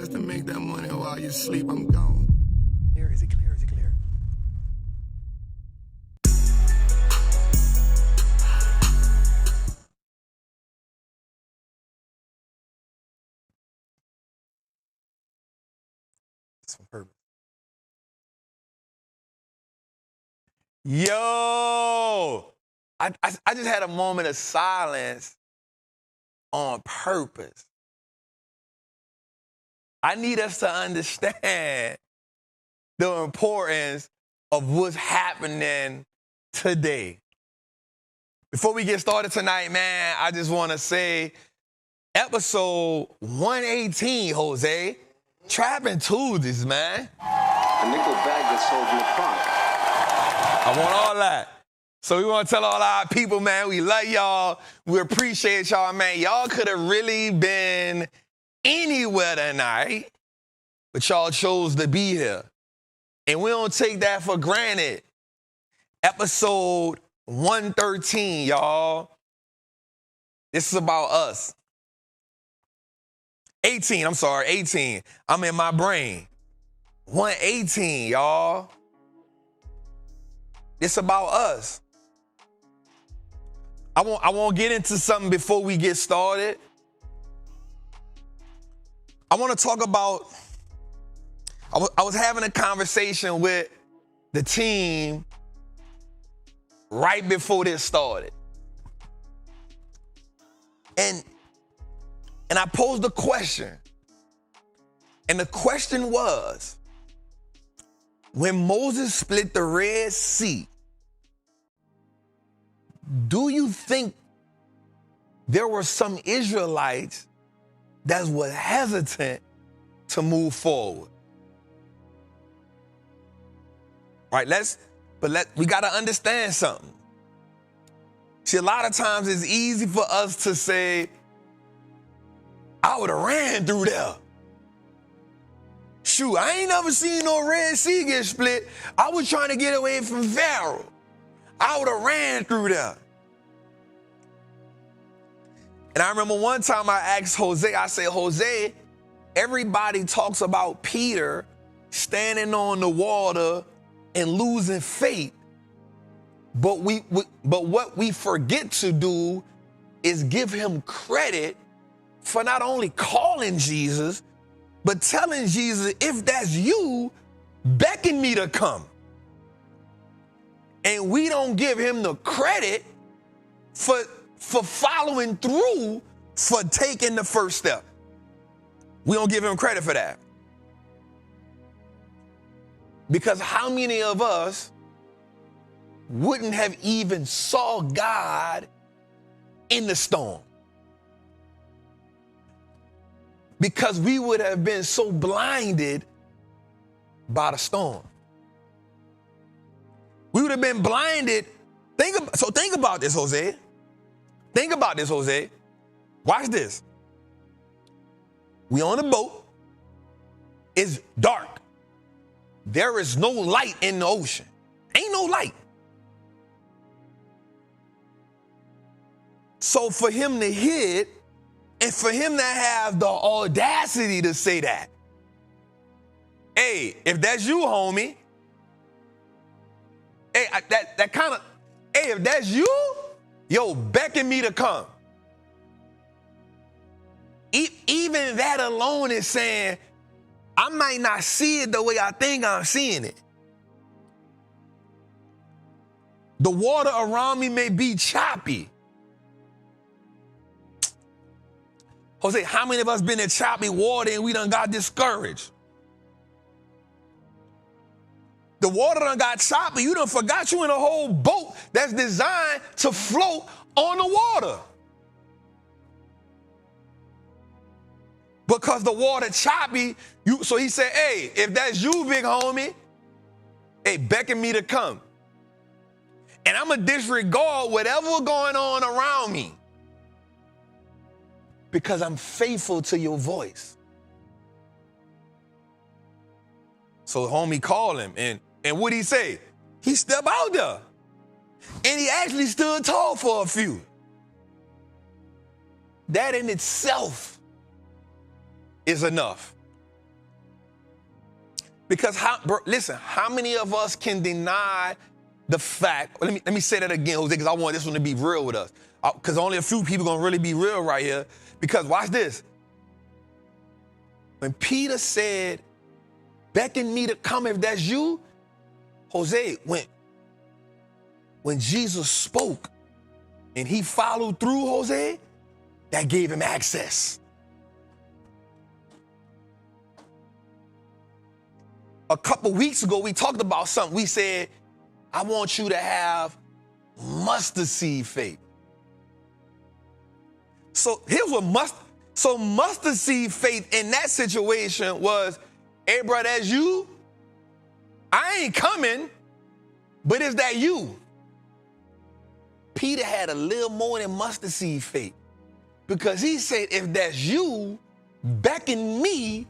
best to make that money while you sleep. I'm gone. Clear? Is it clear? Is it clear? It's on purpose. Yo! I just had a moment of silence on purpose. I need us to understand the importance of what's happening today. Before we get started tonight, man, I just want to say episode 118, Jose. Trappin Tuesdays, man. A nickel bag that sold you a product. I want all that. So we want to tell all our people, man, we love y'all. We appreciate y'all, man. Y'all could have really been anywhere tonight, but y'all chose to be here. And we don't take that for granted. Episode 113, y'all. This is about us. 18, I'm sorry, 18. I'm in my brain. 118, y'all. It's about us. I want to get into something before we get started. I want to talk about, I was having a conversation with the team right before this started. And I posed a question. And the question was, when Moses split the Red Sea, do you think there were some Israelites that were hesitant to move forward? Right, we got to understand something. See, a lot of times it's easy for us to say, I would have ran through there. Shoot, I ain't never seen no Red Sea get split. I was trying to get away from Pharaoh. I would have ran through there. And I remember one time I asked Jose, I said, Jose, everybody talks about Peter standing on the water and losing faith. But what we forget to do is give him credit for not only calling Jesus, but telling Jesus, if that's you, beckon me to come. And we don't give him the credit for following through, for taking the first step. We don't give him credit for that. Because how many of us wouldn't have even saw God in the storm? Because we would have been so blinded by the storm. We would have been blinded. Think about this, Jose. Think about this, Jose. Watch this. We on a boat. It's dark. There is no light in the ocean. Ain't no light. So for him to hit, and for him to have the audacity to say that, hey, if that's you, homie, hey, that kind of, hey, if that's you, yo, beckon me to come. Even that alone is saying, I might not see it the way I think I'm seeing it. The water around me may be choppy. Jose, how many of us been in choppy water and we done got discouraged? The water done got choppy. You done forgot you in a whole boat that's designed to float on the water. Because the water choppy, so he said, hey, if that's you, big homie, hey, beckon me to come. And I'm going to disregard whatever going on around me, because I'm faithful to your voice. So homie called him, and what'd he say? He stepped out there. And he actually stood tall for a few. That in itself is enough. Because listen, how many of us can deny the fact? Let me say that again, Jose, because I want this one to be real with us. Because only a few people gonna really be real right here. Because watch this. When Peter said, beckon me to come if that's you, Jose, when Jesus spoke and he followed through, Jose, that gave him access. A couple weeks ago, we talked about something. We said, I want you to have mustard seed faith. So here's what mustard seed faith in that situation was, hey, bro, that's you. I ain't coming, but is that you? Peter had a little more than mustard seed faith because he said, if that's you, beckon me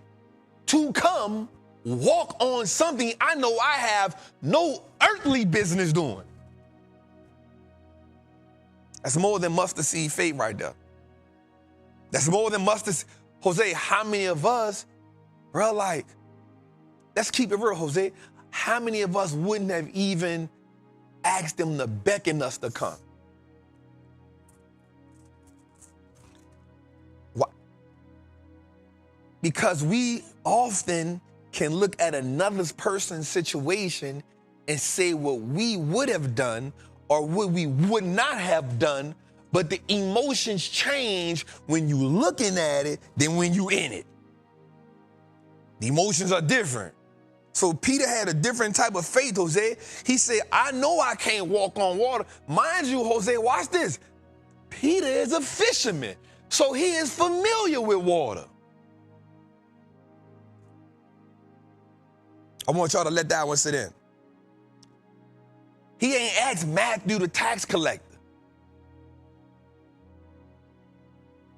to come walk on something I know I have no earthly business doing. That's more than mustard seed faith right there. That's more than mustard. Jose, how many of us, bro, like, let's keep it real, Jose. How many of us wouldn't have even asked them to beckon us to come? Why? Because we often can look at another person's situation and say what we would have done or what we would not have done, but the emotions change when you looking at it than when you in it. The emotions are different. So Peter had a different type of faith, Jose. He said, I know I can't walk on water. Mind you, Jose, watch this. Peter is a fisherman, so he is familiar with water. I want y'all to let that one sit in. He ain't asked Matthew the tax collector.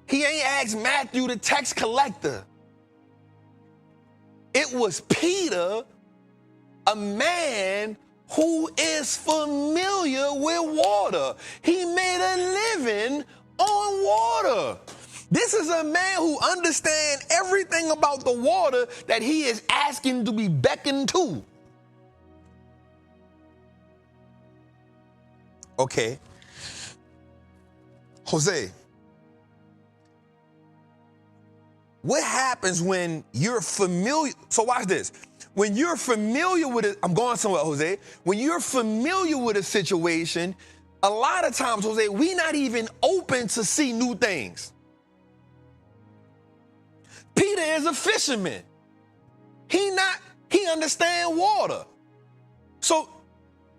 He ain't asked Matthew the tax collector. It was Peter, a man who is familiar with water. He made a living on water. This is a man who understands everything about the water that he is asking to be beckoned to. Okay. Jose, what happens when you're familiar? So watch this. When you're familiar with it, I'm going somewhere, Jose. When you're familiar with a situation, a lot of times, Jose, we're not even open to see new things. Peter is a fisherman. He understands water. So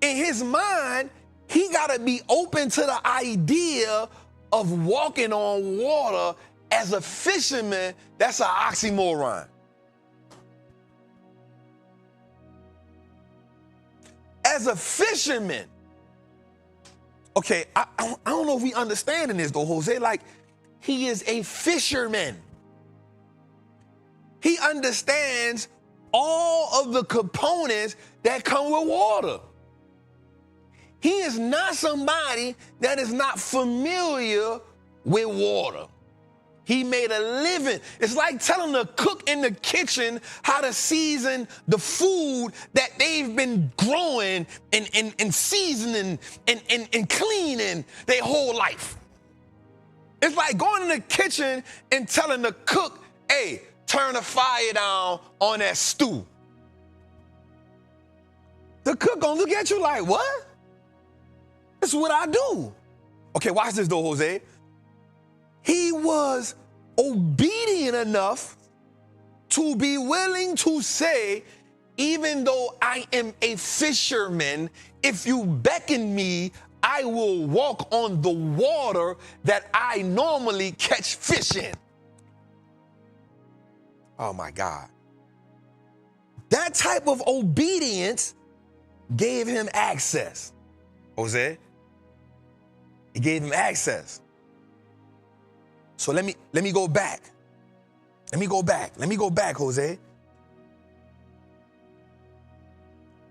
in his mind, he got to be open to the idea of walking on water as a fisherman. That's an oxymoron. As a fisherman, okay, I don't know if we understanding this though, Jose. Like, he is a fisherman. He understands all of the components that come with water. He is not somebody that is not familiar with water. He made a living. It's like telling the cook in the kitchen how to season the food that they've been growing and seasoning and cleaning their whole life. It's like going in the kitchen and telling the cook, hey, turn the fire down on that stew. The cook gonna look at you like, what? That's what I do. Okay, watch this though, Jose. He was obedient enough to be willing to say, even though I am a fisherman, if you beckon me, I will walk on the water that I normally catch fish in. Oh my God. That type of obedience gave him access. Jose, it gave him access. So let me go back. Let me go back, Jose.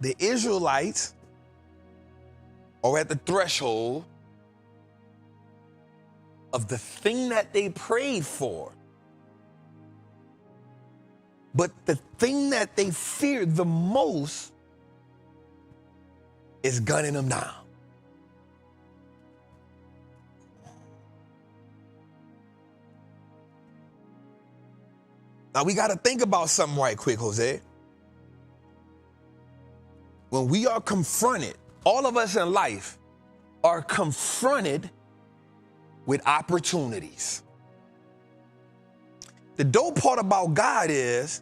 The Israelites are at the threshold of the thing that they prayed for. But the thing that they fear the most is gunning them down. Now we got to think about something right quick, Jose. When we are confronted, all of us in life are confronted with opportunities. The dope part about God is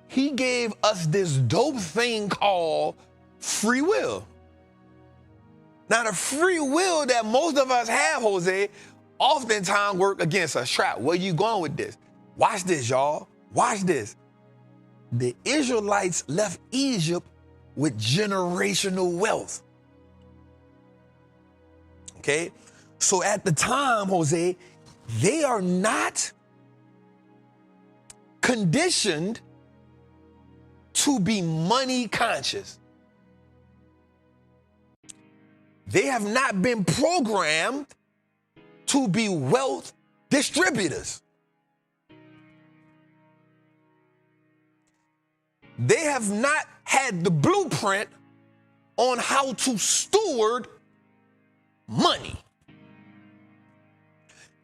he gave us this dope thing called free will. Now, the free will that most of us have, Jose, oftentimes work against us. Trap, where you going with this? Watch this, y'all. Watch this. The Israelites left Egypt with generational wealth. Okay? So at the time, Jose, they are not conditioned to be money conscious. They have not been programmed to be wealth distributors. They have not had the blueprint on how to steward money.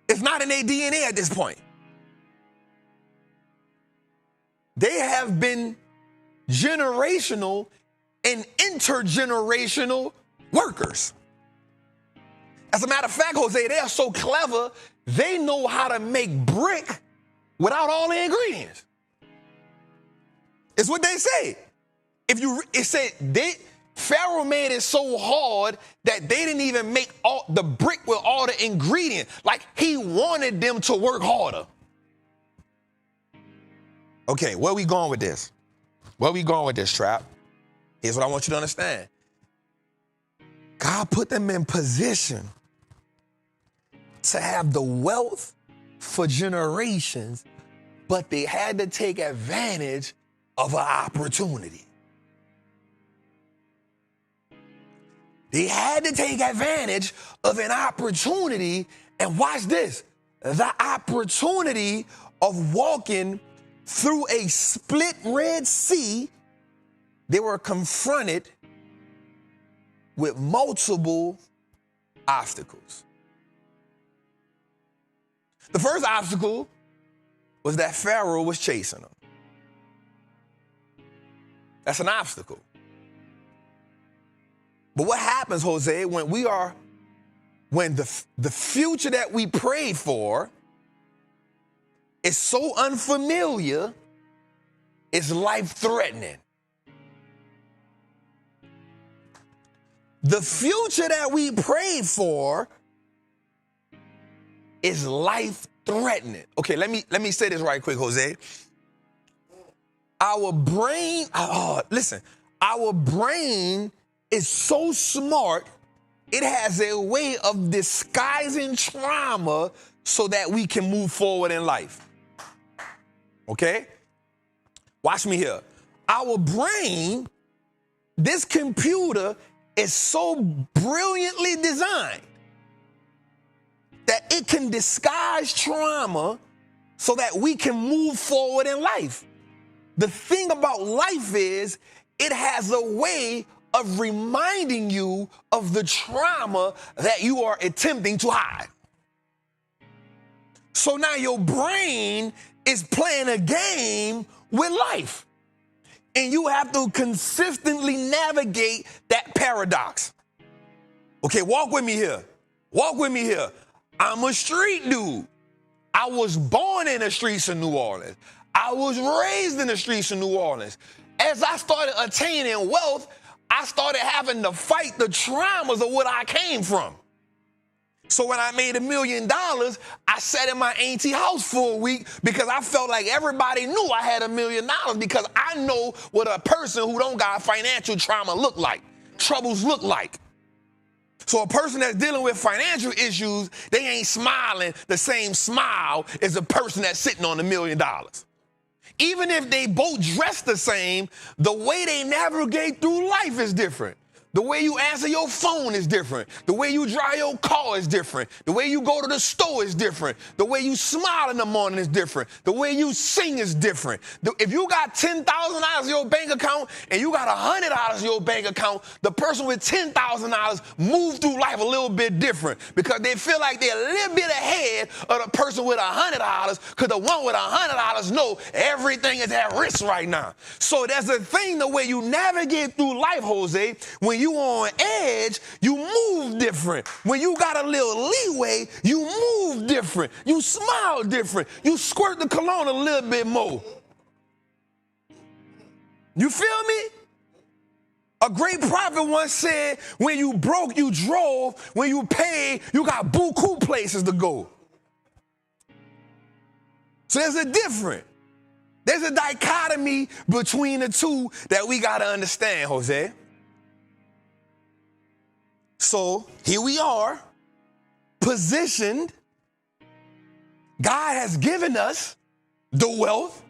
It's not in their DNA at this point. They have been generational and intergenerational workers. As a matter of fact, Jose, they are so clever, they know how to make brick without all the ingredients. It's what they say. Pharaoh made it so hard that they didn't even make all the brick with all the ingredients. Like he wanted them to work harder. Okay, where we going with this? Where we going with this, Trap? Here's what I want you to understand. God put them in position to have the wealth for generations, but they had to take advantage of an opportunity. They had to take advantage of an opportunity, and watch this, the opportunity of walking through a split Red Sea. They were confronted with multiple obstacles. The first obstacle was that Pharaoh was chasing them. That's an obstacle. But what happens, Jose, when the future that we prayed for is so unfamiliar, it's life-threatening. The future that we prayed for is life-threatening. Okay, let me say this right quick, Jose. Our brain, our brain is so smart, it has a way of disguising trauma so that we can move forward in life. Okay? Watch me here. Our brain, this computer, is so brilliantly designed that it can disguise trauma so that we can move forward in life. The thing about life is it has a way of reminding you of the trauma that you are attempting to hide. So now your brain is playing a game with life. And you have to consistently navigate that paradox. Okay, walk with me here. Walk with me here. I'm a street dude. I was born in the streets of New Orleans. I was raised in the streets of New Orleans. As I started attaining wealth, I started having to fight the traumas of what I came from. So when I made $1 million, I sat in my auntie house for a week because I felt like everybody knew I had $1 million because I know what a person who don't got financial trauma look like, troubles look like. So a person that's dealing with financial issues, they ain't smiling the same smile as a person that's sitting on $1 million. Even if they both dress the same, the way they navigate through life is different. The way you answer your phone is different. The way you drive your car is different. The way you go to the store is different. The way you smile in the morning is different. The way you sing is different. If you got $10,000 in your bank account and you got $100 in your bank account, the person with $10,000 move through life a little bit different because they feel like they're a little bit ahead of the person with $100 because the one with $100 know everything is at risk right now. So there's a thing the way you navigate through life, Jose. When you on edge, you move different. When you got a little leeway, you move different. You smile different. You squirt the cologne a little bit more. You feel me? A great prophet once said, when you broke, you drove. When you paid, you got buku places to go. So there's a difference. There's a dichotomy between the two that we got to understand, Jose. So here we are, positioned. God has given us the wealth.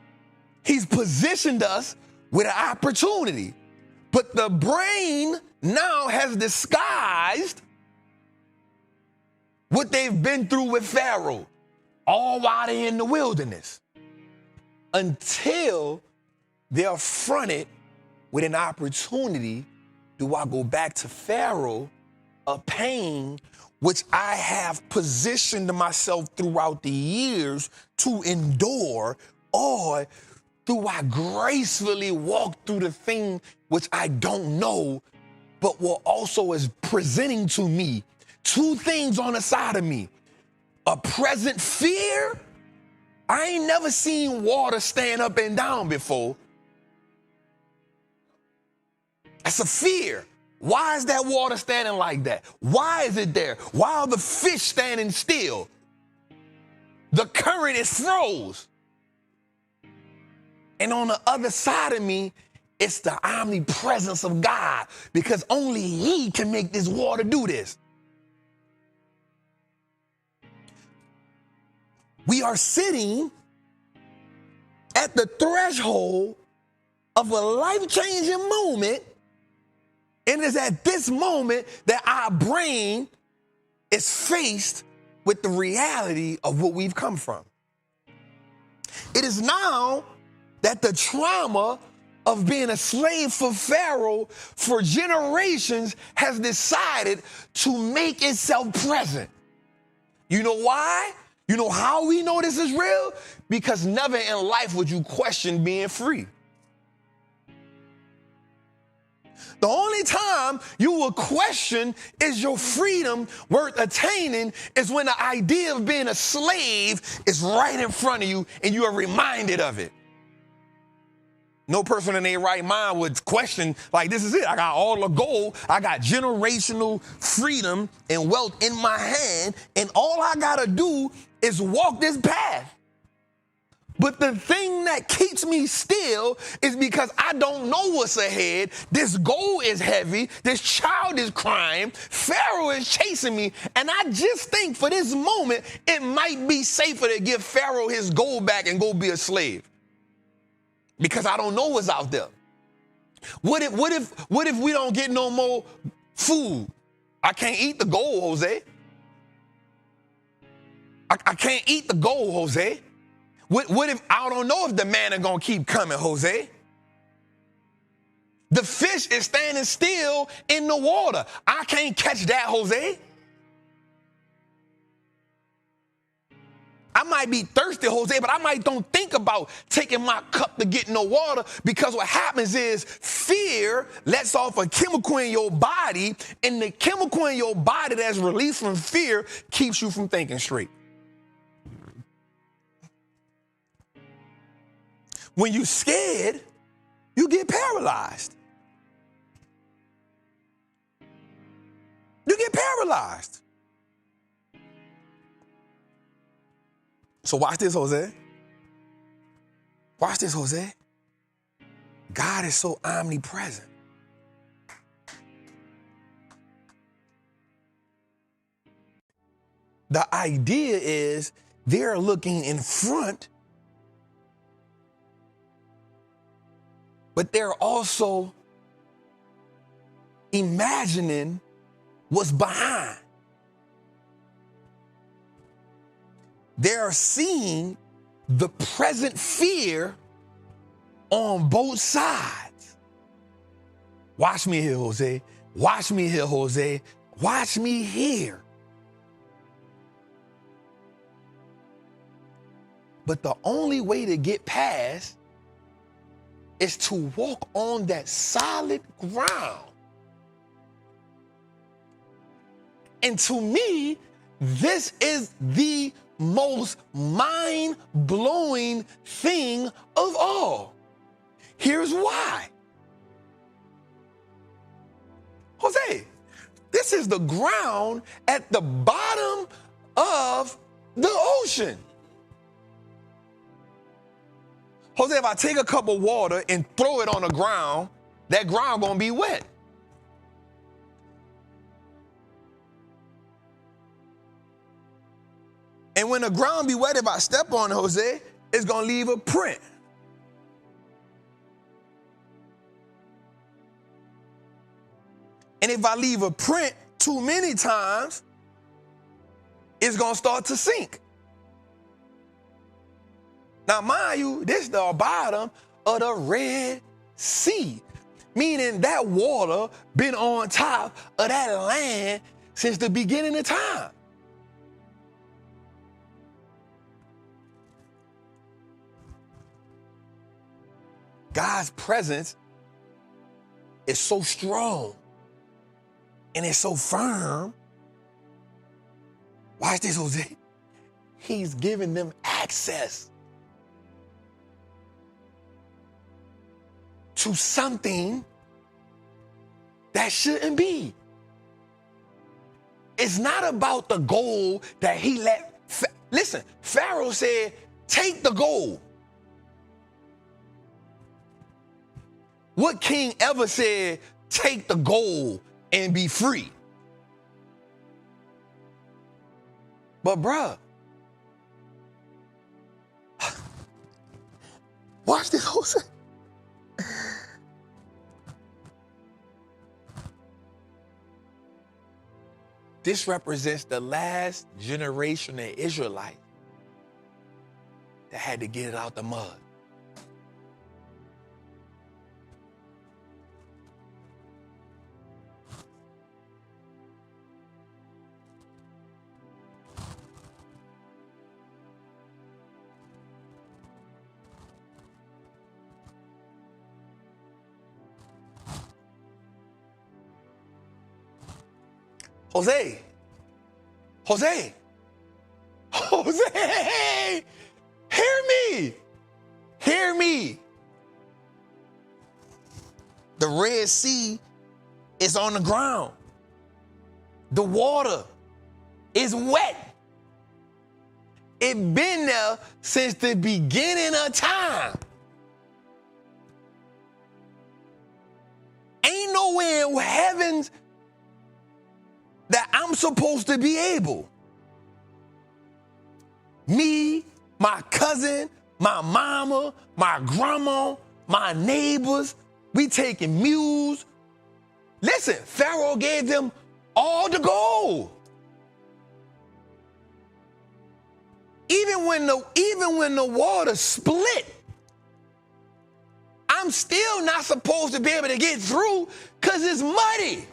He's positioned us with an opportunity. But the brain now has disguised what they've been through with Pharaoh, all while they're in the wilderness, until they're fronted with an opportunity. Do I go back to Pharaoh? A pain which I have positioned myself throughout the years to endure, or do I gracefully walk through the thing which I don't know, but will also is presenting to me two things on the side of me. A present fear. I ain't never seen water stand up and down before. That's a fear. Why is that water standing like that? Why is it there? Why are the fish standing still? The current is froze. And on the other side of me, it's the omnipresence of God, because only He can make this water do this. We are sitting at the threshold of a life-changing moment. And it's at this moment that our brain is faced with the reality of what we've come from. It is now that the trauma of being a slave for Pharaoh for generations has decided to make itself present. You know why? You know how we know this is real? Because never in life would you question being free. The only time you will question is your freedom worth attaining is when the idea of being a slave is right in front of you and you are reminded of it. No person in their right mind would question, like, this is it. I got all the gold. I got generational freedom and wealth in my hand, and all I got to do is walk this path. But the thing that keeps me still is because I don't know what's ahead. This goal is heavy. This child is crying. Pharaoh is chasing me. And I just think for this moment, it might be safer to give Pharaoh his gold back and go be a slave. Because I don't know what's out there. What if we don't get no more food? I can't eat the gold, Jose. I can't eat the gold, Jose. What if I don't know if the manna gonna keep coming, Jose? The fish is standing still in the water. I can't catch that, Jose. I might be thirsty, Jose, but I might don't think about taking my cup to get no water, because what happens is fear lets off a chemical in your body, and the chemical in your body that's released from fear keeps you from thinking straight. When you're scared, you get paralyzed. You get paralyzed. So watch this, Jose. Watch this, Jose. God is so omnipresent. The idea is they're looking in front, but they're also imagining what's behind. They're seeing the present fear on both sides. Watch me here, Jose. Watch me here, Jose. Watch me here. But the only way to get past is to walk on that solid ground. And to me, this is the most mind-blowing thing of all. Here's why. Jose, this is the ground at the bottom of the ocean. Jose, if I take a cup of water and throw it on the ground, that ground gonna be wet. And when the ground be wet, if I step on it, Jose, it's gonna leave a print. And if I leave a print too many times, it's gonna start to sink. Now, mind you, this is the bottom of the Red Sea, meaning that water been on top of that land since the beginning of time. God's presence is so strong and it's so firm. Watch this, Jose. He's giving them access to something that shouldn't be. It's not about the gold that he let. Listen, Pharaoh said, take the gold. What king ever said, take the gold and be free? But bruh, watch this whole thing. This represents the last generation of Israelites that had to get it out the mud. Jose, hear me. The Red Sea is on the ground. The water is wet. It's been there since the beginning of time. Ain't nowhere in heavens that I'm supposed to be able. Me, my cousin, my mama, my grandma, my neighbors, we taking mules. Listen, Pharaoh gave them all the gold. Even when the water split, I'm still not supposed to be able to get through because it's muddy.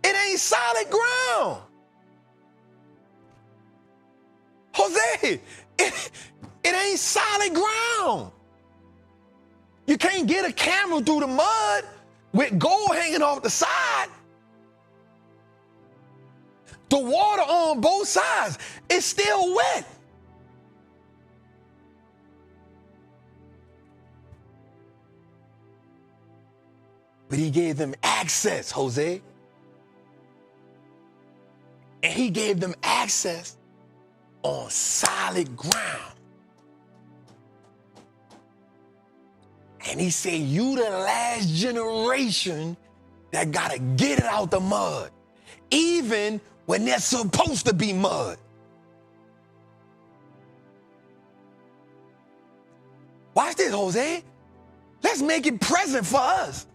It ain't solid ground. Jose, it ain't solid ground. You can't get a camera through the mud with gold hanging off the side. The water on both sides is still wet. But he gave them access, Jose. And he gave them access on solid ground. And he said, you the last generation that gotta get it out the mud, even when they're supposed to be mud. Watch this, Jose. Let's make it present for us.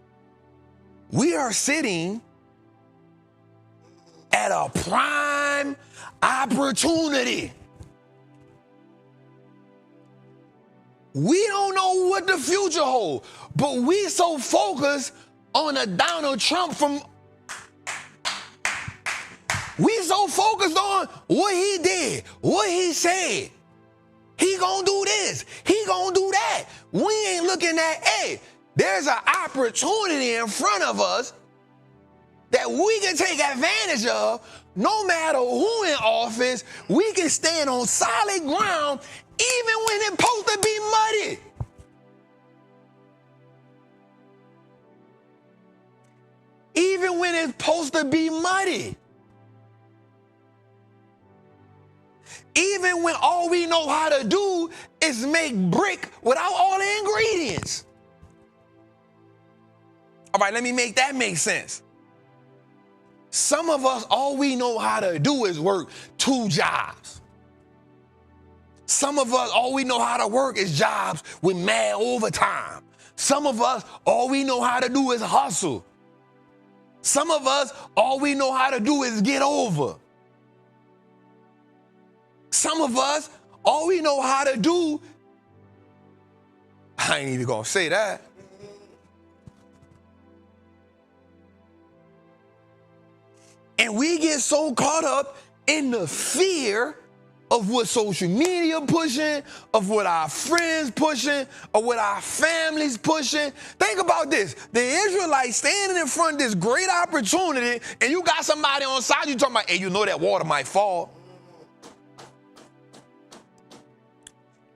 We are sitting at a prime opportunity. We don't know what the future holds, but we so focused on a Donald Trump we so focused on what he did, what he said. He gonna do this, he gonna do that. We ain't looking at, hey, there's an opportunity in front of us that we can take advantage of. No matter who in office, we can stand on solid ground even when it's supposed to be muddy. Even when it's supposed to be muddy. Even when all we know how to do is make brick without all the ingredients. All right, let me make that make sense. Some of us, all we know how to do is work 2 jobs. Some of us, all we know how to work is jobs with mad overtime. Some of us, all we know how to do is hustle. Some of us, all we know how to do is get over. Some of us, all we know how to do, I ain't even gonna say that. And we get so caught up in the fear of what social media pushing, of what our friends pushing, of what our families pushing. Think about this. The Israelites standing in front of this great opportunity, and you got somebody on the side, you talking about, hey, you know that water might fall.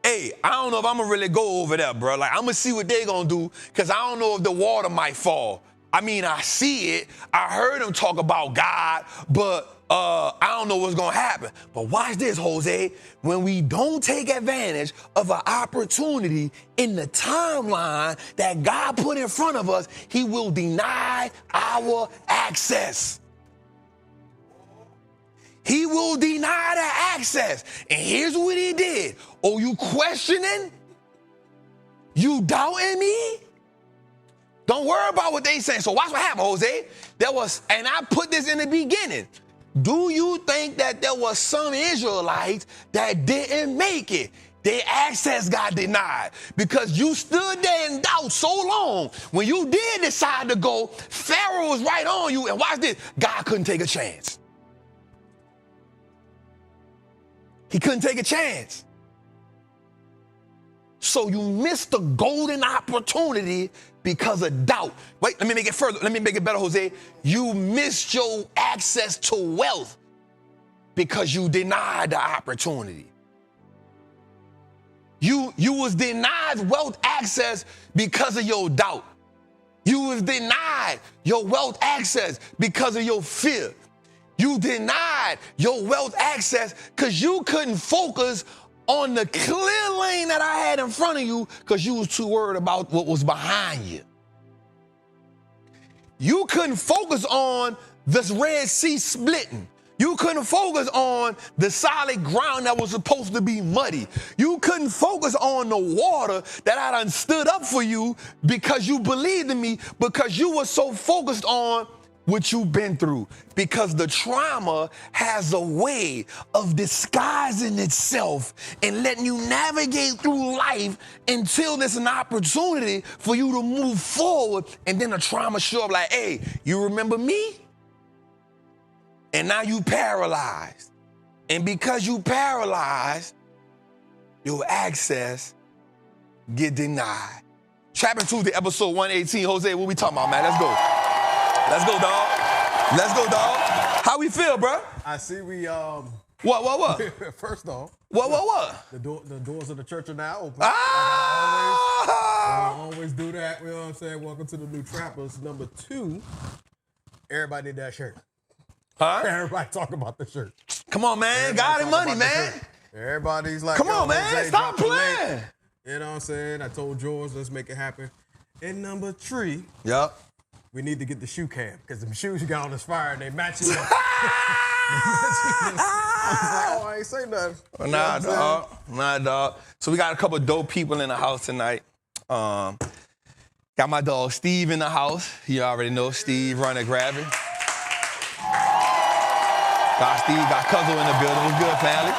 Hey, I don't know if I'm gonna really go over there, bro. Like, I'm gonna see what they gonna do, because I don't know if the water might fall. I mean, I see it. I heard them talk about God, but I don't know what's gonna happen. But watch this, Jose. When we don't take advantage of an opportunity in the timeline that God put in front of us, he will deny our access. He will deny the access. And here's what he did. Oh, you questioning? You doubting me? Don't worry about what they saying. So watch what happened, Jose. And I put this in the beginning. Do you think that there was some Israelites that didn't make it? Their access got denied because you stood there in doubt so long. When you did decide to go, Pharaoh was right on you. And watch this. God couldn't take a chance. He couldn't take a chance. So you missed the golden opportunity because of doubt. Wait, let me make it further. Let me make it better, Jose. You missed your access to wealth because you denied the opportunity. You was denied wealth access because of your doubt. You was denied your wealth access because of your fear. You denied your wealth access because you couldn't focus on the clear lane that I had in front of you because you was too worried about what was behind you. You couldn't focus on this Red Sea splitting. You couldn't focus on the solid ground that was supposed to be muddy. You couldn't focus on the water that I done stood up for you because you believed in me, because you were so focused on what you've been through, because the trauma has a way of disguising itself and letting you navigate through life until there's an opportunity for you to move forward, and then the trauma show up like, hey, you remember me? And now you paralyzed. And because you paralyzed, your access get denied. Trappin Tuesday, episode 118. Jose, what we talking about, man? Let's go. Let's go, dog. Let's go, dog. How we feel, bro? I see we What? First off. What? The doors of the church are now open. Ah! I always do that. You know what I'm saying? Welcome to the new Trappers. Number 2, everybody did that shirt. Huh? Everybody talk about the shirt. Come on, man. Everybody God and money, man. Everybody's like, come on, man. Jose, Stop drop a link. playing. You know what I'm saying? I told George, let's make it happen. And number 3, Yep. we need to get the shoe cam because the shoes you got on this fire and they match you up. I ain't say nothing. Nah, dog. So we got a couple of dope people in the house tonight. Got my dog Steve in the house. You already know Steve running grabbing. Got Steve, got Cuzzle in the building. What's good, family?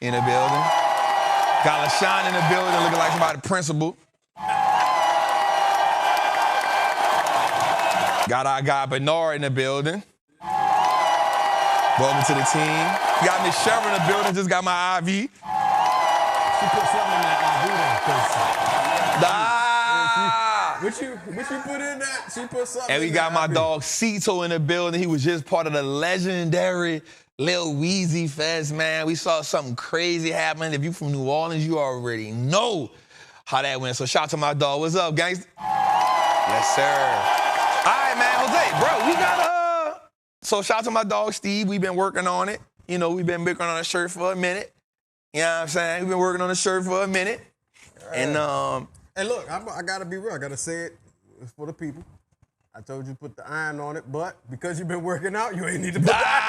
In the building. Got LaShawn in the building, looking like somebody principal. Got our guy Bernard in the building. Welcome to the team. Got Miss Cheryl in the building, just got my IV. She put something in that IV though. What you put in that? She put something And we in got that my IV. dog Cito in the building. He was just part of the legendary Lil Weezy Fest, man. We saw something crazy happen. If you from New Orleans, you already know how that went. So shout out to my dog. What's up, gangsta? Yes, sir. All right, man, Jose, bro, we got so shout out to my dog Steve. We've been working on it. You know, we've been working on a shirt for a minute. You know what I'm saying? We've been working on the shirt for a minute. Right. And hey, look, I gotta be real. I gotta say it. It's for the people. I told you to put the iron on it, but because you've been working out, you ain't need to put the iron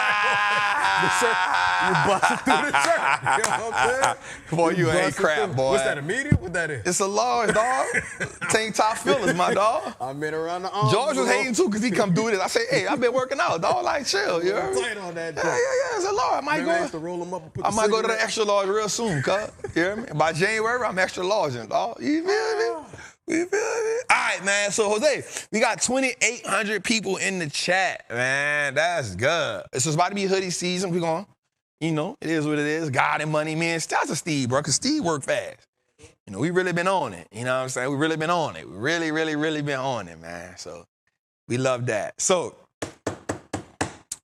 on the shirt. You busted through the shirt. You know what I'm saying? Boy, you ain't crap, through. boy. What's that, a medium? What that is? It's a large, dog. Tank top fillers, my dog. I made around the arms. George was hating too because he come do this. I say, hey, I've been working out, dog. Like, chill, you heard me? Tight on that. Yeah, it's a large. I might go to the extra large real soon, cuz. You hear me? By January, I'm extra large, dog. You feel me? You feel me? All right, man. So, Jose, we got 2,800 people in the chat, man. That's good. It's about to be hoodie season. We're going, you know, it is what it is. God and money, man. Shout out to Steve, bro, because Steve worked fast. You know, we really been on it. You know what I'm saying? We really been on it. We really, really, really been on it, man. So, we love that. So,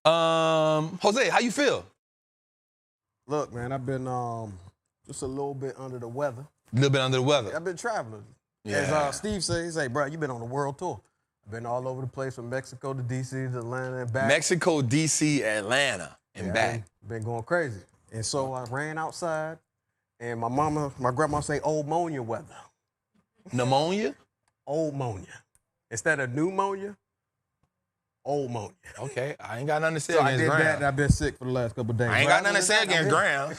Jose, how you feel? Look, man, I've been just a little bit under the weather. A little bit under the weather. I've been traveling. Yeah. As Steve says, hey, bro, you've been on a world tour. I've been all over the place from Mexico to D.C. to Atlanta and back. Mexico, D.C., Atlanta, and back. Been going crazy. And so I ran outside, and my grandma say old ammonia weather. Pneumonia? Old ammonia. Instead of pneumonia, old ammonia. Okay, I ain't got nothing to say So I against did Graham. that, and I've been sick for the last couple of days. I ain't got nothing to say against Graham.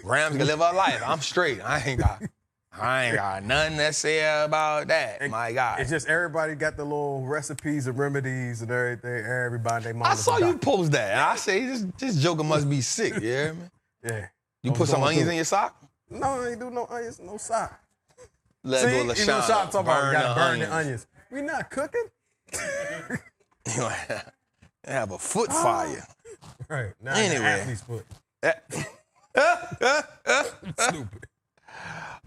Graham can live her life. I'm straight. I ain't got nothing to say about that. My God. It's just everybody got the little recipes and remedies and everything. Everybody, they I saw you post that. And I say, this joker must be sick. You hear me? Yeah. You put some onions in your sock? No, I ain't do no onions, no sock. Let See, go even LaShawn. LaShawn talking about we gotta burn onions. the onions. We not cooking. You have a foot fire. Right. Now Anyway. athlete's foot. Stupid.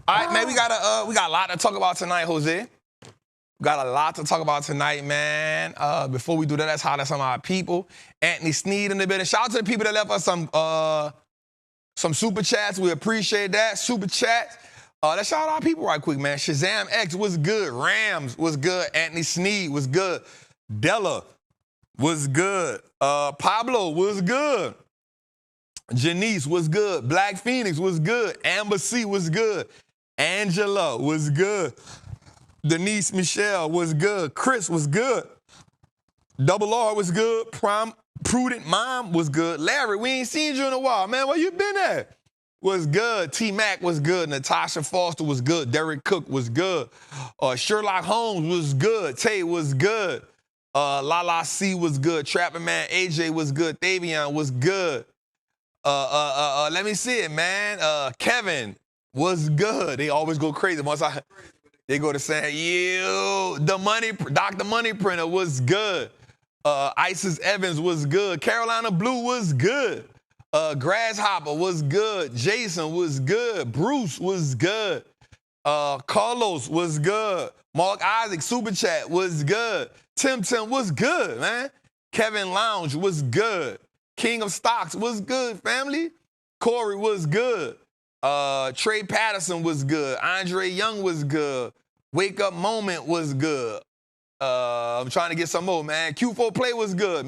All right, man, we got a lot to talk about tonight, Jose. We got a lot to talk about tonight, man. Before we do that, let's holler at some of our people. Anthony Sneed in the building. Shout out to the people that left us some super chats. We appreciate that. Super chats. Let's shout out our people right quick, man. Shazam X was good. Rams was good. Anthony Sneed was good. Della was good. Pablo was good. Janice was good. Black Phoenix was good. Amber C was good. Angela was good. Denise Michelle was good. Chris was good. Double R was good. Prudent Mom was good. Larry, we ain't seen you in a while, man. Where you been at? Was good. T-Mac was good. Natasha Foster was good. Derek Cook was good. Sherlock Holmes was good. Tay was good. Lala C was good. Trappin Man AJ was good. Thavion was good. Let me see it, man. Kevin was good. They always go crazy. Once they go to saying, you, Dr. Money Printer was good. Isis Evans was good. Carolina Blue was good. Grasshopper was good. Jason was good. Bruce was good. Carlos was good. Mark Isaac Super Chat was good. Tim was good, man. Kevin Lounge was good. King of Stocks was good, family. Corey was good. Trey Patterson was good. Andre Young was good. Wake Up Moment was good. I'm trying to get some more, man. Q4 Play was good.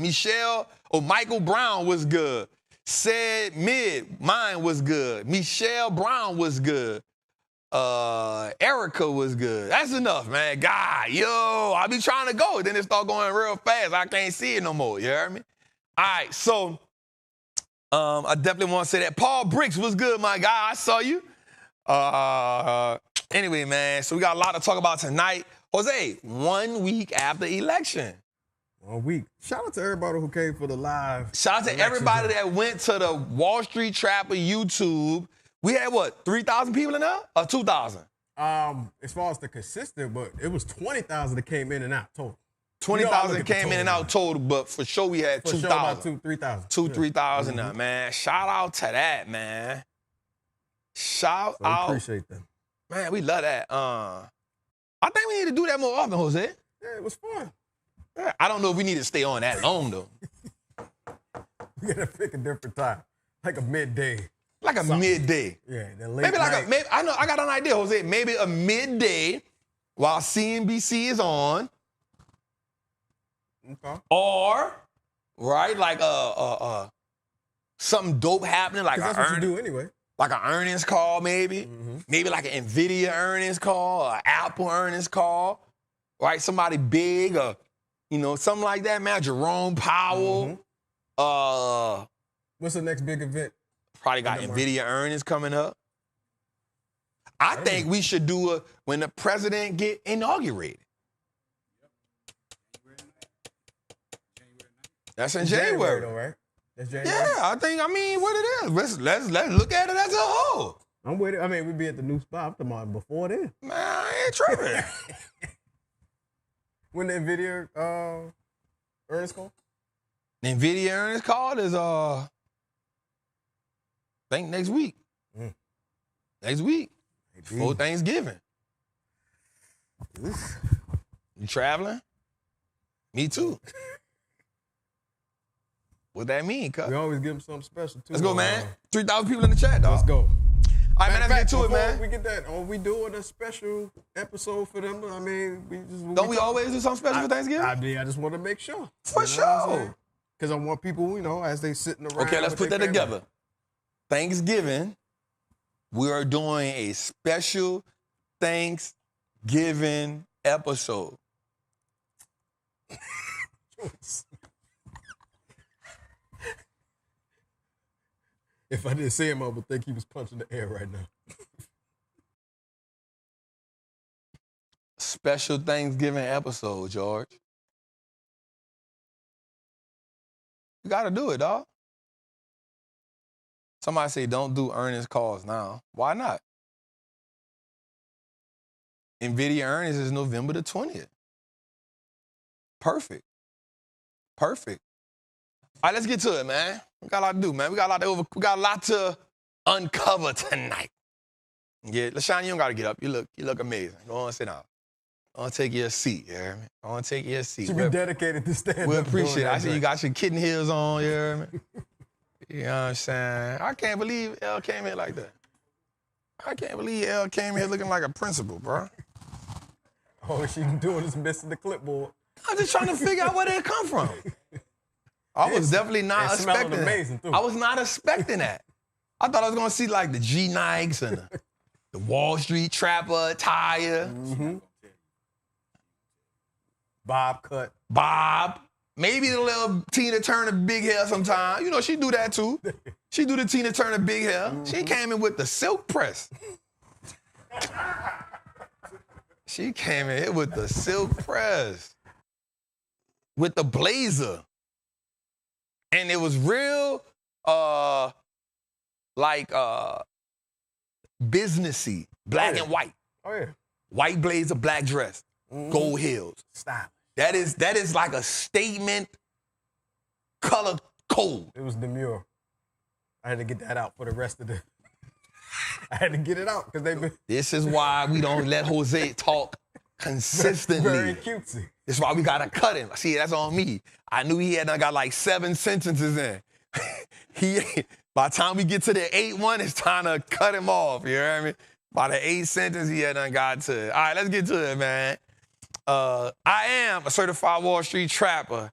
Michael Brown was good. Said Mid, mine was good. Michelle Brown was good. Erica was good. That's enough, man. God, I be trying to go. Then it start going real fast. I can't see it no more. You hear me? All right, so I definitely want to say that. Paul Bricks was good, my guy. I saw you. Anyway, man, so we got a lot to talk about tonight. Jose, 1 week after election. 1 week. Shout out to everybody who came for the live. Shout out to everybody that went to the Wallstreet Trapper YouTube. We had what, 3,000 people in there? Or 2,000? As far as the consistent, but it was 20,000 that came in and out total. 20,000 came in and out total, but for sure we had 2,000. Sure about 3,000. 3,000 now, man. Shout out to that, man. Shout out. Appreciate that. Man, we love that. I think we need to do that more often, Jose. Yeah, it was fun. I don't know if we need to stay on that long, though. We gotta pick a different time, like a midday. Like a midday. Yeah, the late Maybe night. maybe I got an idea, Jose. Maybe a midday while CNBC is on. Okay. Or, right, like something dope happening, like That's what you do anyway. like an earnings call, maybe. Maybe like an NVIDIA earnings call, or Apple earnings call, right? Somebody big, or something like that, man. Jerome Powell. What's the next big event? Probably got NVIDIA earnings coming up. I think we should do it when the president get inaugurated. That's in January. Though, right? That's January. Yeah, I mean, what it is. Let's look at it as a whole. I'm with it. I mean, we'd be at the new spot. I'm talking about before then. Man, I ain't tripping. When the NVIDIA earnings call? NVIDIA earnings call is I think next week. Next week. Before Thanksgiving. You traveling? Me too. What that mean, cuz? We always give them something special too. Let's go, man. 3,000 people in the chat, dog. Let's go. All right, man, let's get to it, before man. we get that, are we doing a special episode for them? I mean, Don't we always do something special for Thanksgiving? I just want to make sure. For sure. Because I want people, as they sitting around. Okay, let's with put that their family. together. Thanksgiving, we are doing a special Thanksgiving episode. If I didn't say him, I would think he was punching the air right now. Special Thanksgiving episode, George. You gotta do it, dog. Somebody say don't do earnings calls now. Why not? NVIDIA earnings is November the 20th. Perfect. All right, let's get to it, man. We got a lot to do, man. We got a lot to uncover tonight. Yeah, LaShawn, you don't gotta get up. You look amazing. Go on, sit down. I want to take you a seat, you hear me? I want to take you a seat. Should be dedicated to stand We up. appreciate it. I see you got your kitten heels on, you hear me? You know what I'm saying? I can't believe L came here like that. I can't believe L came here looking like a principal, bro. All she doing is missing the clipboard. I'm just trying to figure out where they come from. I was definitely not expecting that. Amazing too. I was not expecting that. I thought I was going to see like the G Nikes and the Wallstreet Trapper attire. Bob cut. Bob. Maybe the little Tina Turner big hair sometime. She do that too. She do the Tina Turner big hair. She came in with the silk press. She came in here with the silk press. With the blazer. And it was real, businessy, black and white. Oh, yeah. White blazer, black dress, gold heels. Stop. That is like a statement color code. It was demure. I had to get that out for the rest of the. I had to get it out because they've been. This is why we don't let Jose talk consistently. Very cutesy. That's why we gotta cut him. See, that's on me. I knew he had got like 7 sentences in. By the time we get to the 8th one, it's time to cut him off. You hear me? By the 8th sentence, he had got to it. All right, let's get to it, man. I am a certified Wall Street trapper.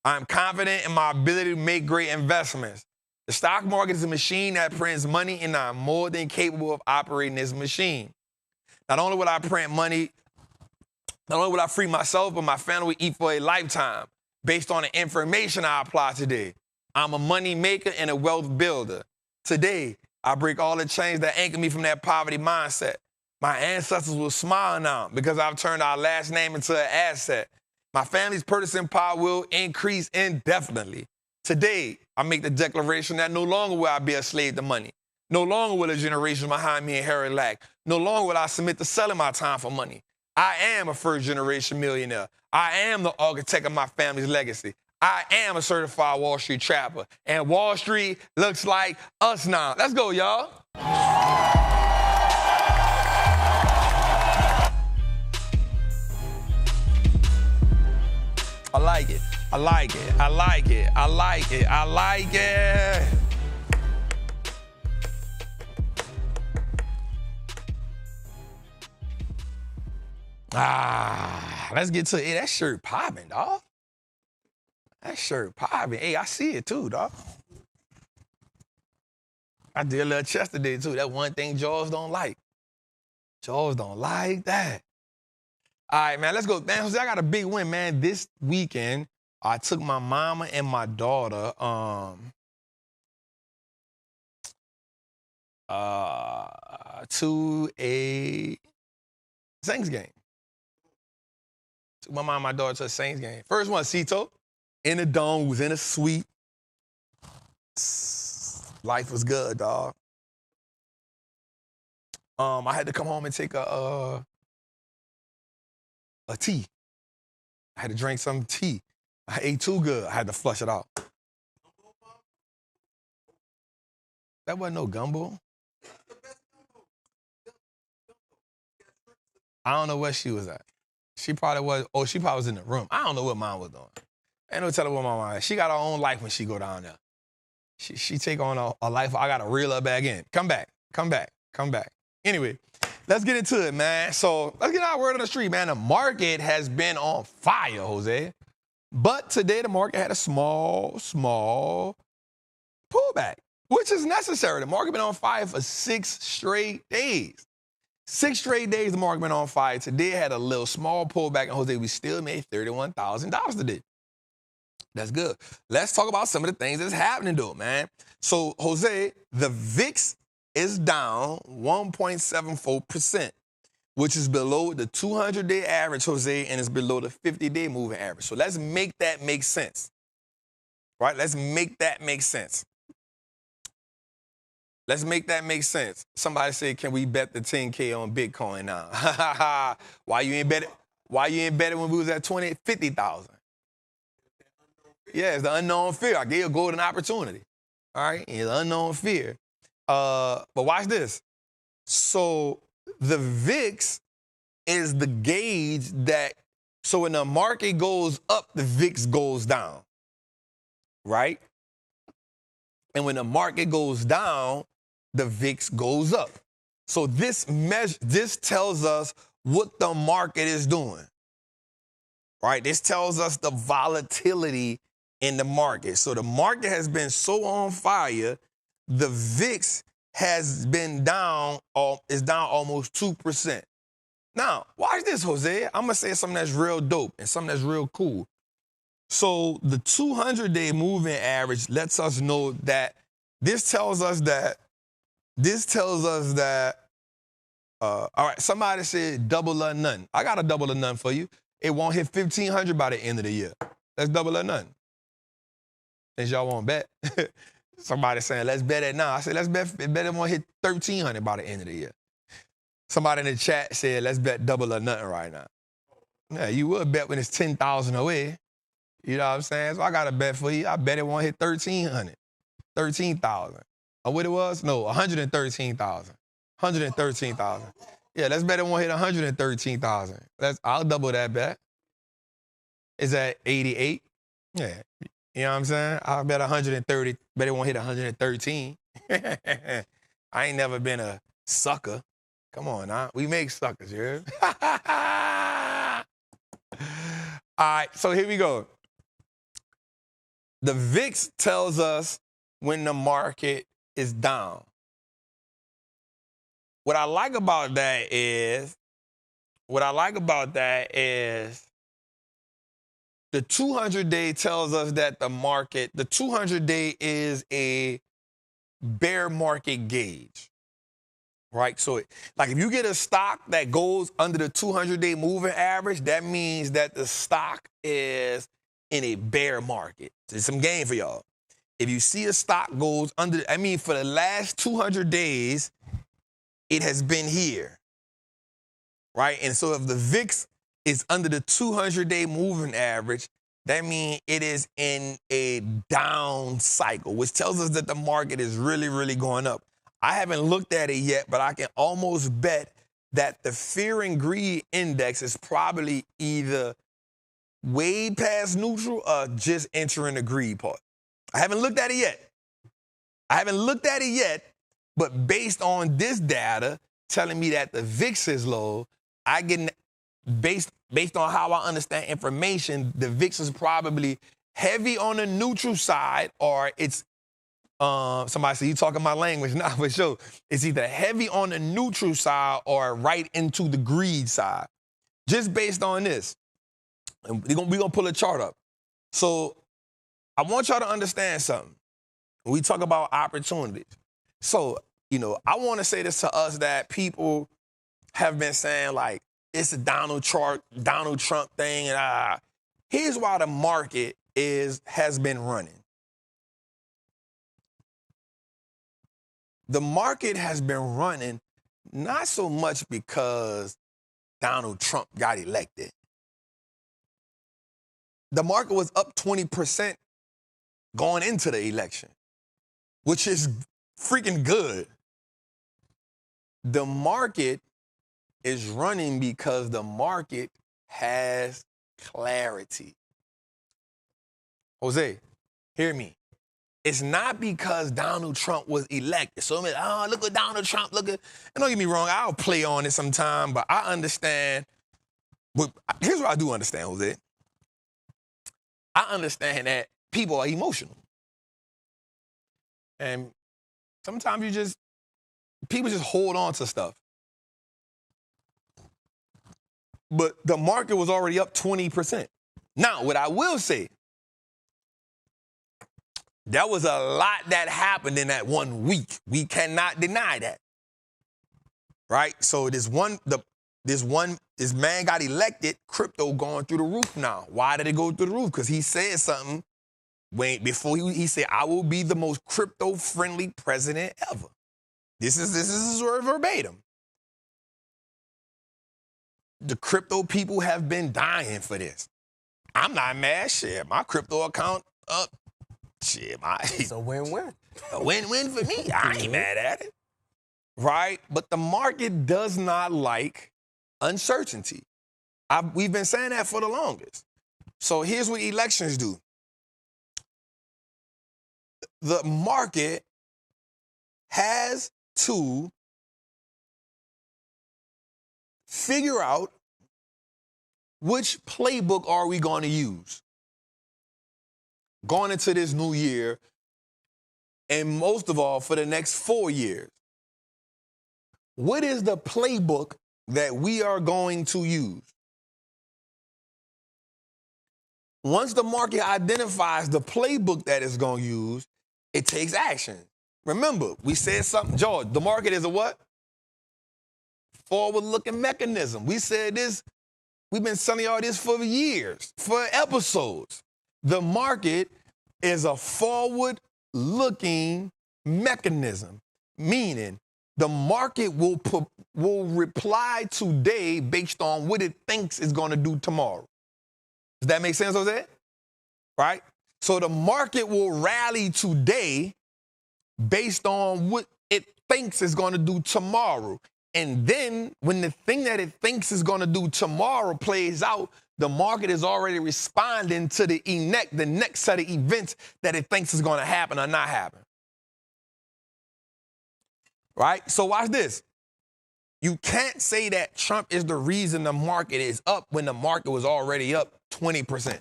I'm confident in my ability to make great investments. The stock market is a machine that prints money, and I'm more than capable of operating this machine. Not only will I print money, not only will I free myself, but my family will eat for a lifetime based on the information I apply today. I'm a money maker and a wealth builder. Today, I break all the chains that anchor me from that poverty mindset. My ancestors will smile now because I've turned our last name into an asset. My family's purchasing power will increase indefinitely. Today, I make the declaration that no longer will I be a slave to money. No longer will a generation behind me inherit lack. No longer will I submit to selling my time for money. I am a first-generation millionaire. I am the architect of my family's legacy. I am a certified Wall Street trapper. And Wall Street looks like us now. Let's go, y'all. I like it. I like it. I like it. I like it. I like it. Let's get to it. Hey, that shirt popping, dog. That shirt popping. Hey, I see it too, dog. I did a little chest today too. That one thing Jaws don't like. Jaws don't like that. All right, man, let's go. Man, Jose, I got a big win, man. This weekend, I took my mama and my daughter to a Saints game. Took my mom and my daughter to a Saints game. First one, Cito, in the dome, was in a suite. Life was good, dog. I had to come home and take a tea. I had to drink some tea. I ate too good. I had to flush it out. That wasn't no gumbo. I don't know where she was at. She probably was, she probably was in the room. I don't know what mine was doing. Ain't no telling what my mom is. She got her own life when she go down there. She take on a life. I got to reel her back in. Come back. Anyway, let's get into it, man. So let's get our word on the street, man. The market has been on fire, Jose. But today the market had a small pullback, which is necessary. The market been on fire for 6 straight days. 6 straight days the market been on fire. Today had a little small pullback, and Jose, we still made $31,000 today. That's good. Let's talk about some of the things that's happening, though, man. So, Jose, the VIX is down 1.74%, which is below the 200-day average, Jose, and is below the 50-day moving average. So let's make that make sense, right? Let's make that make sense. Let's make that make sense. Somebody said, can we bet the 10K on Bitcoin now? Why you ain't bet it? Why you ain't bet it when we was at 50,000? Yeah, it's the unknown fear. I gave you a golden opportunity. All right, it's the unknown fear. But watch this. So the VIX is the gauge that, so when the market goes up, the VIX goes down, right? And when the market goes down, the VIX goes up. So this tells us what the market is doing, right? This tells us the volatility in the market. So the market has been so on fire, the VIX has been down, is down almost 2%. Now, watch this, Jose. I'm going to say something that's real dope and something that's real cool. So the 200-day moving average lets us know that this tells us that, all right, somebody said double or none. I got a double or none for you. It won't hit 1,500 by the end of the year. That's double or none. Since y'all won't bet. Somebody saying, let's bet it now. I said, let's bet it won't hit 1,300 by the end of the year. Somebody in the chat said, let's bet double or nothing right now. Yeah, you would bet when it's 10,000 away. You know what I'm saying? So I got a bet for you. I bet it won't hit 1,300. 13,000. Or what it was? No, 113,000. 113,000. Yeah, let's bet it won't hit 113,000. I'll double that bet. Is that 88? Yeah. You know what I'm saying? I'll bet 130, bet it won't hit 113. I ain't never been a sucker. Come on now. We make suckers, you heard? All right, so here we go. The VIX tells us when the market is down. What I like about that is the 200-day tells us that the 200-day is a bear market gauge. right? So, like if you get a stock that goes under the 200-day moving average, that means that the stock is in a bear market. There's some game for y'all. If you see a stock goes under, I mean, for the last 200 days, it has been here, right? And so if the VIX is under the 200-day moving average, that means it is in a down cycle, which tells us that the market is really, really going up. I haven't looked at it yet, but I can almost bet that the fear and greed index is probably either way past neutral or just entering the greed part. I haven't looked at it yet. But based on this data telling me that the VIX is low, I get based on how I understand information, the VIX is probably heavy on the neutral side, or it's somebody said you talking my language. Nah, for sure. It's either heavy on the neutral side or right into the greed side. Just based on this. And we're gonna pull a chart up. So I want y'all to understand something. When we talk about opportunities. So, I want to say this to us that people have been saying, like, it's a Donald Trump thing. And here's why the market has been running. The market has been running not so much because Donald Trump got elected. The market was up 20% going into the election, which is freaking good. The market is running because the market has clarity. Jose, hear me. It's not because Donald Trump was elected. So, look at Donald Trump, and don't get me wrong, I'll play on it sometime, but I understand. But here's what I do understand, Jose. I understand that people are emotional. And sometimes people just hold on to stuff. But the market was already up 20%. Now, what I will say, there was a lot that happened in that 1 week. We cannot deny that. Right? So this man got elected, crypto going through the roof now. Why did it go through the roof? Because he said something before he said, I will be the most crypto-friendly president ever. This is his word verbatim. The crypto people have been dying for this. I'm not mad. Shit, my crypto account up. Shit, it's a win-win. A win-win for me. I ain't mad at it. Right? But the market does not like uncertainty. We've been saying that for the longest. So here's what elections do. The market has to figure out which playbook are we going to use going into this new year, and most of all, for the next 4 years. What is the playbook that we are going to use? Once the market identifies the playbook that it's going to use, it takes action. Remember, we said something, George, the market is a what? Forward-looking mechanism. We said this, we've been telling y'all this for years, for episodes. The market is a forward-looking mechanism, meaning the market will reply today based on what it thinks it's going to do tomorrow. Does that make sense, Jose? Right? So the market will rally today based on what it thinks it's going to do tomorrow. And then when the thing that it thinks is going to do tomorrow plays out, the market is already responding to the next set of events that it thinks is going to happen or not happen. Right? So watch this. You can't say that Trump is the reason the market is up when the market was already up 20%.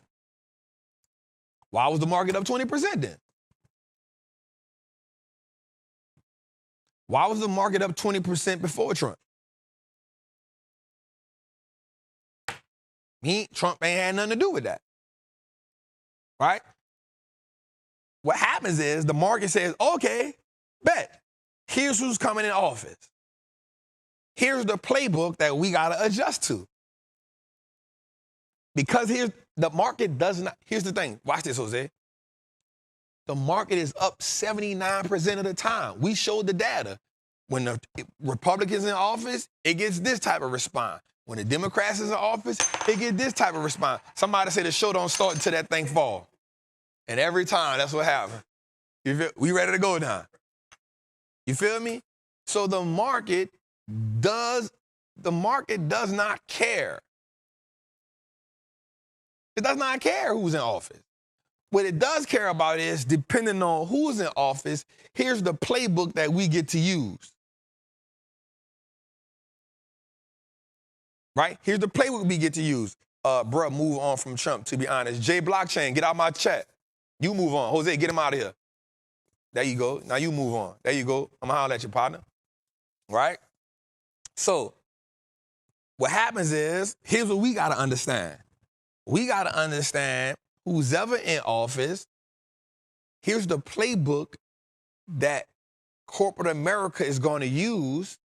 Why was the market up 20% then? Why was the market up 20% before Trump? Trump ain't had nothing to do with that. Right? What happens is the market says, okay, bet. Here's who's coming in office. here's the playbook that we got to adjust to. Because here's the market does not, here's the thing. Watch this, Jose. The market is up 79% of the time. We showed the data. When the Republicans in office, it gets this type of response. When the Democrats is in office, it gets this type of response. Somebody say the show don't start until that thing fall. And every time, that's what happens. We ready to go now. You feel me? So the market does not care. It does not care who's in office. What it does care about is, depending on who's in office, here's the playbook that we get to use. Right? Here's the playbook we get to use. Bruh, move on from Trump, to be honest. Jay Blockchain, get out my chat. You move on. Jose, get him out of here. There you go. Now you move on. There you go. I'm going to holler at your partner. Right? So, what happens is, here's what we got to understand. We got to understand who's ever in office, here's the playbook that corporate America is going to use.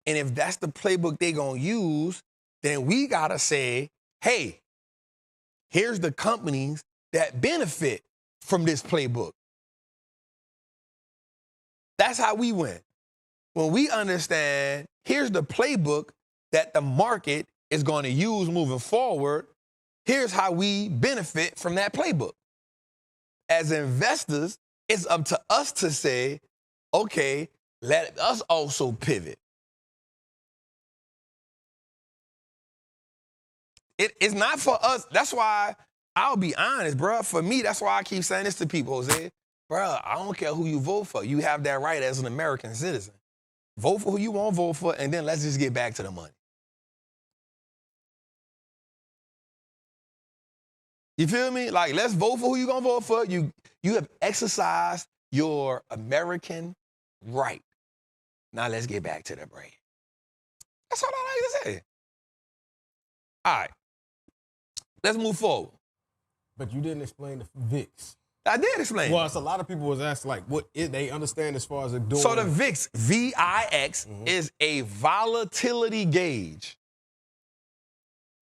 And if that's the playbook they're going to use, then we got to say, hey, here's the companies that benefit from this playbook. That's how we win. When we understand, here's the playbook that the market is going to use moving forward, here's how we benefit from that playbook. As investors, it's up to us to say, okay, let us also pivot. It's not for us. That's why, I'll be honest, bro. For me, that's why I keep saying this to people, Jose. Bro, I don't care who you vote for. You have that right as an American citizen. Vote for who you want to vote for, and then let's just get back to the money. You feel me? Like, let's vote for who you're going to vote for. You have exercised your American right. Now let's get back to the bread. That's all I like to say. All right. Let's move forward. But you didn't explain the VIX. I did explain. Well, it's a lot of people was asking, like, what is they understand as far as it doing. So the VIX, VIX, is a volatility gauge.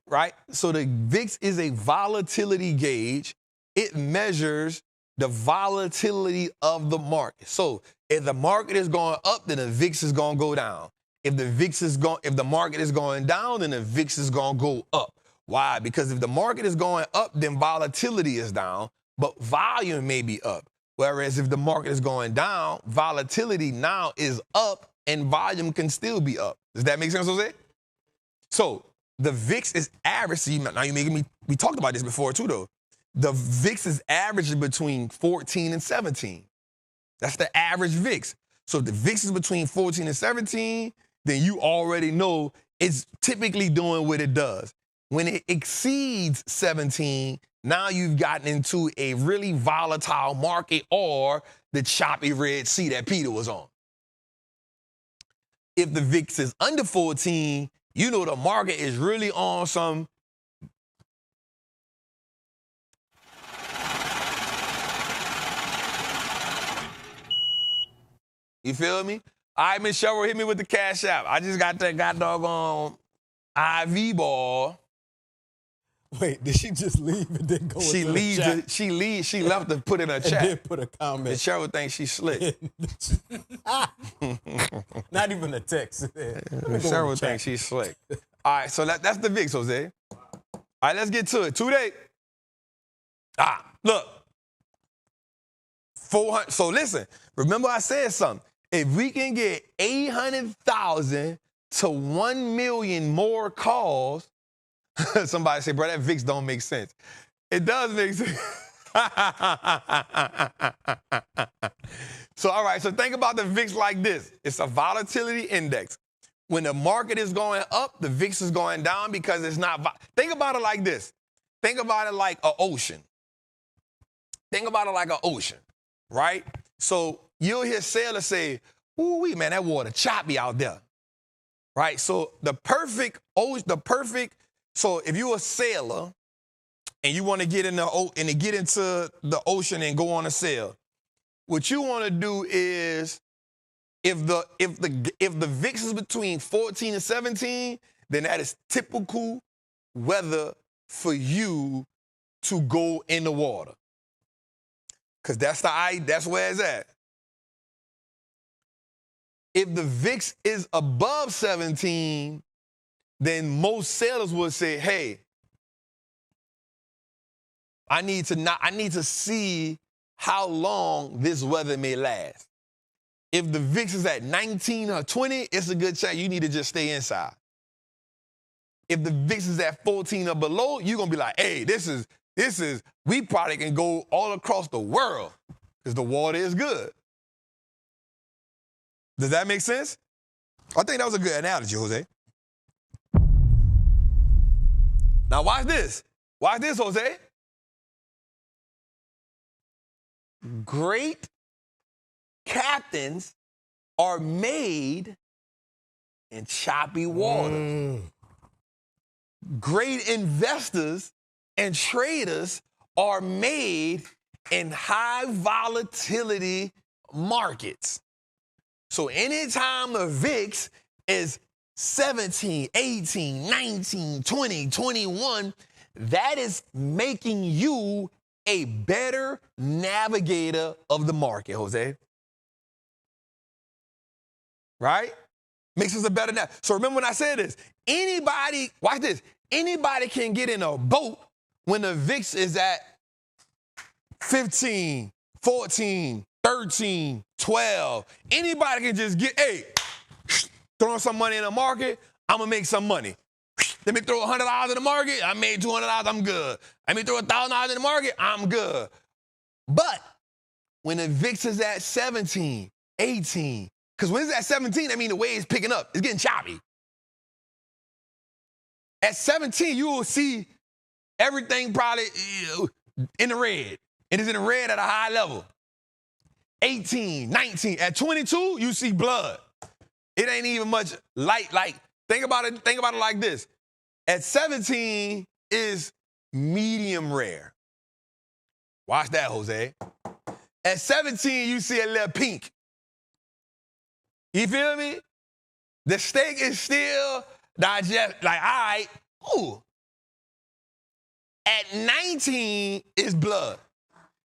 Right? So the VIX is a volatility gauge. It measures the volatility of the market. So if the market is going up, then the VIX is going to go down. If the market is going down, then the VIX is going to go up. Why? Because if the market is going up, then volatility is down, but volume may be up. Whereas if the market is going down, volatility now is up and volume can still be up. Does that make sense, Jose? So the VIX is average. See, now you're making me, we talked about this before too, though. The VIX is averaging between 14 and 17. That's the average VIX. So if the VIX is between 14 and 17, then you already know it's typically doing what it does. When it exceeds 17, now you've gotten into a really volatile market or the choppy Red Sea that Peter was on. If the VIX is under 14, you know the market is really on some You feel me? All right, Miss Cheryl, hit me with the cash app. I just got that doggone IV ball. Wait, did she just leave and then go She into leaves. the chat? She left to put in her And chat. then put a comment. Miss Cheryl thinks she's slick. Not even a text. Miss Cheryl thinks she's slick. All right, so that's the VIX, Jose. All right, let's get to it. Today. Look. 400. So listen, remember I said something. If we can get 800,000 to 1 million more calls, somebody say, bro, that VIX don't make sense. It does make sense. So, all right, so think about the VIX like this. It's a volatility index. When the market is going up, the VIX is going down because it's not. Think about it like this. Think about it like an ocean. Think about it like an ocean, right? So you'll hear sailors say, ooh, man, that water choppy out there, right? So so if you're a sailor and you want to get into the ocean and go on a sail, what you want to do is If the VIX is between 14 and 17, then that is typical weather for you to go in the water. Because that's where it's at. If the VIX is above 17, then most sailors would say, hey, I need to see how long this weather may last. If the VIX is at 19 or 20, it's a good chance you need to just stay inside. If the VIX is at 14 or below, you're going to be like, hey, this is, we probably can go all across the world because the water is good. Does that make sense? I think that was a good analogy, Jose. Now watch this. Watch this, Jose. Great captains are made in choppy waters. Great investors and traders are made in high volatility markets. So anytime the VIX is 17, 18, 19, 20, 21, that is making you a better navigator of the market, Jose. Right? Makes us a better navigator. So remember when I said this, anybody, watch this, anybody can get in a boat when the VIX is at 15, 14, 13, 12. Anybody can just get, hey, throwing some money in the market, I'm going to make some money. Let me throw $100 in the market, I made $200, I'm good. Let me throw $1,000 in the market, I'm good. But when the VIX is at 17, 18, because when it's at 17, that means the wave's picking up. It's getting choppy. At 17, you will see everything probably in the red. It is in the red at a high level. 18, 19. At 22, you see blood. It ain't even much light. Like, think about it like this. At 17 is medium rare. Watch that, Jose. At 17, you see a little pink. You feel me? The steak is still digest, like, all right, ooh. At 19, it's blood.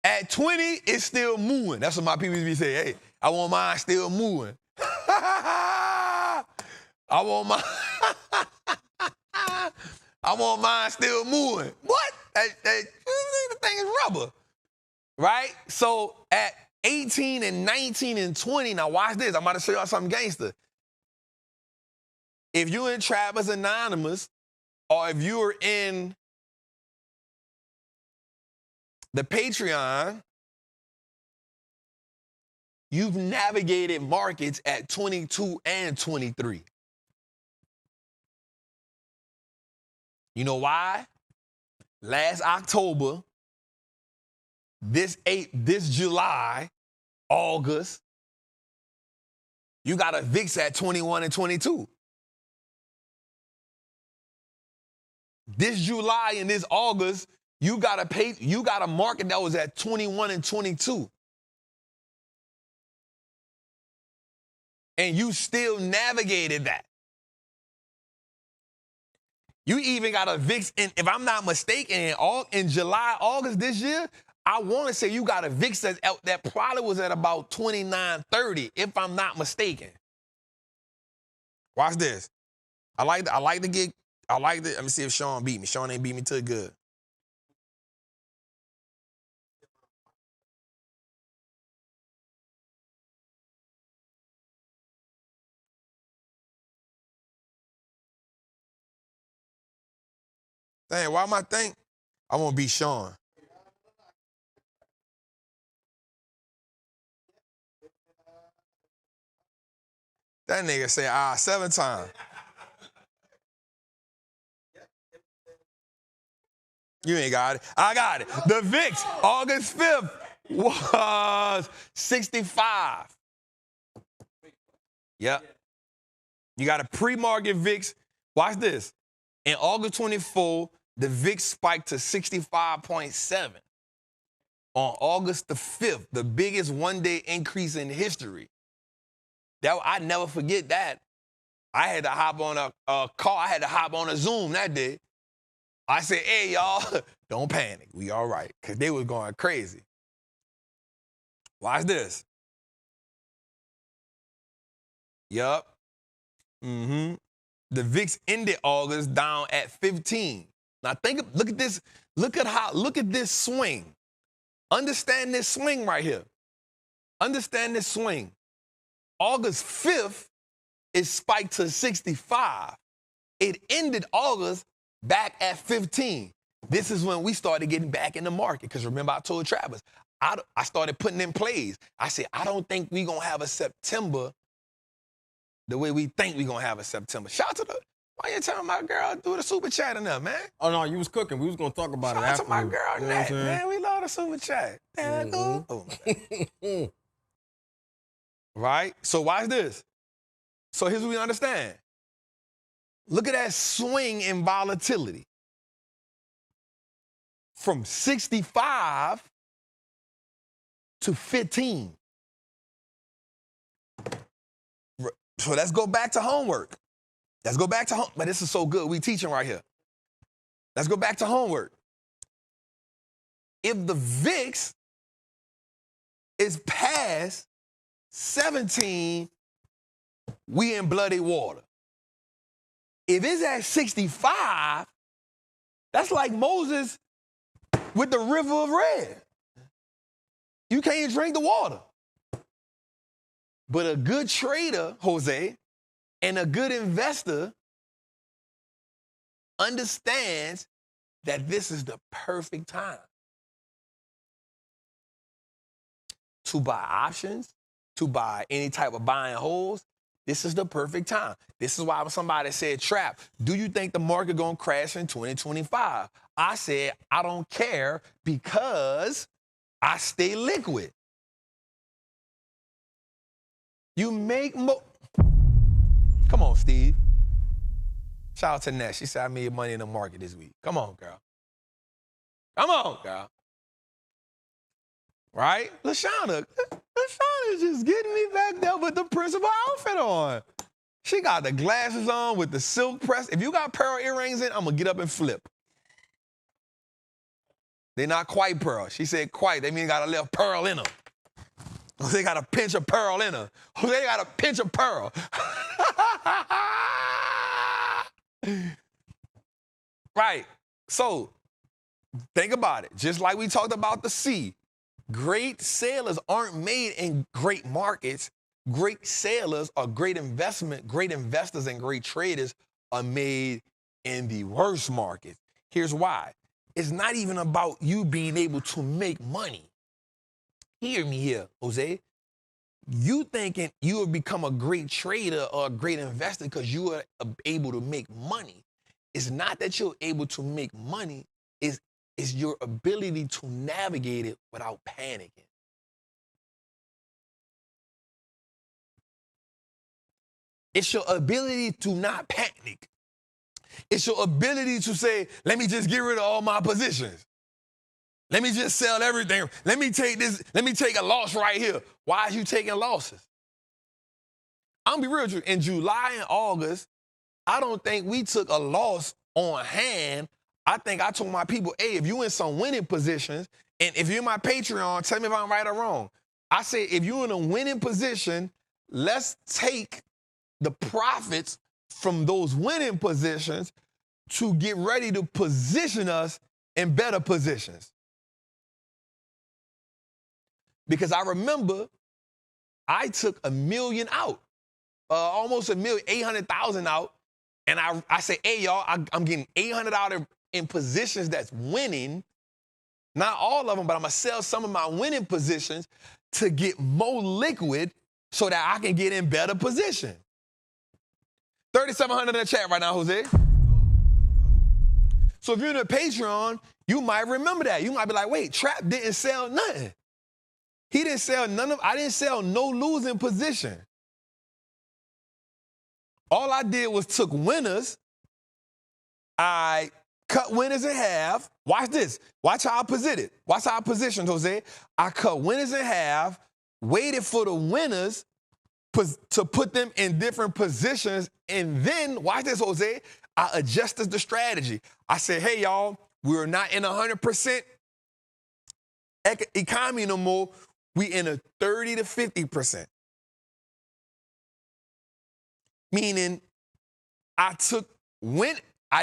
At 20, it's still moving. That's what my people be saying. Hey, I want mine still moving. I want mine still moving. What? The thing is rubber. Right? So at 18 and 19 and 20, now watch this. I'm about to show y'all something gangster. If you're in Trappers Anonymous, or if you're in the Patreon, you've navigated markets at 22 and 23. You know why? Last October, this July, August, you got a VIX at 21 and 22. This July and this August, you got a market that was at 21 and 22. And you still navigated that. You even got a VIX, if I'm not mistaken, in July, August this year, I want to say you got a VIX that probably was at about 29, 30, if I'm not mistaken. Watch this. Let me see if Sean beat me. Sean ain't beat me too good. Dang, why am I think? I want to beat Sean. That nigga say, 7 times. You ain't got it. I got it. The VIX, August 5th, was 65. Yep. You got a pre-market VIX. Watch this. In August 24, the VIX spiked to 65.7. On August the 5th, the biggest one-day increase in history. I never forget that. I had to hop on a call. I had to hop on a Zoom that day. I said, hey, y'all, don't panic. We all right. Because they was going crazy. Watch this. Yup. Mm-hmm. The VIX ended August down at 15. Now look at this. Look at this swing. Understand this swing right here. Understand this swing. August 5th, it spiked to 65. It ended August back at 15. This is when we started getting back in the market. Because remember, I told Travis, I started putting in plays. I said, I don't think we're going to have a September the way we think we're going to have a September. Shout out to why you telling my girl do the super chat enough, man? Oh, no, you was cooking. We was going to talk about it after. Shout out to my girl, Nat, man. We love the super chat. Right? So watch this. So here's what we understand. Look at that swing in volatility. From 65 to 15. So let's go back to homework. Let's go back to home. But this is so good. We teaching right here. Let's go back to homework. If the VIX is past 17, we in bloody water. If it's at 65, that's like Moses with the river of red. You can't drink the water. But a good trader, Jose, and a good investor understands that this is the perfect time to buy options, to buy any type of buy and holds. This is the perfect time. This is why somebody said, Trap, do you think the market gonna crash in 2025? I said, I don't care because I stay liquid. You make more. Come on, Steve. Shout out to Ness. She said I made money in the market this week. Come on, girl. Come on, girl. Right? LaShawna is just getting me back there with the principal outfit on. She got the glasses on with the silk press. If you got pearl earrings in, I'm going to get up and flip. They're not quite pearl. She said quite. They mean got a little pearl in them. They got a pinch of pearl in her. They got a pinch of pearl. Right. So think about it. Just like we talked about the sea. Great sailors aren't made in great markets. Great sailors or great investors and great traders are made in the worst markets. Here's why. It's not even about you being able to make money. Hear me here, Jose. You thinking you will become a great trader or a great investor because you are able to make money. It's not that you're able to make money. It's your ability to navigate it without panicking. It's your ability to not panic. It's your ability to say, let me just get rid of all my positions. Let me just sell everything. Let me take a loss right here. Why are you taking losses? I'm gonna be real with you. In July and August, I don't think we took a loss on hand. I think I told my people, hey, if you in some winning positions, and if you're in my Patreon, tell me if I'm right or wrong. I say, if you're in a winning position, let's take the profits from those winning positions to get ready to position us in better positions. Because I remember I took $1 million out, almost $1 million, 800,000 out. And I say, hey, y'all, I'm getting 800 out in positions that's winning. Not all of them, but I'm going to sell some of my winning positions to get more liquid so that I can get in better position. 3,700 in the chat right now, Jose. So if you're in a Patreon, you might remember that. You might be like, wait, Trap didn't sell nothing. He didn't sell I didn't sell no losing position. All I did was took winners. I cut winners in half. Watch this. Watch how I positioned. Watch how I positioned, Jose. I cut winners in half, waited for the winners to put them in different positions. And then, watch this, Jose, I adjusted the strategy. I said, hey, y'all, we're not in 100% economy no more. We in a 30 to 50%. Meaning, I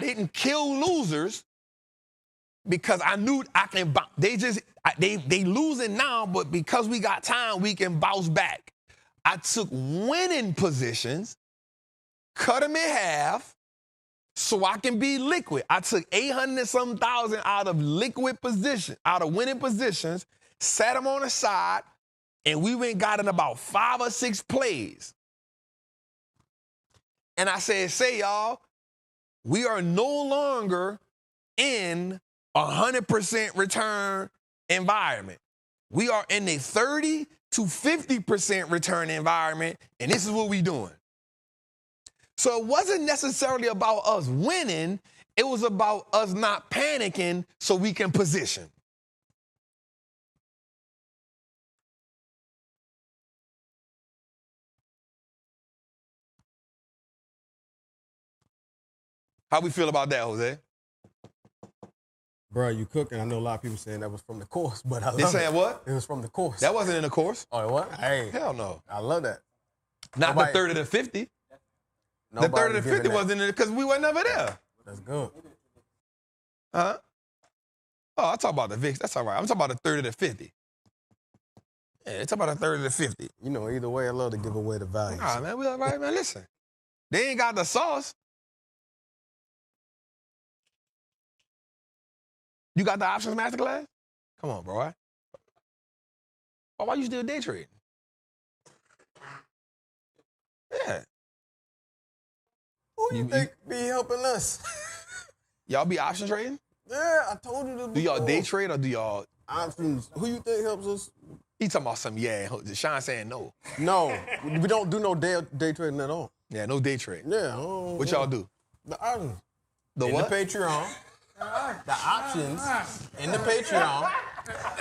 didn't kill losers because I knew I can. They losing now, but because we got time, we can bounce back. I took winning positions, cut them in half, so I can be liquid. I took 800 and some thousand out of liquid positions, out of winning positions, sat them on the side, and we went got in about 5 or 6 plays. And I said, y'all, we are no longer in 100% return environment. We are in a 30 to 50% return environment, and this is what we doing. So it wasn't necessarily about us winning. It was about us not panicking so we can position. How we feel about that, Jose? Bro, you cooking. I know a lot of people saying that was from the course, but I love it. They saying what? It was from the course. That wasn't in the course. Oh, what? Hey. Hell no. I love that. Not the 30 to 50. The 30 to 50 wasn't in it because we were never there. That's good. Huh? Oh, I talk about the VIX. That's all right. I'm talking about the 30 to 50. Yeah, it's about the 30 to 50. You know, either way, I love to give away the value. Nah, man, we all right, man. Listen. They ain't got the sauce. You got the options masterclass? Come on, bro. Why you still day trading? Yeah. Who you think be helping us? Y'all be option trading? Yeah, I told you this. Do y'all day trade or do y'all options? Who you think helps us? He talking about some Sean saying no. No, we don't do no day trading at all. Yeah, no day trade. Yeah. What y'all do? The options. The what? The Patreon. The options in the Patreon.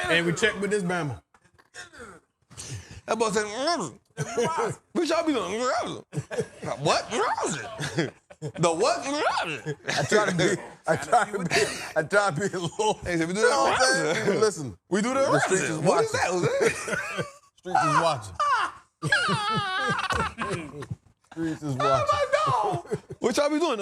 And we check with this Bama. That boy said, what y'all be doing? What? The what? I try to be a little. Hey, we do that. Listen, we do that. The streets is watching. What is that? Streets is watching. Streets is watching. Oh my God! What y'all be doing?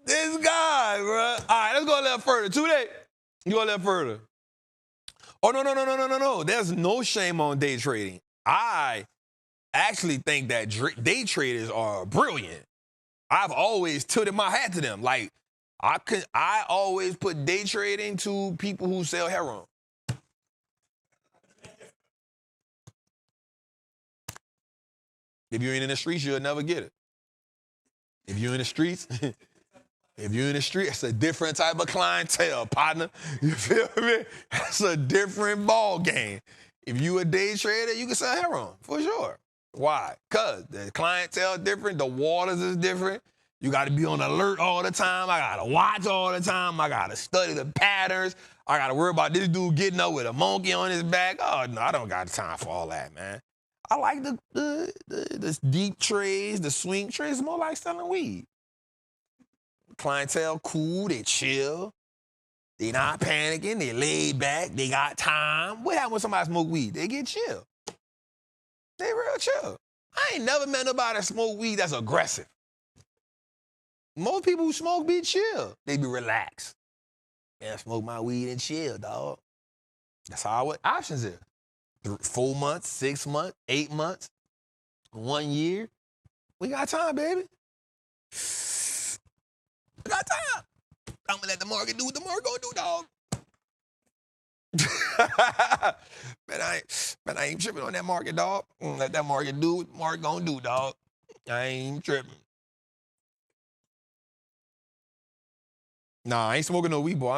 This guy, bro. All right, let's go a little further. 2 days. You go a little further. Oh, no. There's no shame on day trading. I actually think that day traders are brilliant. I've always tilted my hat to them. Like, I always put day trading to people who sell heroin. If you ain't in the streets, you'll never get it. If you're in the streets, it's a different type of clientele, partner. You feel me? That's a different ball game. If you a day trader, you can sell heroin, for sure. Why? Because the clientele is different, the waters is different. You got to be on alert all the time. I got to watch all the time. I got to study the patterns. I got to worry about this dude getting up with a monkey on his back. Oh, no, I don't got time for all that, man. I like the deep trades, the swing trades, more like selling weed. Clientele cool, they chill. They not panicking, they laid back, they got time. What happens when somebody smoke weed? They get chill. They real chill. I ain't never met nobody that smoke weed that's aggressive. Most people who smoke be chill. They be relaxed. Man, I smoke my weed and chill, dog. That's how our options is. 4 months, 6 months, 8 months, 1 year. We got time, baby. We got time. I'm gonna let the market do what the market gonna do, dog. man, I ain't tripping on that market, dog. Let that market do what the market gonna do, dog. I ain't tripping. Nah, I ain't smoking no weed, boy.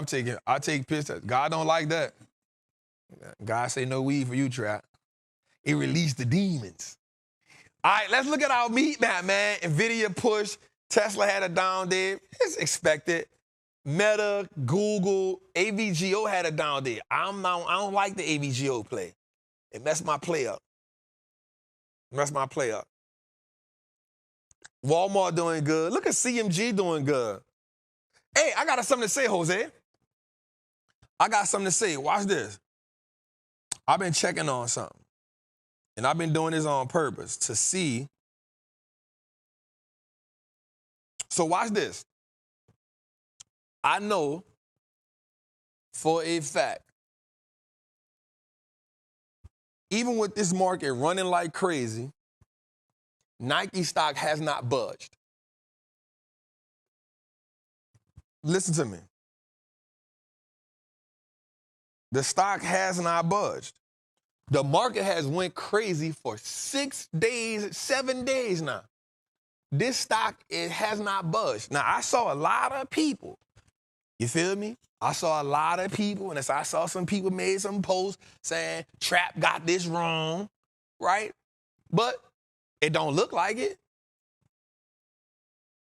I take piss. God don't like that. God say no weed for you, Trap. It released the demons. All right, let's look at our meat map, man. NVIDIA pushed. Tesla had a down day. It's expected. Meta, Google, AVGO had a down day. I don't like the AVGO play. It messed my play up. Walmart doing good. Look at CMG doing good. Hey, I got something to say, Jose. I got something to say. Watch this. I've been checking on something. And I've been doing this on purpose to see. So watch this. I know for a fact, even with this market running like crazy, Nike stock has not budged. Listen to me. The stock has not budged. The market has went crazy for 6 days, 7 days now. This stock, it has not budged. Now, I saw a lot of people, you feel me? I saw a lot of people, and I saw some people made some posts saying, Trap got this wrong, right? But it don't look like it.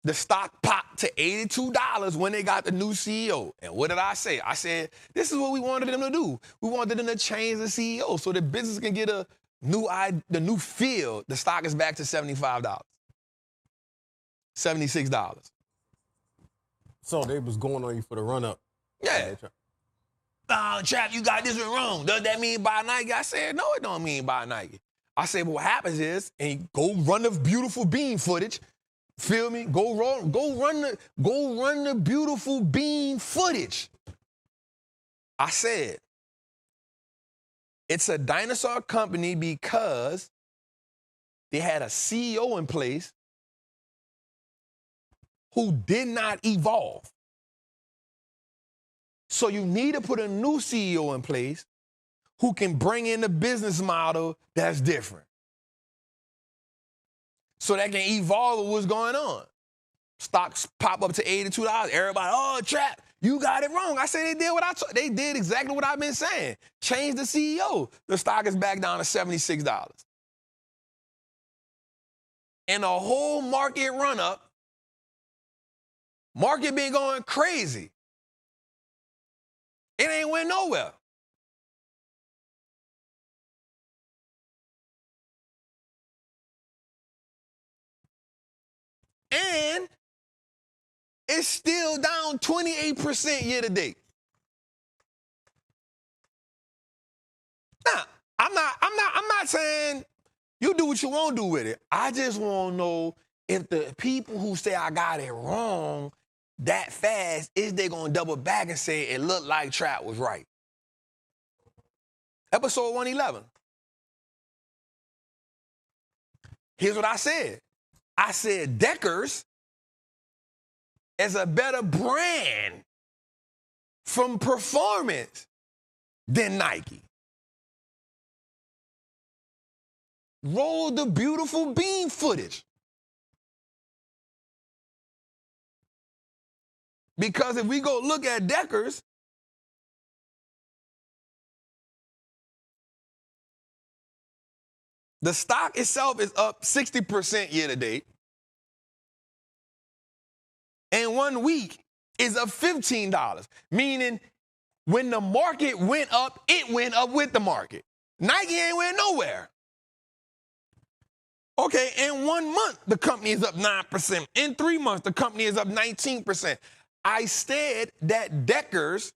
The stock popped to $82 when they got the new CEO. And what did I say? I said, this is what we wanted them to do. We wanted them to change the CEO so the business can get the new feel. The stock is back to $75, $76. So they was going on you for the run-up. Yeah. Trap, you got this one wrong. Does that mean buy Nike? I said, no, it don't mean buy Nike. I said, but what happens is, and go run the beautiful bean footage. Feel me? Go run the beautiful bean footage. I said, it's a dinosaur company because they had a CEO in place who did not evolve. So you need to put a new CEO in place who can bring in a business model that's different. So that can evolve what's going on. Stocks pop up to $82. Everybody, oh, Trap, you got it wrong. I said they did they did exactly what I've been saying. Change the CEO. The stock is back down to $76. And the whole market run up, market been going crazy. It ain't went nowhere. And it's still down 28% year to date. Now, I'm not saying you do what you want to do with it. I just want to know if the people who say I got it wrong that fast, is they going to double back and say it looked like Trap was right? Episode 111. Here's what I said. I said Deckers is a better brand from performance than Nike. Roll the beautiful bean footage. Because if we go look at Deckers, the stock itself is up 60% year to date. And 1 week is up $15, meaning when the market went up, it went up with the market. Nike ain't went nowhere. Okay, in 1 month, the company is up 9%. In 3 months, the company is up 19%. I said that Deckers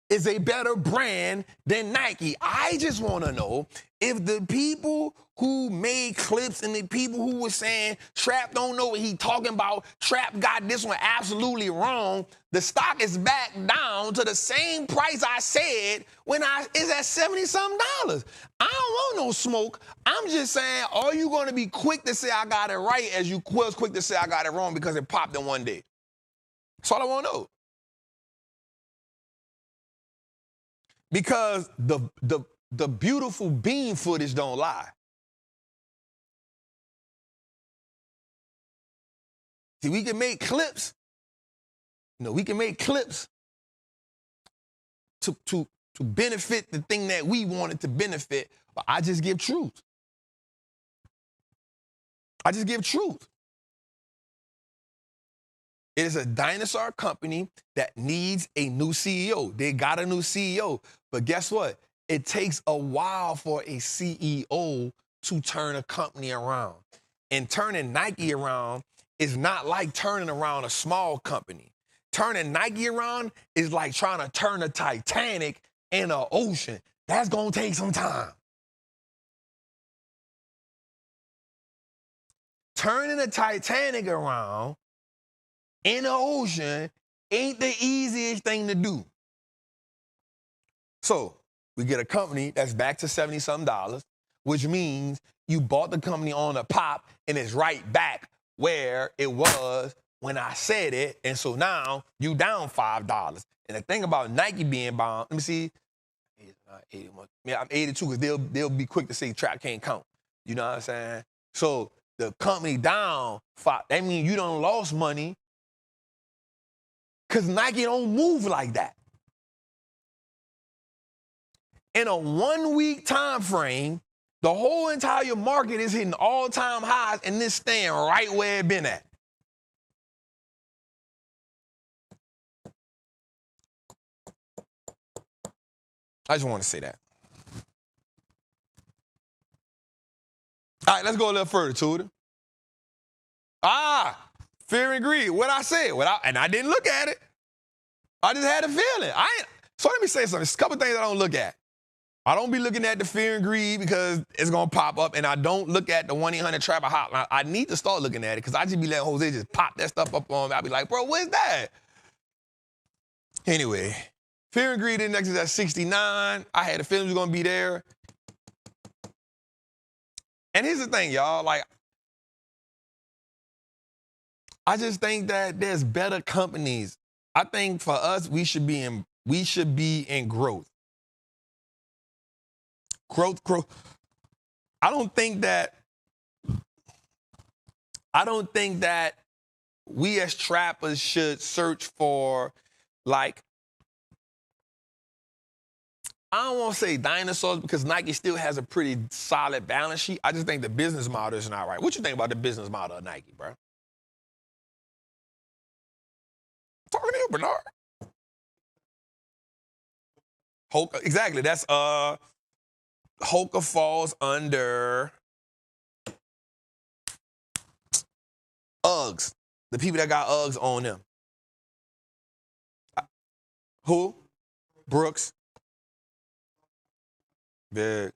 is a better brand than Nike. I just want to know if the people who made clips and the people who were saying Trap don't know what he talking about, Trap got this one absolutely wrong, the stock is back down to the same price I said when it's at 70-something dollars. I don't want no smoke. I'm just saying, are you going to be quick to say I got it right as you was quick to say I got it wrong because it popped in 1 day? That's all I want to know. Because the beautiful bean footage don't lie. See, we can make clips. We can make clips to benefit the thing that we wanted to benefit. But I just give truth. I just give truth. It is a dinosaur company that needs a new CEO. They got a new CEO. But guess what? It takes a while for a CEO to turn a company around. And turning Nike around is not like turning around a small company. Turning Nike around is like trying to turn a Titanic in an ocean. That's going to take some time. Turning a Titanic around in the ocean ain't the easiest thing to do. So we get a company that's back to $70-something, which means you bought the company on a pop and it's right back where it was when I said it. And so now you down $5. And the thing about Nike being bound, let me see. Yeah, I'm 82 because they'll be quick to say Trap can't count. You know what I'm saying? So the company down $5, that means you done lost money because Nike don't move like that. In a 1 week time frame, the whole entire market is hitting all-time highs and this staying right where it been at. I just want to say that. All right, let's go a little further, Tudor. Fear and greed. What I said. And I didn't look at it. I just had a feeling. So let me say something. There's a couple things I don't look at. I don't be looking at the fear and greed because it's going to pop up, and I don't look at the 1-800-TRAPPER hotline. I need to start looking at it because I just be letting Jose just pop that stuff up on me. I'll be like, bro, what's that? Anyway, fear and greed index is at 69. I had a feeling it was going to be there. And here's the thing, y'all. Like, I just think that there's better companies. I think for us, we should be in growth. Growth. I don't think that we as trappers should search for, like, I don't want to say dinosaurs because Nike still has a pretty solid balance sheet. I just think the business model is not right. What you think about the business model of Nike, bro? I'm talking to you, Bernard. Hoka, exactly. That's Hoka falls under Uggs. The people that got Uggs on them. Who? Brooks. Big.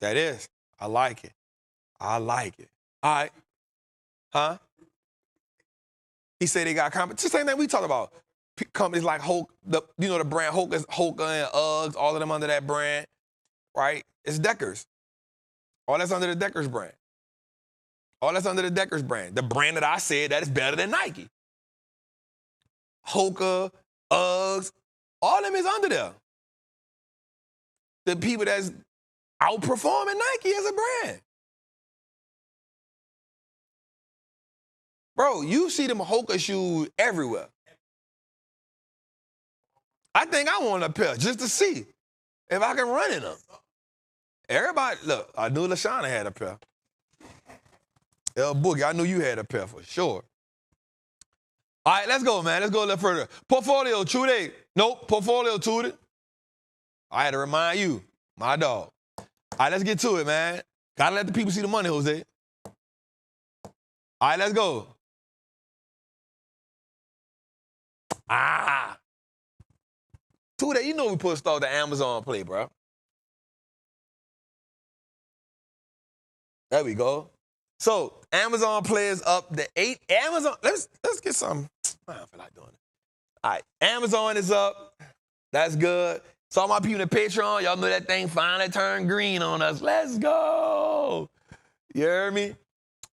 That is. I like it. All right. Huh? He said they got competition. It's the same thing we talked about. Companies like Hoka, the brand Hoka and Uggs, all of them under that brand, right? It's Deckers. All that's under the Deckers brand. The brand that I said that is better than Nike. Hoka, Uggs, all of them is under there. The people that's outperforming Nike as a brand. Bro, you see them Hoka shoes everywhere. I think I want a pair just to see if I can run in them. Everybody, look, I knew LaShawna had a pair. El Boogie, I knew you had a pair for sure. All right, let's go, man. Let's go a little further. Portfolio, Trudy. Nope, portfolio, Trudy. I had to remind you, my dog. All right, let's get to it, man. Gotta let the people see the money, Jose. All right, let's go. Trudy, you know we supposed to start the Amazon play, bro. There we go. So Amazon plays up the 8. Amazon, let's get some. I don't feel like doing it. All right, Amazon is up. That's good. So all my people in the Patreon, y'all know that thing finally turned green on us. Let's go. You hear me?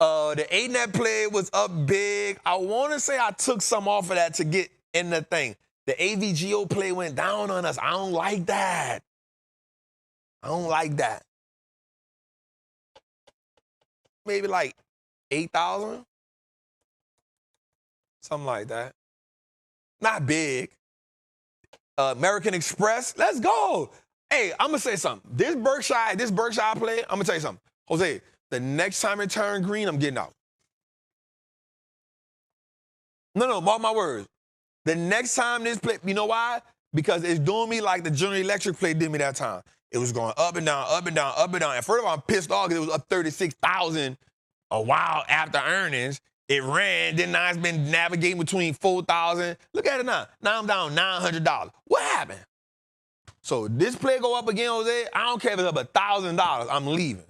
The 8 net play was up big. I want to say I took some off of that to get in the thing. The AVGO play went down on us. I don't like that. Maybe like 8,000. Something like that. Not big. American Express, let's go. Hey, I'm going to say something. This Berkshire play, I'm going to tell you something. Jose, the next time it turns green, I'm getting out. No, mark my words. The next time this play, you know why? Because it's doing me like the General Electric play did me that time. It was going up and down, up and down, up and down. And first of all, I'm pissed off because it was up 36,000 a while after earnings. It ran, then now it's been navigating between 4,000. Look at it now. Now I'm down $900. What happened? So this play go up again, Jose. I don't care if it's up $1,000. I'm leaving.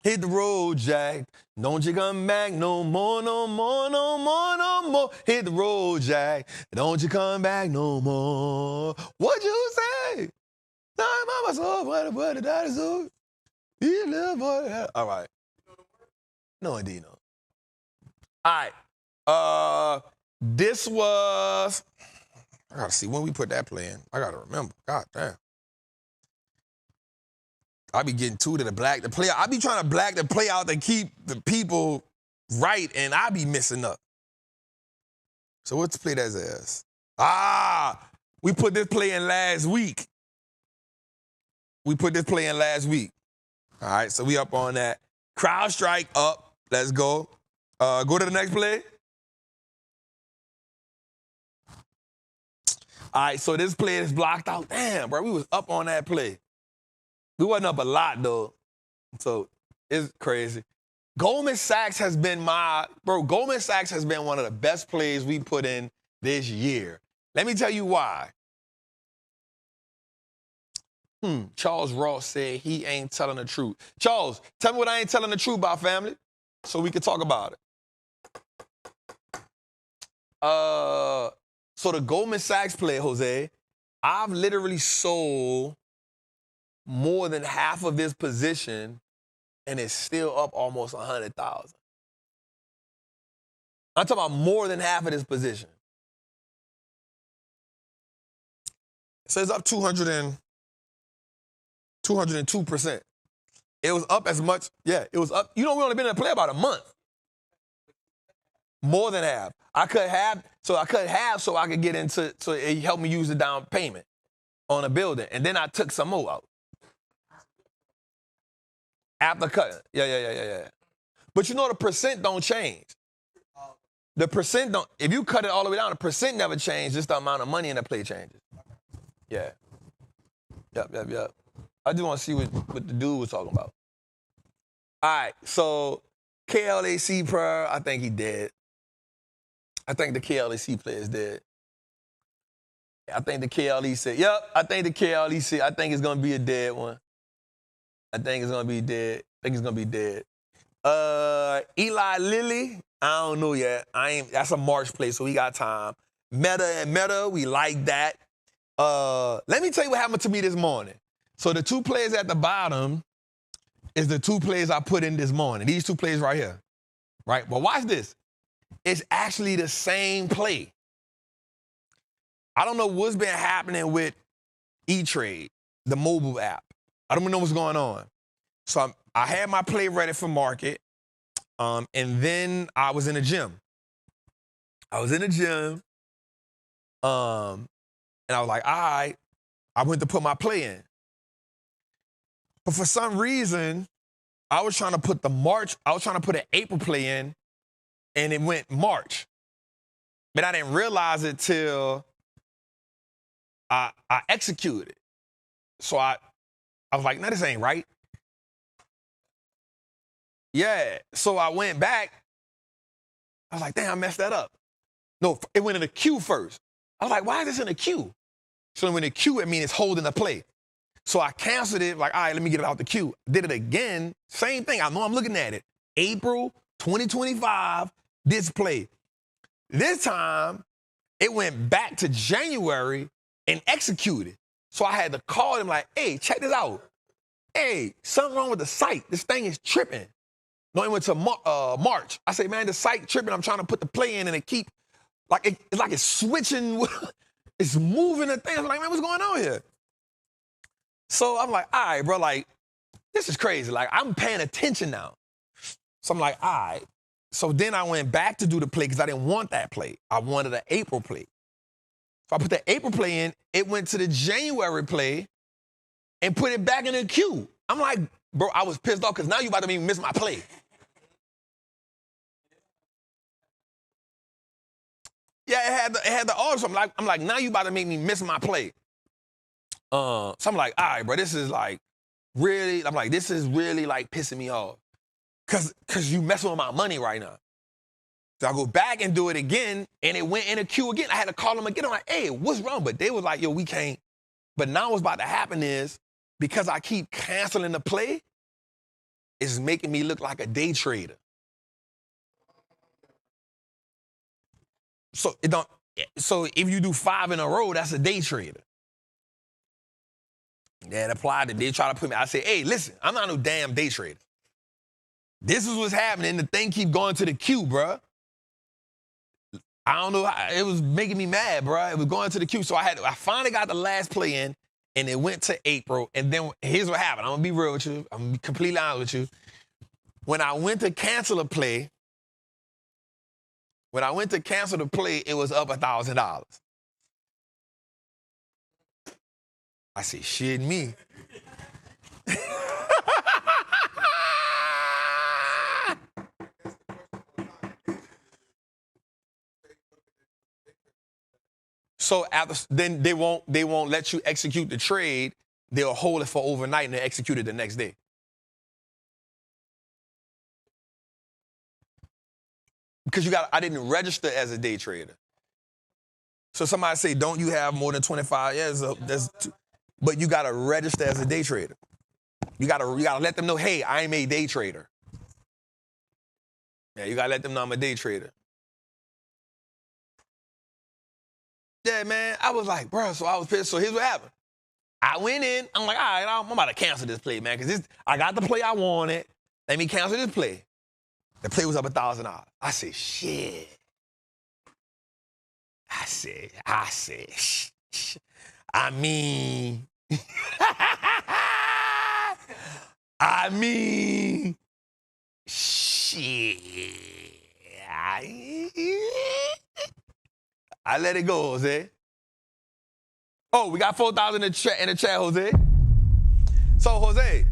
Hit the road, Jack. Don't you come back no more, no more, no more, no more. Hit the road, Jack. Don't you come back no more. What'd you say? Mama saw what the daddy saw. You little boy. All right. No, indeed, no. All right. This was, I gotta see when we put that play in. I gotta remember. God damn. I be getting to the black the play. I be trying to black the play out to keep the people right, and I be messing up. So what's the play that is? We put this play in last week. We put this play in last week. All right, so we up on that. Crowd strike up. Let's go. Go to the next play. All right, so this play is blocked out. Damn, bro, we was up on that play. We wasn't up a lot, though. So it's crazy. Goldman Sachs has been Goldman Sachs has been one of the best plays we put in this year. Let me tell you why. Charles Ross said he ain't telling the truth. Charles, tell me what I ain't telling the truth about, family, so we can talk about it. So the Goldman Sachs play, Jose, I've literally sold more than half of this position, and it's still up almost 100,000. I'm talking about more than half of this position. So it's up 202%. It was up as much, yeah, it was up. You know, we only been in the play about a month. More than half. I cut half so I could get into, so it helped me use the down payment on a building. And then I took some more out. After cutting. Yeah. But you know the percent don't change. The percent don't, if you cut it all the way down, the percent never changes, just the amount of money in the play changes. Yeah. Yep. I just want to see what the dude was talking about. All right, so KLAC prayer, I think he dead. I think the KLAC player is dead. I think the KLE said, yep, I think the KLE said, I think it's going to be a dead one. I think it's going to be dead. Eli Lilly, I don't know yet. That's a March play, so we got time. Meta, we like that. Let me tell you what happened to me this morning. So the two plays at the bottom is the two plays I put in this morning. These two plays right here. Right? But watch this. It's actually the same play. I don't know what's been happening with E-Trade, the mobile app. I don't know what's going on. So I had my play ready for market, and then I was in the gym. And I was like, all right, I went to put my play in. But for some reason, I was trying to put an April play in, and it went March. But I didn't realize it till I executed it. So I was like, no, this ain't right. Yeah, so I went back. I was like, damn, I messed that up. No, it went in the queue first. I was like, why is this in the queue? So when the queue, it means it's holding the play. So I canceled it, like, all right, let me get it out the queue. Did it again, same thing. I know I'm looking at it. April 2025, this play. This time, it went back to January and executed. So I had to call him like, hey, check this out. Hey, something wrong with the site. This thing is tripping. No, it went to March. I say, man, the site tripping. I'm trying to put the play in and it keep, it's like it's switching. It's moving the thing. I'm like, man, what's going on here? So I'm like, all right, bro, like, this is crazy. Like, I'm paying attention now. So I'm like, all right. So then I went back to do the play because I didn't want that play. I wanted an April play. So I put the April play in. It went to the January play and put it back in the queue. I'm like, bro, I was pissed off because now you about to make me miss my play. Yeah, it had the order. So I'm like, now you about to make me miss my play. So I'm like, all right, bro, this is like really, I'm like, this is really like pissing me off. Cause you messing with my money right now. So I go back and do it again, and it went in a queue again. I had to call them again. I'm like, hey, what's wrong? But they was like, yo, we can't. But now what's about to happen is, because I keep canceling the play, it's making me look like a day trader. So if you do 5 in a row, that's a day trader. That applied to, they try to put me, I say, hey, listen, I'm not no damn day trader. This is what's happening. The thing keep going to the queue, bruh. I don't know, it was making me mad, bruh. It was going to the queue. So I finally got the last play in, and it went to April. And then here's what happened. I'm gonna be real with you. I'm gonna be completely honest with you. When I went to cancel a play, it was up $1,000. I said, shit me. So then they won't let you execute the trade. They'll hold it for overnight and then execute it the next day. Because I didn't register as a day trader. So somebody say, don't you have more than 25 years? But you gotta register as a day trader. You gotta let them know, hey, I'm a day trader. Yeah, you gotta let them know I'm a day trader. Yeah, man, I was like, bro, so I was pissed. So here's what happened. I went in, I'm like, all right, I'm about to cancel this play, man, because I got the play I wanted. Let me cancel this play. The play was up $1,000. I said, shit. I mean, shit. I let it go, Jose. Oh, we got 4,000 in the chat, Jose. So, Jose,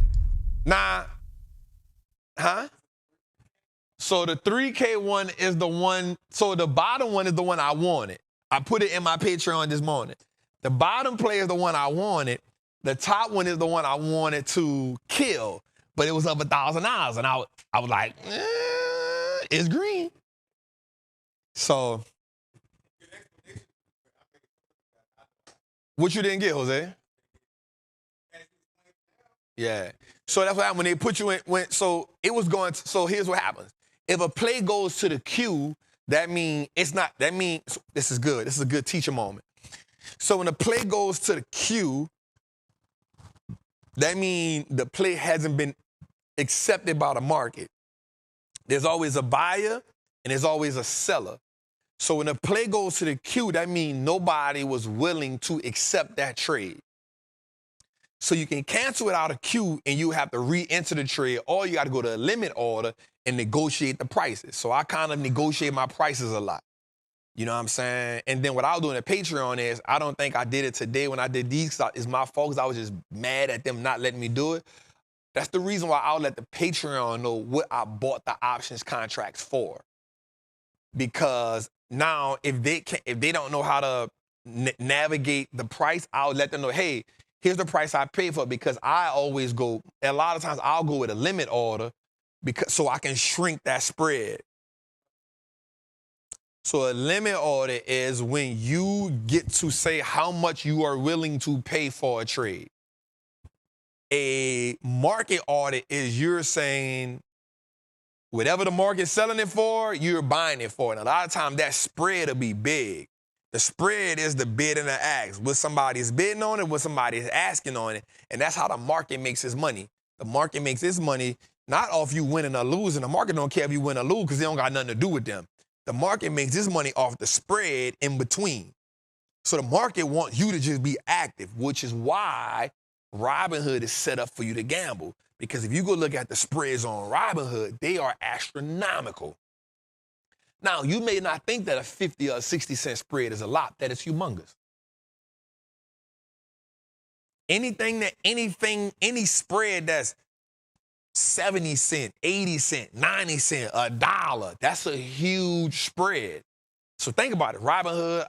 so the 3K one is the one, so the bottom one is the one I wanted. I put it in my Patreon this morning. The bottom play is the one I wanted. The top one is the one I wanted to kill, but it was up $1,000. And I was like, it's green. So, what you didn't get, Jose? Yeah. So that's what happened when they put you in. So it was going to, so here's what happens. If a play goes to the queue, that means this is good. This is a good teacher moment. So when a play goes to the queue, that means the play hasn't been accepted by the market. There's always a buyer and there's always a seller. So when a play goes to the queue, that means nobody was willing to accept that trade. So you can cancel it out of queue and you have to re-enter the trade, or you got to go to a limit order and negotiate the prices. So I kind of negotiate my prices a lot. You know what I'm saying? And then what I'll do in the Patreon is, I don't think I did it today when I did these. It's my fault because I was just mad at them not letting me do it. That's the reason why I'll let the Patreon know what I bought the options contracts for. Because now if they don't know how to navigate the price, I'll let them know, hey, here's the price I pay for, because I always go, a lot of times I'll go with a limit order so I can shrink that spread. So a limit order is when you get to say how much you are willing to pay for a trade. A market order is you're saying whatever the market's selling it for, you're buying it for. And a lot of times that spread will be big. The spread is the bid and the ask. What somebody's bidding on it, what somebody's asking on it. And that's how the market makes its money. The market makes its money not off you winning or losing. The market don't care if you win or lose because they don't got nothing to do with them. The market makes its money off the spread in between. So the market wants you to just be active, which is why Robinhood is set up for you to gamble. Because if you go look at the spreads on Robinhood, they are astronomical. Now, you may not think that a 50 or 60 cent spread is a lot. That is humongous. Any spread that's 70 cent, 80 cent, 90 cent, $1, that's a huge spread. So think about it. Robinhood,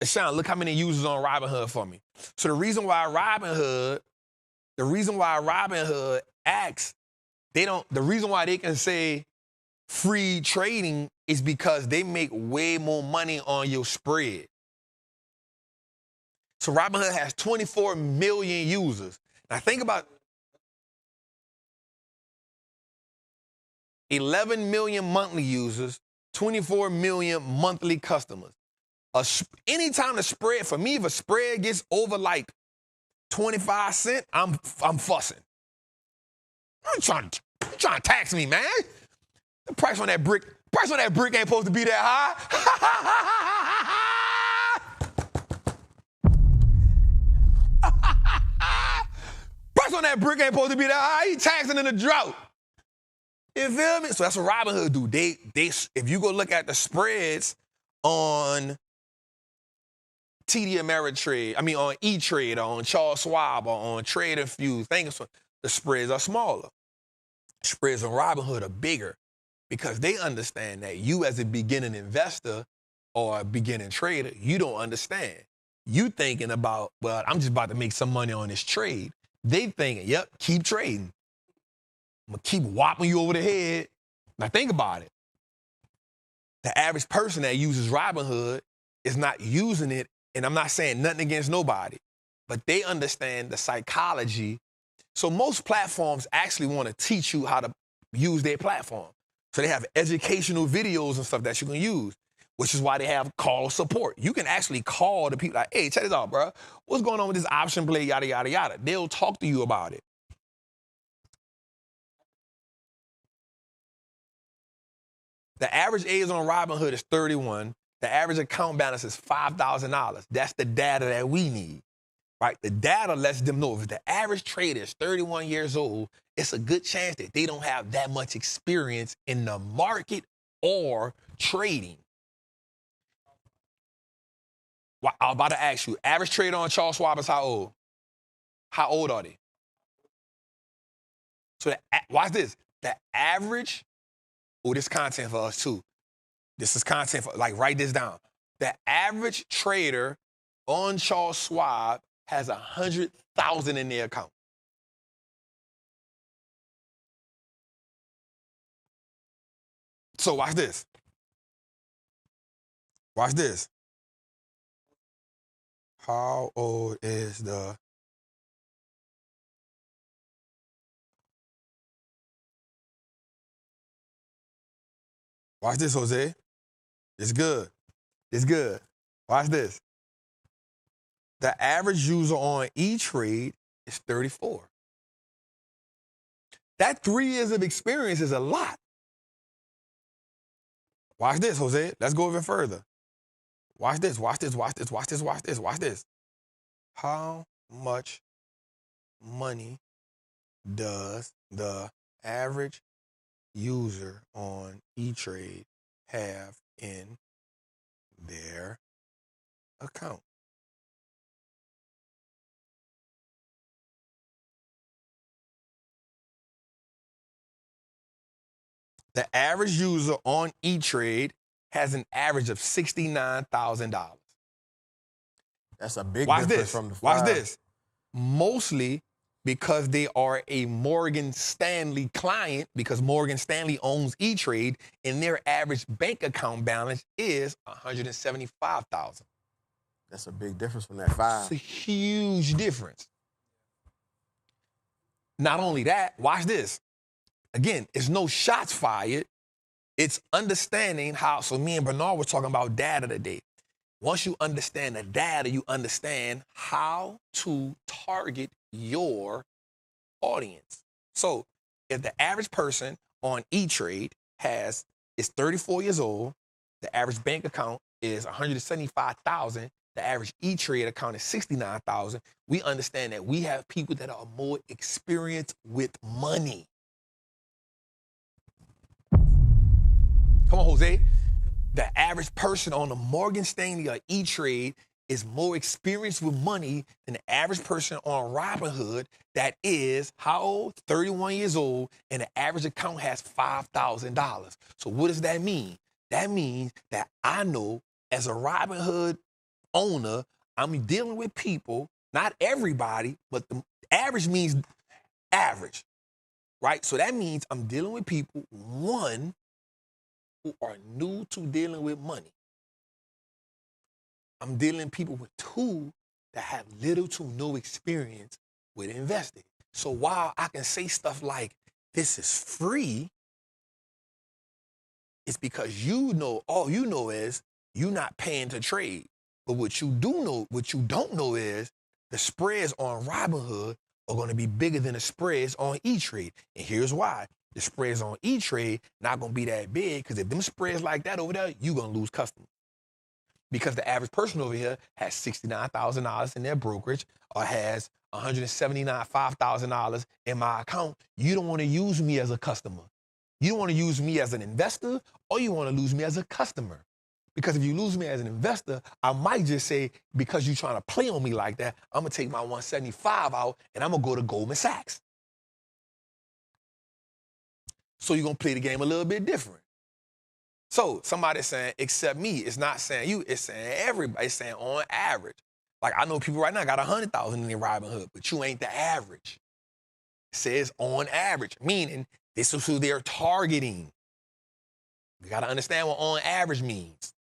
Sean, look how many users on Robinhood for me. So the reason why Robinhood acts, the reason why they can say free trading is because they make way more money on your spread. So Robinhood has 24 million users. Now think about 11 million monthly users, 24 million monthly customers. Anytime the spread, for me, if a spread gets over like 25 cents, I'm fussing. I'm trying to tax me, man. The price on that brick ain't supposed to be that high. Price on that brick ain't supposed to be that high. He taxing in a drought. You feel me? So that's what Robinhood do. They if you go look at the spreads on TD Ameritrade, on E-Trade, or on Charles Schwab, or on Trade and Fuse, the spreads are smaller. Spreads on Robinhood are bigger because they understand that you as a beginning investor or a beginning trader, you don't understand. You thinking about, well, I'm just about to make some money on this trade. They thinking, yep, keep trading. I'm going to keep whopping you over the head. Now think about it. The average person that uses Robinhood is not using it, and I'm not saying nothing against nobody, but they understand the psychology. So most platforms actually want to teach you how to use their platform. So they have educational videos and stuff that you can use, which is why they have call support. You can actually call the people like, hey, check this out, bro. What's going on with this option play, yada, yada, yada. They'll talk to you about it. The average age on Robinhood is 31. The average account balance is $5,000. That's the data that we need, right? The data lets them know if the average trader is 31 years old, it's a good chance that they don't have that much experience in the market or trading. Well, I'm about to ask you, average trader on Charles Schwab is how old? How old are they? So watch this. The average, this content for us too. This is content for, write this down. The average trader on Charles Schwab has 100,000 in their account. So watch this. Watch this. How old is the... Watch this, Jose. It's good. It's good. Watch this. The average user on E-Trade is 34. That 3 years of experience is a lot. Watch this, Jose. Let's go even further. Watch this, watch this, watch this, watch this, watch this, watch this. How much money does the average user on E-Trade have in their account? The average user on E-Trade has an average of $69,000. That's a big Watch difference this. from the five. Watch this. Mostly because they are a Morgan Stanley client, because Morgan Stanley owns E-Trade, and their average bank account balance is $175,000. That's a big difference from that five. It's a huge difference. Not only that, watch this. Again, it's no shots fired. It's understanding how, so me and Bernard were talking about data today. Once you understand the data, you understand how to target your audience. So if the average person on E-Trade is 34 years old, the average bank account is $175,000, the average E-Trade account is $69,000, we understand that we have people that are more experienced with money. Come on, Jose. The average person on the Morgan Stanley or E-Trade is more experienced with money than the average person on Robinhood that is, how old? 31 years old, and the average account has $5,000. So what does that mean? That means that I know as a Robinhood owner, I'm dealing with people, not everybody, but the average means average, right? So that means I'm dealing with people, one, who are new to dealing with money. I'm dealing with people with two that have little to no experience with investing. So while I can say stuff like, this is free, it's because you know, all you know is you're not paying to trade. But what you don't know is the spreads on Robinhood are going to be bigger than the spreads on E-Trade. And here's why. The spreads on E-Trade not going to be that big, because if them spreads like that over there, you're going to lose customers. Because the average person over here has $69,000 in their brokerage or has $179,500 in my account. You don't want to use me as a customer. You don't want to use me as an investor, or you want to lose me as a customer. Because if you lose me as an investor, I might just say, because you're trying to play on me like that, I'm going to take my 175 out and I'm going to go to Goldman Sachs. So you're going to play the game a little bit different. So somebody's saying, except me. It's not saying you, it's saying everybody. It's saying on average. Like, I know people right now got 100,000 in their Robinhood, but you ain't the average. It says on average, meaning this is who they're targeting. You got to understand what on average means.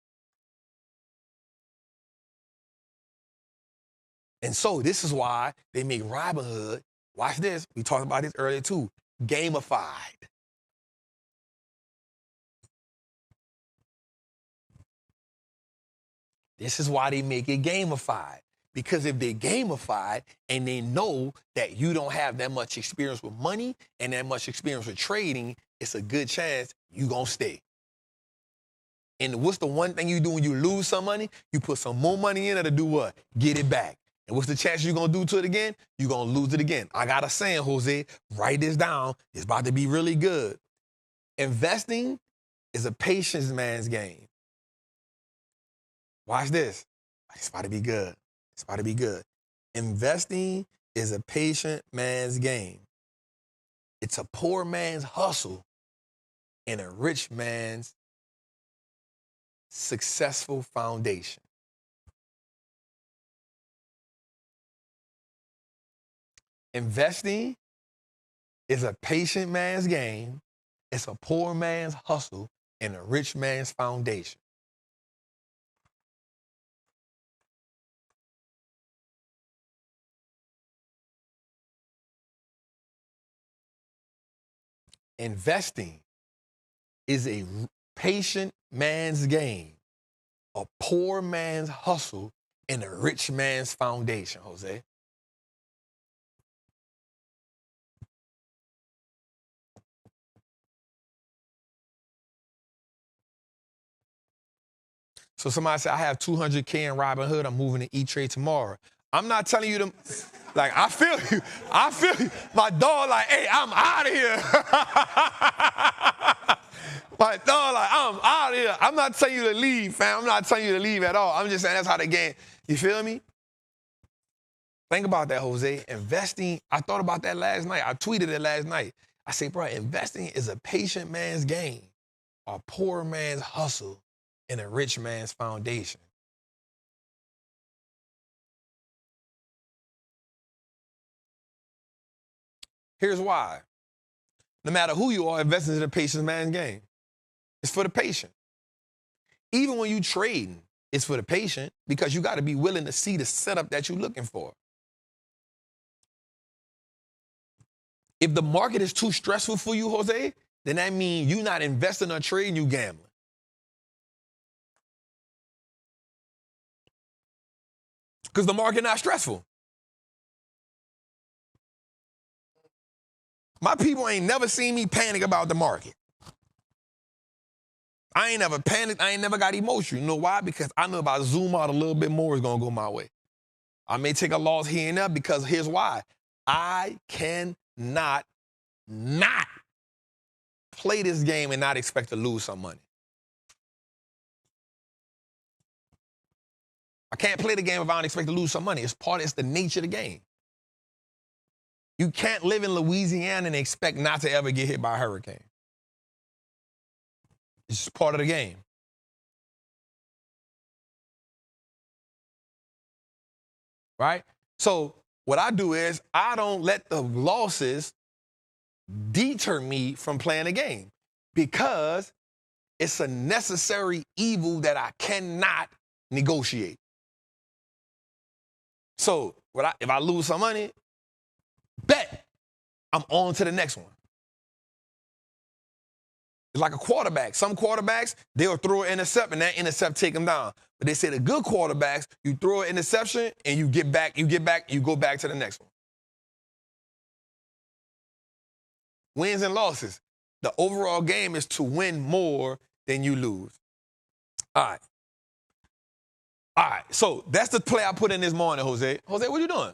And so this is why they make Robinhood, watch this, we talked about this earlier too, gamified. This is why they make it gamified. Because if they gamified and they know that you don't have that much experience with money and that much experience with trading, it's a good chance you're going to stay. And what's the one thing you do when you lose some money? You put some more money in it to do what? Get it back. And what's the chance you're going to do to it again? You're going to lose it again. I got a saying, Jose, write this down. It's about to be really good. Investing is a patience man's game. Watch this. It's about to be good. It's about to be good. Investing is a patient man's game. It's a poor man's hustle and a rich man's successful foundation. Investing is a patient man's game. It's a poor man's hustle and a rich man's foundation. Investing is a patient man's game, a poor man's hustle, and a rich man's foundation, Jose. So somebody said, I have 200K in Robinhood. I'm moving to E-Trade tomorrow. I'm not telling you to, like, I feel you. I feel you. My dog, like, hey, I'm out of here. My dog, like, I'm out of here. I'm not telling you to leave, fam. I'm not telling you to leave at all. I'm just saying that's how the game, you feel me? Think about that, Jose. Investing, I thought about that last night. I tweeted it last night. I say, bro, investing is a patient man's game, a poor man's hustle, and a rich man's foundation. Here's why. No matter who you are, investing is a patient man's game. It's for the patient. Even when you trading, it's for the patient, because you got to be willing to see the setup that you're looking for. If the market is too stressful for you, Jose, then that means you're not investing or trading, you gambling. Because the market not stressful. My people ain't never seen me panic about the market. I ain't never panicked. I ain't never got emotional. You know why? Because I know if I zoom out a little bit more, it's going to go my way. I may take a loss here and there, because here's why. I cannot not play this game and not expect to lose some money. I can't play the game if I don't expect to lose some money. It's the nature of the game. You can't live in Louisiana and expect not to ever get hit by a hurricane. It's just part of the game. right? So what I do is I don't let the losses deter me from playing the game because it's a necessary evil that I cannot negotiate. So if I lose some money, bet I'm on to the next one. It's like a quarterback. Some quarterbacks, they'll throw an intercept and that intercept take them down. But they say the good quarterbacks, you throw an interception and you go back to the next one. Wins and losses. The overall game is to win more than you lose. All right, so that's the play I put in this morning, Jose. Jose, what you doing?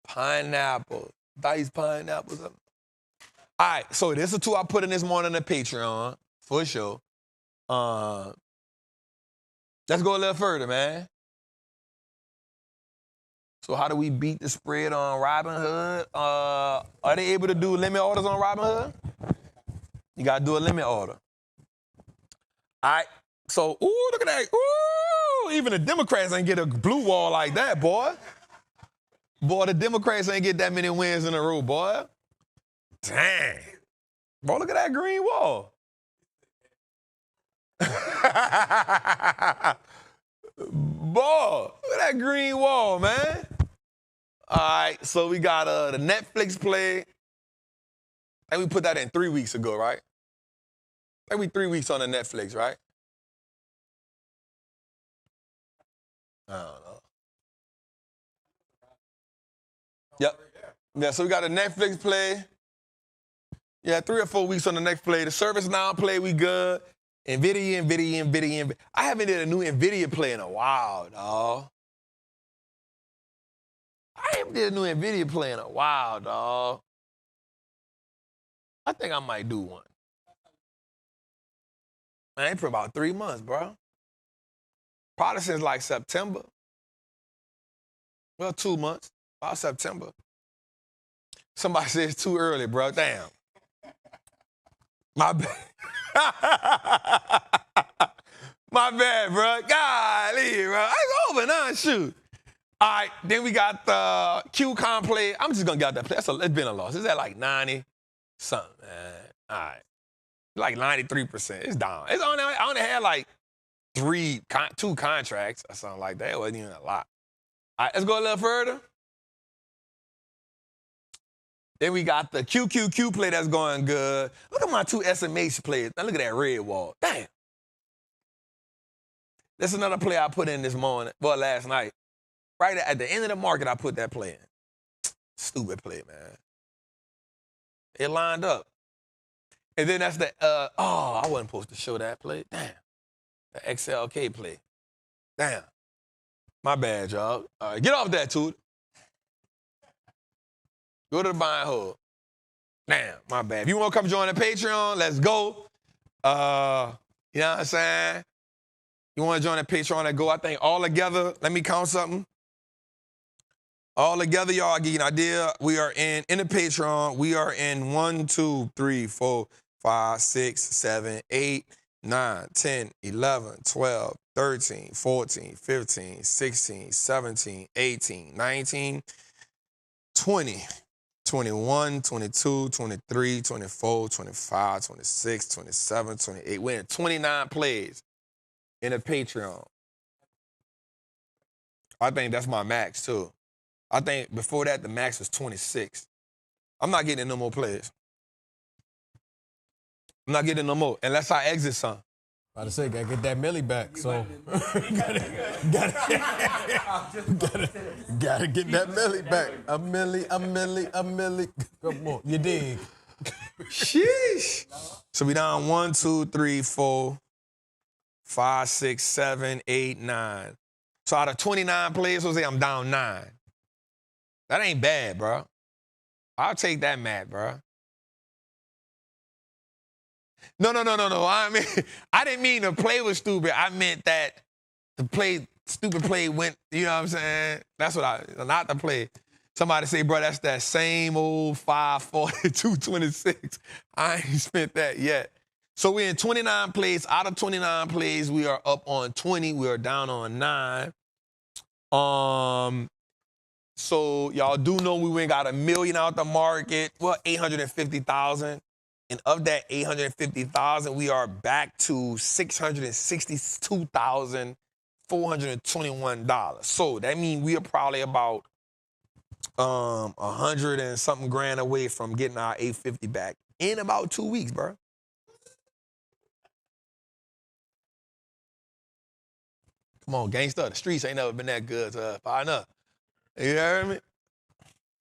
Pineapple. Diced pineapples. All right, so this is two I put in this morning on Patreon, for sure. Let's go a little further, man. So how do we beat the spread on Robinhood? Are they able to do limit orders on Robinhood? You got to do a limit order. All right, so, ooh, look at that. Ooh, even the Democrats ain't get a blue wall like that, boy. Boy, the Democrats ain't get that many wins in a row, boy. Dang. Bro, look at that green wall. Boy, look at that green wall, man. All right, so we got the Netflix play. And we put that in 3 weeks ago, right? Maybe 3 weeks on the Netflix, right? I don't know. Yep. Yeah, so we got a Netflix play. Yeah, 3 or 4 weeks on the next play. The ServiceNow play, we good. NVIDIA. I haven't did a new NVIDIA play in a while, dawg. I haven't did a new NVIDIA play in a while, dawg. I think I might do one. Man, for about 3 months, bro. Probably since like September. Well, 2 months. About September. Somebody says it's too early, bro. Damn. My bad. My bad, bro. Golly, bro. It's over now, shoot. All right, then we got the QCon play. I'm just going to get out that play. It's been a loss. It's at like 90-something, man. All right. Like 93%. It's down. I only had like 2 contracts or something like that. It wasn't even a lot. All right, let's go a little further. Then we got the QQQ play that's going good. Look at my 2 SMH plays. Now look at that red wall. Damn. That's another play I put in this morning, well, last night. Right at the end of the market, I put that play in. Stupid play, man. It lined up. And then that's the, I wasn't supposed to show that play. Damn. The XLK play. Damn. My bad, y'all. All right, get off that, Toot. Go to the buying hole. Damn, my bad. If you want to come join the Patreon, let's go. You know what I'm saying? You want to join the Patreon, let's go. I think all together, let me count something. All together, y'all, I'll give you an idea. We are in the Patreon, we are in 1, 2, 3, 4, 5, 6, 7, 8, 9, 10, 11, 12, 13, 14, 15, 16, 17, 18, 19, 20. 21, 22, 23, 24, 25, 26, 27, 28. We're in 29 plays in a Patreon. I think that's my max, too. I think before that, the max was 26. I'm not getting no more plays. I'm not getting no more, unless I exit some. About to say, gotta get that milli back, so gotta get that milli back. A milli. Come on, you dig? Sheesh. So we down 1, 2, 3, 4, 5, 6, 7, 8, 9. So out of 29 plays, Jose, I'm down 9. That ain't bad, bro. I'll take that, Matt, bro. No. I mean, I didn't mean the play was stupid. I meant that the stupid play went, you know what I'm saying? That's what not the play. Somebody say, bro, that's that same old 540, 226. I ain't spent that yet. So we're in 29 plays. Out of 29 plays, we are up on 20. We are down on 9. So y'all do know we went got $1 million out the market. Well, 850,000. And of that 850,000, we are back to $662,421. So that means we are probably about 100 and something grand away from getting our 850 back in about 2 weeks, bro. Come on, gangsta. The streets ain't never been that good to us. I know. You hear me?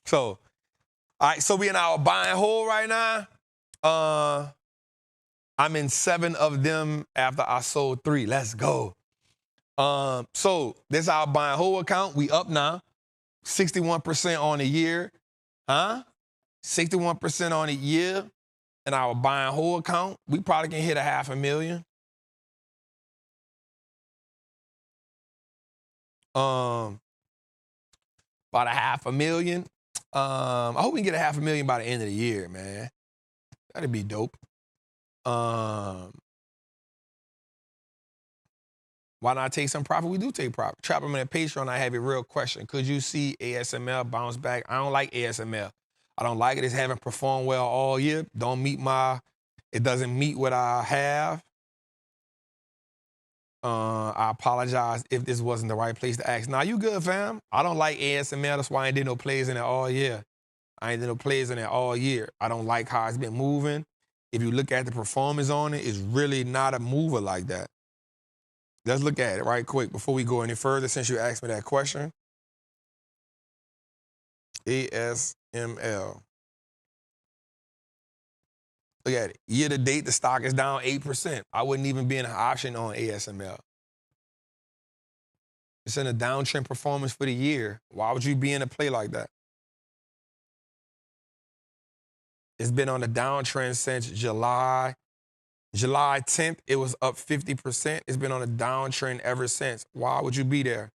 So, all right, so we in our buying hole right now. I'm in 7 of them after I sold 3. Let's go. So this is our buying hole account. We up now. 61% on the year. 61% on the year. And our buying whole account, we probably can hit $500,000. About $500,000. I hope we can get $500,000 by the end of the year, man. That'd be dope. Why not take some profit? We do take profit. Trappin and Patreon, I have a real question. Could you see ASML bounce back? I don't like ASML. I don't like it. It's haven't performed well all year. It doesn't meet what I have. I apologize if this wasn't the right place to ask. Nah, you good, fam. I don't like ASML. That's why I ain't did no plays in it all year. I ain't did no plays in it all year. I don't like how it's been moving. If you look at the performance on it, it's really not a mover like that. Let's look at it right quick before we go any further since you asked me that question. ASML. Look at it. Year to date, the stock is down 8%. I wouldn't even be in an option on ASML. It's in a downtrend performance for the year. Why would you be in a play like that? It's been on a downtrend since July 10th, it was up 50%. It's been on a downtrend ever since. Why would you be there?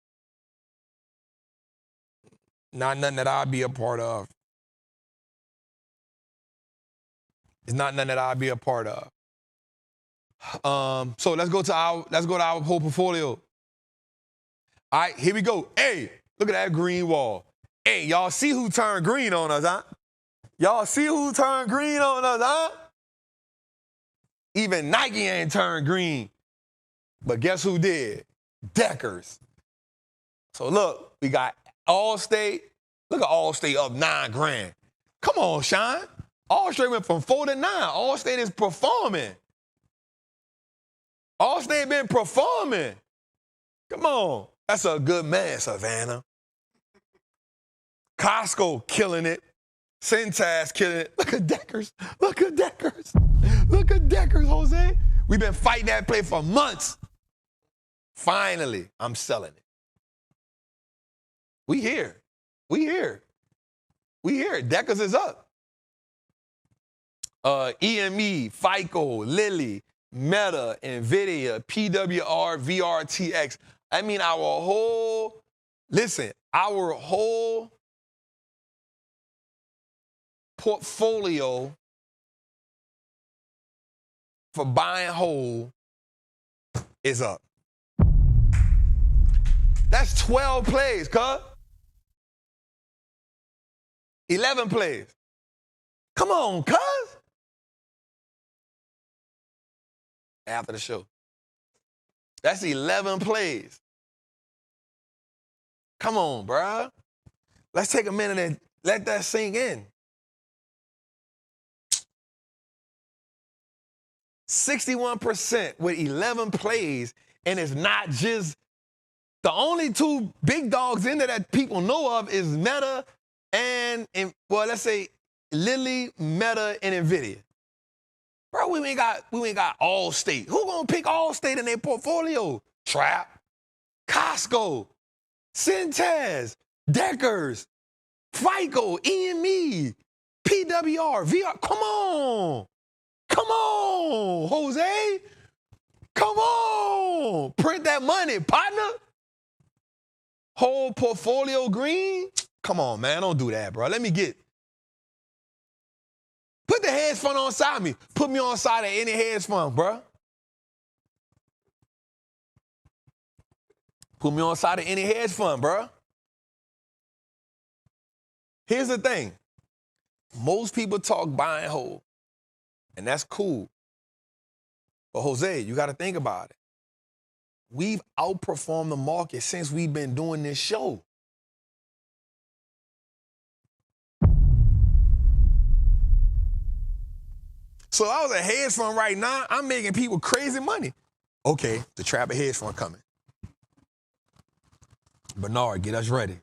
Not nothing that I'd be a part of. It's not nothing that I'd be a part of. So let's go to our whole portfolio. All right, here we go. Hey, look at that green wall. Hey, y'all see who turned green on us, huh? Y'all see who turned green on us, huh? Even Nike ain't turned green. But guess who did? Deckers. So look, we got Allstate. Look at Allstate up $9 grand. Come on, Sean. Allstate went from 4 to 9. Allstate is performing. Allstate been performing. Come on. That's a good man, Savannah. Costco killing it. Cintas killing it. Look at Deckers. Look at Deckers. Look at Deckers, Jose. We've been fighting that play for months. Finally, I'm selling it. We here. We here. We here. Deckers is up. EME, FICO, Lilly, Meta, NVIDIA, PWR, VRTX. I mean, our whole portfolio for buying whole is up. That's 12 plays, cuz. 11 plays. Come on, cuz. After the show. That's 11 plays. Come on, bruh. Let's take a minute and let that sink in. 61% with 11 plays, and it's not just the only 2 big dogs in there that people know of is Meta and well, let's say Lilly, Meta, and NVIDIA. Bro, we ain't got Allstate. Who gonna pick Allstate in their portfolio? Trap, Costco, Cintas, Deckers, FICO, EME, PWR, VR. Come on. Come on, Jose. Come on. Print that money, partner. Whole portfolio green. Come on, man. Don't do that, bro. Put the hedge fund on side of me. Put me on side of any hedge fund, bro. Put me on the side of any hedge fund, bruh. Here's the thing. Most people talk buy and hold, and that's cool. But Jose, you got to think about it. We've outperformed the market since we've been doing this show. So if I was a hedge fund right now, I'm making people crazy money. Okay, the Trappin hedge fund coming. Bernard, get us ready.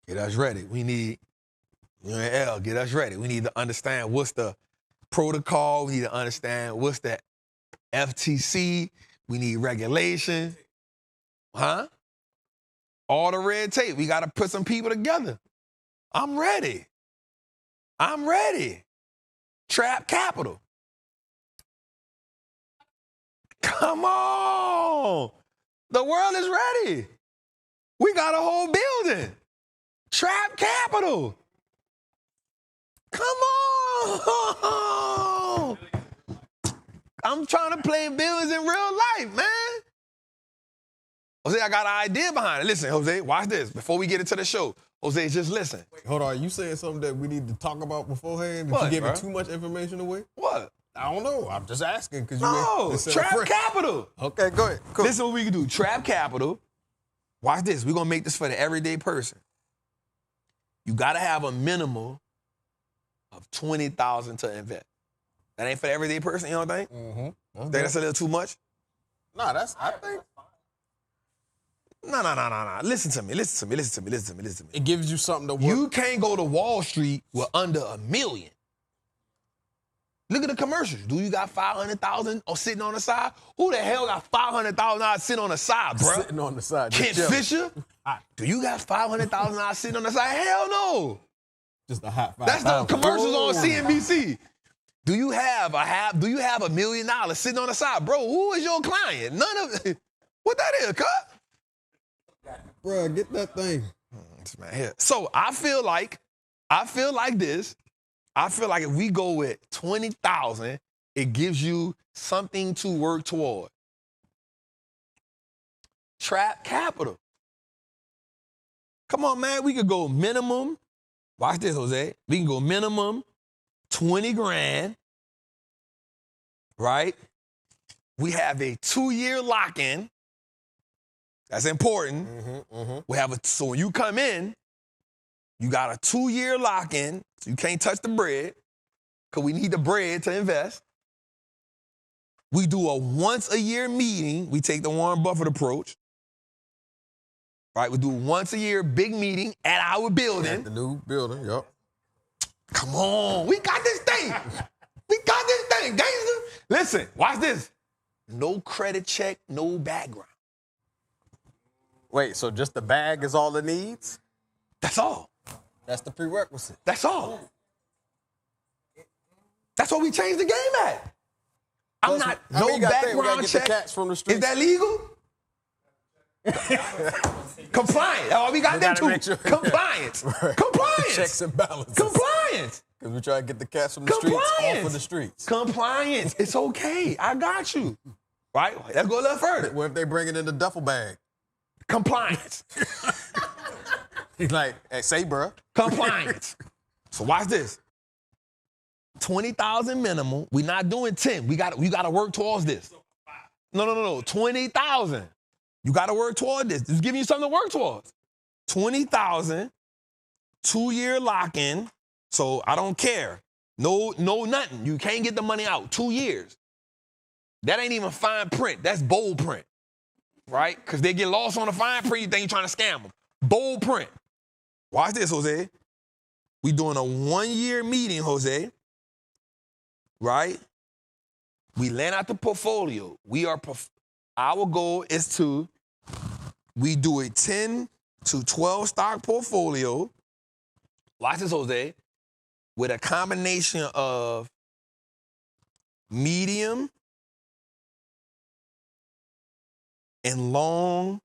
Get us ready. We need, you and L, get us ready. We need to understand what's the protocol. We need to understand what's the FTC. We need regulation. Huh? All the red tape. We got to put some people together. I'm ready. I'm ready. Trap capital. Come on. The world is ready. We got a whole building. Trap capital. Come on. I'm trying to play billions in real life, man. Jose, I got an idea behind it. Listen, Jose, watch this. Before we get into the show, Jose, just listen. Wait, hold on. You saying something that we need to talk about beforehand? What, you giving too much information away? What? I don't know. I'm just asking because you. No, trap capital. Okay, go ahead. Cool. Listen what we can do. Trap capital. Watch this. We're going to make this for the everyday person. You got to have a minimum of $20,000 to invest. That ain't for the everyday person, you know what I think? Mm-hmm. Think that's a little too much? Nah, I think. No. Listen to me. It gives you something to work. You can't go to Wall Street with under $1 million. Look at the commercials. Do you got $500,000 or sitting on the side? Who the hell got $500,000 sitting on the side, bro? Sitting on the side. Kent Fisher? Do you got $500,000 sitting on the side? Hell no. Just a hot $5,000. That's the commercials on CNBC. Do you have $1 million sitting on the side? Bro, who is your client? None of it. What that is, cut? Bro, get that thing. This man here. So I feel like this. I feel like if we go with 20,000, it gives you something to work toward. Trap capital. Come on, man. We could go minimum. Watch this, Jose. We can go minimum 20 grand, right? We have a 2-year lock-in. That's important. We have so when you come in, you got a 2-year lock-in, so you can't touch the bread, because we need the bread to invest. We do a once-a-year meeting. We take the Warren Buffett approach. Right? We do once a year big meeting at our building. At the new building, yep. Come on. We got this thing. Gangster. Listen, watch this. No credit check, no background. Wait, so just the bag is all it needs? That's all. That's the prerequisite. That's all. That's what we changed the game at. No background check. The cats from the streets. Is that legal? Compliant. Oh, we got them too. Sure. Compliance. Right. Compliance. Checks and balances. Compliance. Because we try to get the cats from the streets off of the streets. Compliance. It's okay. I got you. Right? Let's go a little further. What if they bring it in the duffel bag? Compliance. He's like, hey, say, bruh. Compliance. So watch this. 20,000 minimum. We're not doing 10. We got to work towards this. No. 20,000. You got to work toward this. This is giving you something to work towards. 20,000, 2-year lock-in. So I don't care. No, nothing. You can't get the money out. 2 years. That ain't even fine print. That's bold print, right? Because they get lost on the fine print. You think you're trying to scam them. Bold print. Watch this, Jose. We doing a 1-year meeting, Jose. Right? We land out the portfolio. Our goal is we do a 10 to 12 stock portfolio. Watch this, Jose. With a combination of medium and long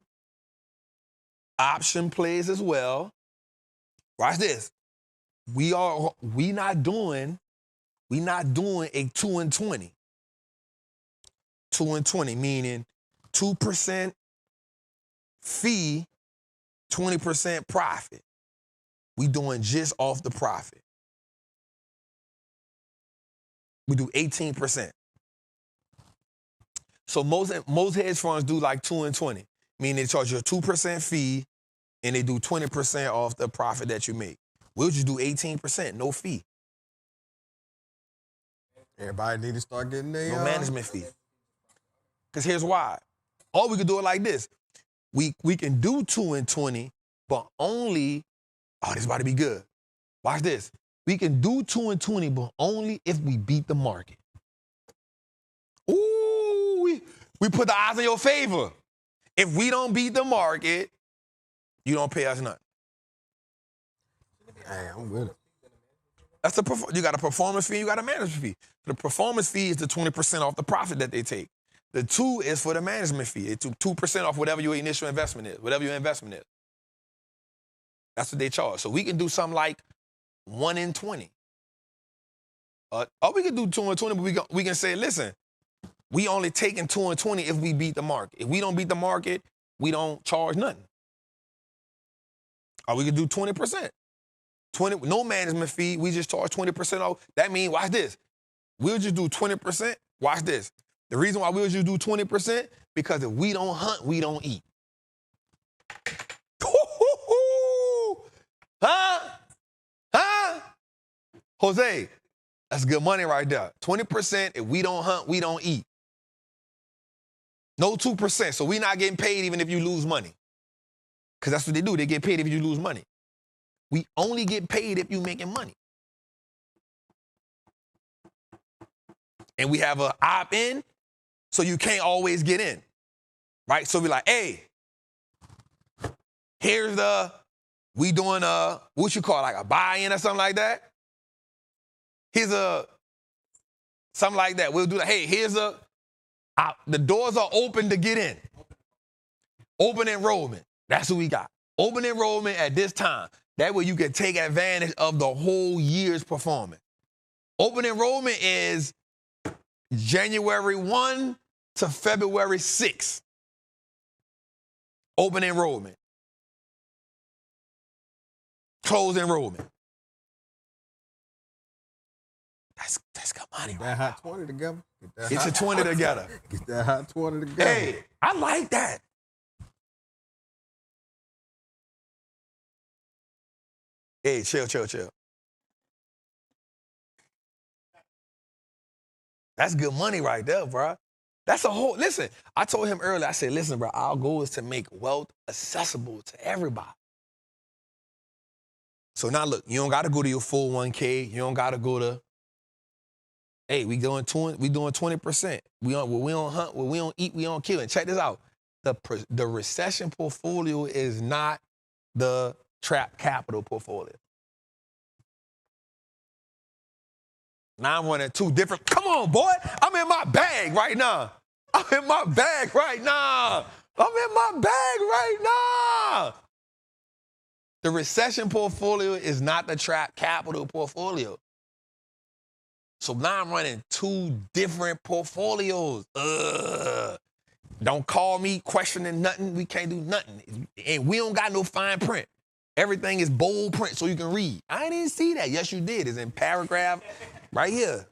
option plays as well. Watch this. We not doing a 2 and 20. 2 and 20, meaning 2% fee, 20% profit. We doing just off the profit. We do 18%. So most hedge funds do like 2 and 20, meaning they charge you a 2% fee and they do 20% off the profit that you make. We'll just do 18%, no fee. Everybody need to start getting their No management fee. Because here's why. Or we could do it like this. We can do 2 and 20, but only, oh, this is about to be good. Watch this. We can do 2 and 20, but only if we beat the market. Ooh, we put the odds in your favor. If we don't beat the market, you don't pay us nothing. Hey, I'm with it. That's you got a performance fee, you got a management fee. The performance fee is the 20% off the profit that they take. The 2 is for the management fee. It's 2% off whatever your initial investment is, whatever your investment is. That's what they charge. So we can do something like 1 in 20. Or we can do 2 and 20, but we can say, listen, we only taking 2 and 20 if we beat the market. If we don't beat the market, we don't charge nothing. Or we can do 20%. 20, no management fee, we just charge 20% off. That means, watch this. We'll just do 20%. Watch this. The reason why we'll just do 20%, because if we don't hunt, we don't eat. Huh? Jose, that's good money right there. 20%, if we don't hunt, we don't eat. No 2%, so we're not getting paid even if you lose money. Because that's what they do. They get paid if you lose money. We only get paid if you're making money. And we have an opt-in, so you can't always get in, right? So we're like, hey, here's we doing what you call like a buy-in or something like that. Here's something like that. We'll do that. Hey, here's the doors are open to get in. Open enrollment. That's what we got. Open enrollment at this time. That way you can take advantage of the whole year's performance. Open enrollment is January 1 to February 6. Open enrollment. Close enrollment. That's good money. Get that hot 20 together. Get your 20 together. Get that hot 20 together. Hey, I like that. Hey, chill. That's good money right there, bro. That's a whole, listen, I told him earlier, I said, listen, bro, our goal is to make wealth accessible to everybody. So now look, you don't got to go to your full 1K. You don't got to go to, hey, we doing 20%. We don't hunt, we don't eat, we don't kill. And check this out. The recession portfolio is not the trap capital portfolio. Now I'm running 2 different. Come on, boy. I'm in my bag right now. The recession portfolio is not the trap capital portfolio. So now I'm running 2 different portfolios. Don't call me questioning nothing. We can't do nothing. And we don't got no fine print. Everything is bold print so you can read. I didn't see that. Yes, you did. It's in paragraph right here.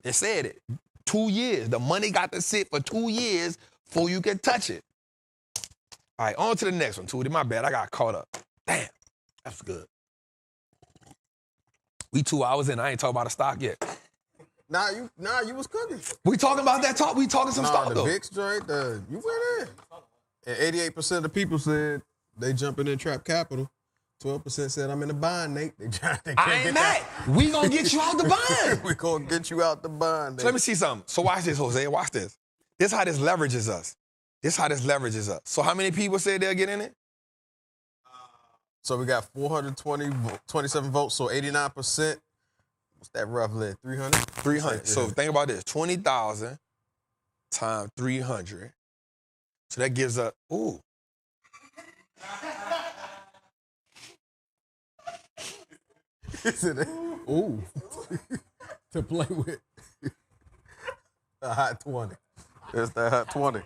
It said it. 2 years. The money got to sit for 2 years before you can touch it. All right, on to the next one, Tootie. My bad. I got caught up. Damn. That's good. We 2 hours in. I ain't talking about a stock yet. Nah, you was cooking. We talking about that talk. We talking some stock, though. The VIX joint, you went in. And 88% of the people said they jumping in trap capital. 12% said I'm in the bind, Nate. They I ain't mad. We gonna get you out the bind. We gonna get you out the bind, Nate. So let me see something. So watch this, Jose. Watch this. This is how this leverages us. So how many people said they'll get in it? So we got 427 votes, so 89%. What's that roughly? 300? 300. So think about this. 20,000 times 300. So that gives us, ooh. Ooh. To play with. A hot 20. It's that hot 20.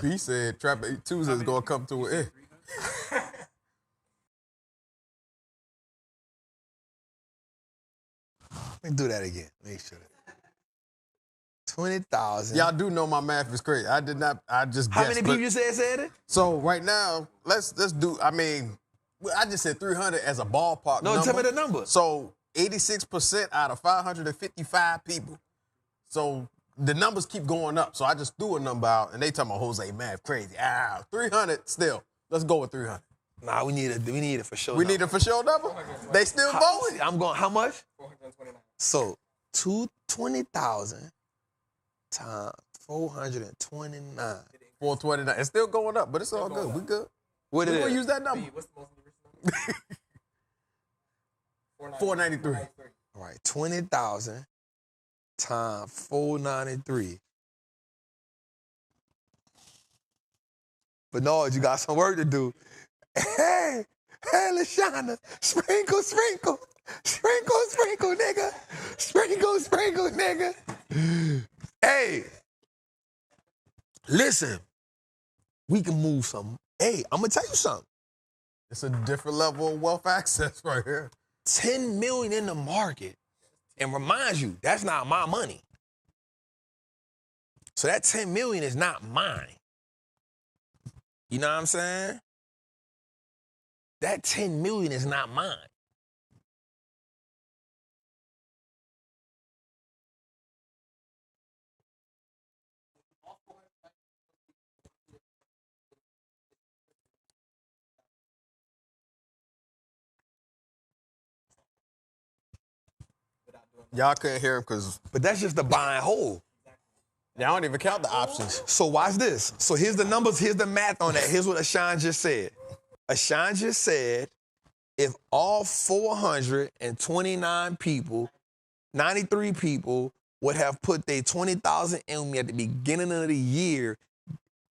P said Trappin Tuesday is gonna come to an end. Let me do that again. Make sure. 20,000. Y'all do know my math is crazy. I did not. I just How guessed. many people you said it? So right now, let's do. I mean, I just said 300 as a ballpark No, number. tell me the number. So 86% out of 555 people. So the numbers keep going up. So I just threw a number out, and they talking about Jose math crazy. 300 still. Let's go with 300. Nah, we need it for sure. We need a for sure number. They still voting. I'm going. How much? 429. So 220,000 times 429. 429. It's still going up, but it's all good. We good. What We're is gonna it? use that number. What's the most recent number? 493. All right, 20,000 times 493. But no, you got some work to do. Hey, Lashana, sprinkle, sprinkle. Sprinkle, sprinkle, nigga. Sprinkle, sprinkle, nigga. Hey, listen, we can move some. Hey, I'm gonna tell you something. It's a different level of wealth access right here. 10 million in the market. And remind you, that's not my money. So that 10 million is not mine. You know what I'm saying? That 10 million is not mine. Y'all couldn't hear him because But that's just the buy and hold. y'all don't even count the options. So watch this. So here's the numbers, here's the math on that. Here's what Ashan just said. Ashan just said, if all 429 people, 93 people would have put their 20,000 in me at the beginning of the year,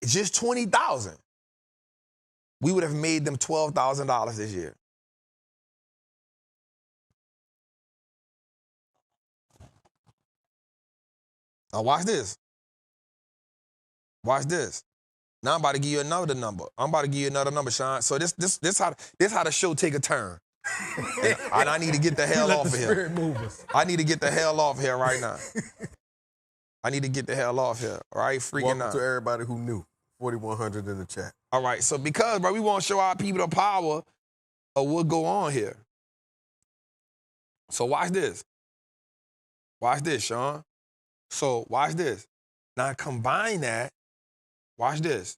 just 20,000, we would have made them $12,000 this year. Now watch this. Watch this. Now I'm about to give you another number. I'm about to give you another number, Sean. So this how the show take a turn. And I need to get the hell off of here. I need to get the hell off here right now. I need to get the hell off here. All right, freaking Welcome out. to everybody who knew. 4,100 in the chat. All right, so because, bro, we want to show our people the power of what go on here. So watch this. Watch this, Sean. So watch this. Now combine that. Watch this.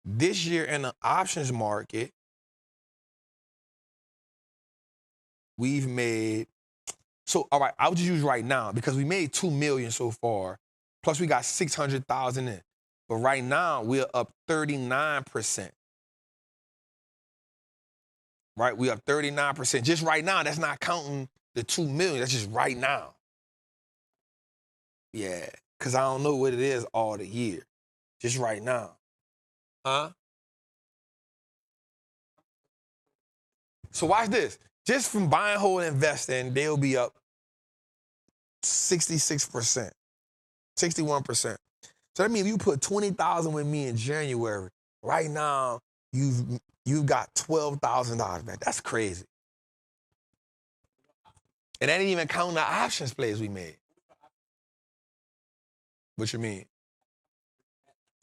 This year in the options market, we've made, so all right, I'll just use right now because we made 2 million so far, plus we got 600,000 in. But right now, we're up 39%. Right, we up 39%. Just right now, that's not counting the 2 million, that's just right now. Yeah, because I don't know what it is all the year. Just right now. Huh? So watch this. Just from buying, hold, and investing, they'll be up 66%, 61%. So that means if you put 20,000 with me in January, right now, you've got $12,000 back. That's crazy. And that ain't even counting the options plays we made. What you mean?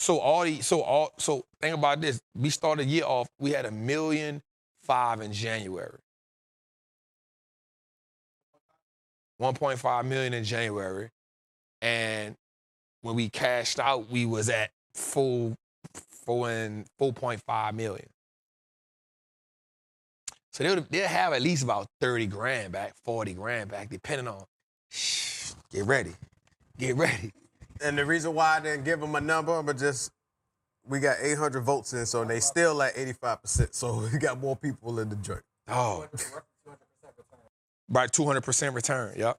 So think about this. We started the year off, we had $1.5 million in January. 1.5 million in January. And when we cashed out, we was at 4.5 million. So they'll have at least about 30 grand back, 40 grand back, depending on, get ready. Get ready. And the reason why I didn't give them a number, but just, we got 800 votes in, so they still at 85%. So we got more people in the joint. Oh. Right, 200% return, yep.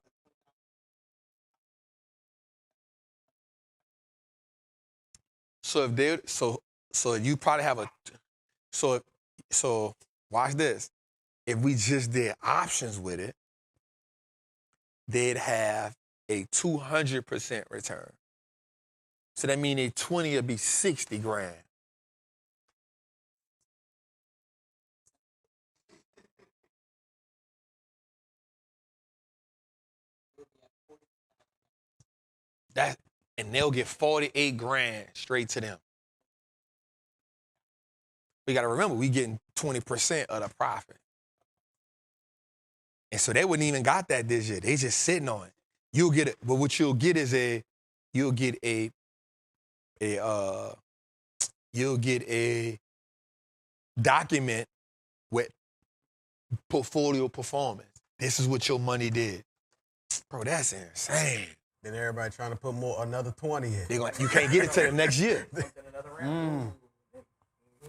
So if they, so you probably have a, so watch this. If we just did options with it, they'd have a 200% return. So that means a 20 would be 60 grand. And they'll get 48 grand straight to them. We got to remember, we getting 20% of the profit. And so they wouldn't even got that this year. They just sitting on it. You'll get it, but what you'll get is you'll get a document with portfolio performance. This is what your money did. Bro, that's insane. Then everybody trying to put another 20 in. You can't get it till the next year. Another round.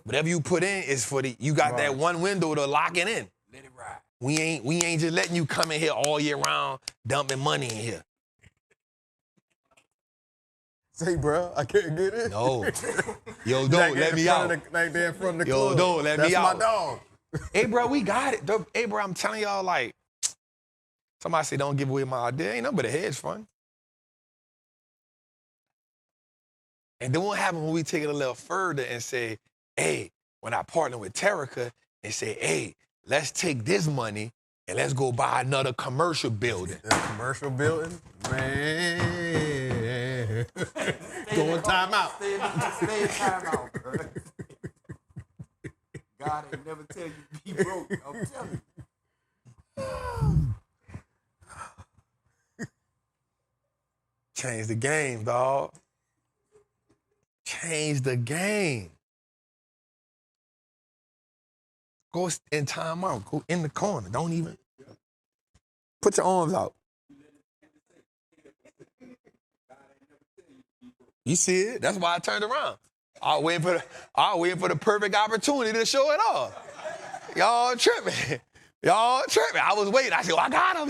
Whatever you put in is for you got that one window to lock it in. Let it ride. We ain't just letting you come in here all year round dumping money in here. Say, bro, I can't get it. No. Yo, don't let me out. Like they're in front of the Yo, club. don't let me out. That's my dog. Hey, bro, we got it. Hey, bro, I'm telling y'all, like, somebody say don't give away my idea. Ain't nothing but a hedge fund. And then what happens when we take it a little further and say, hey, when I partner with Terica and say, hey, let's take this money and let's go buy another commercial building. A commercial building? Man. Going time out. Stay in time out, bro. God ain't never tell you to be broke. I'm telling you. Change the game, dog. Change the game. Go in time out. Go in the corner. Don't even. Put your arms out. You see it? That's why I turned around. I was waiting for the perfect opportunity to show it off. Y'all tripping. Y'all tripping. I was waiting. I said, I got him.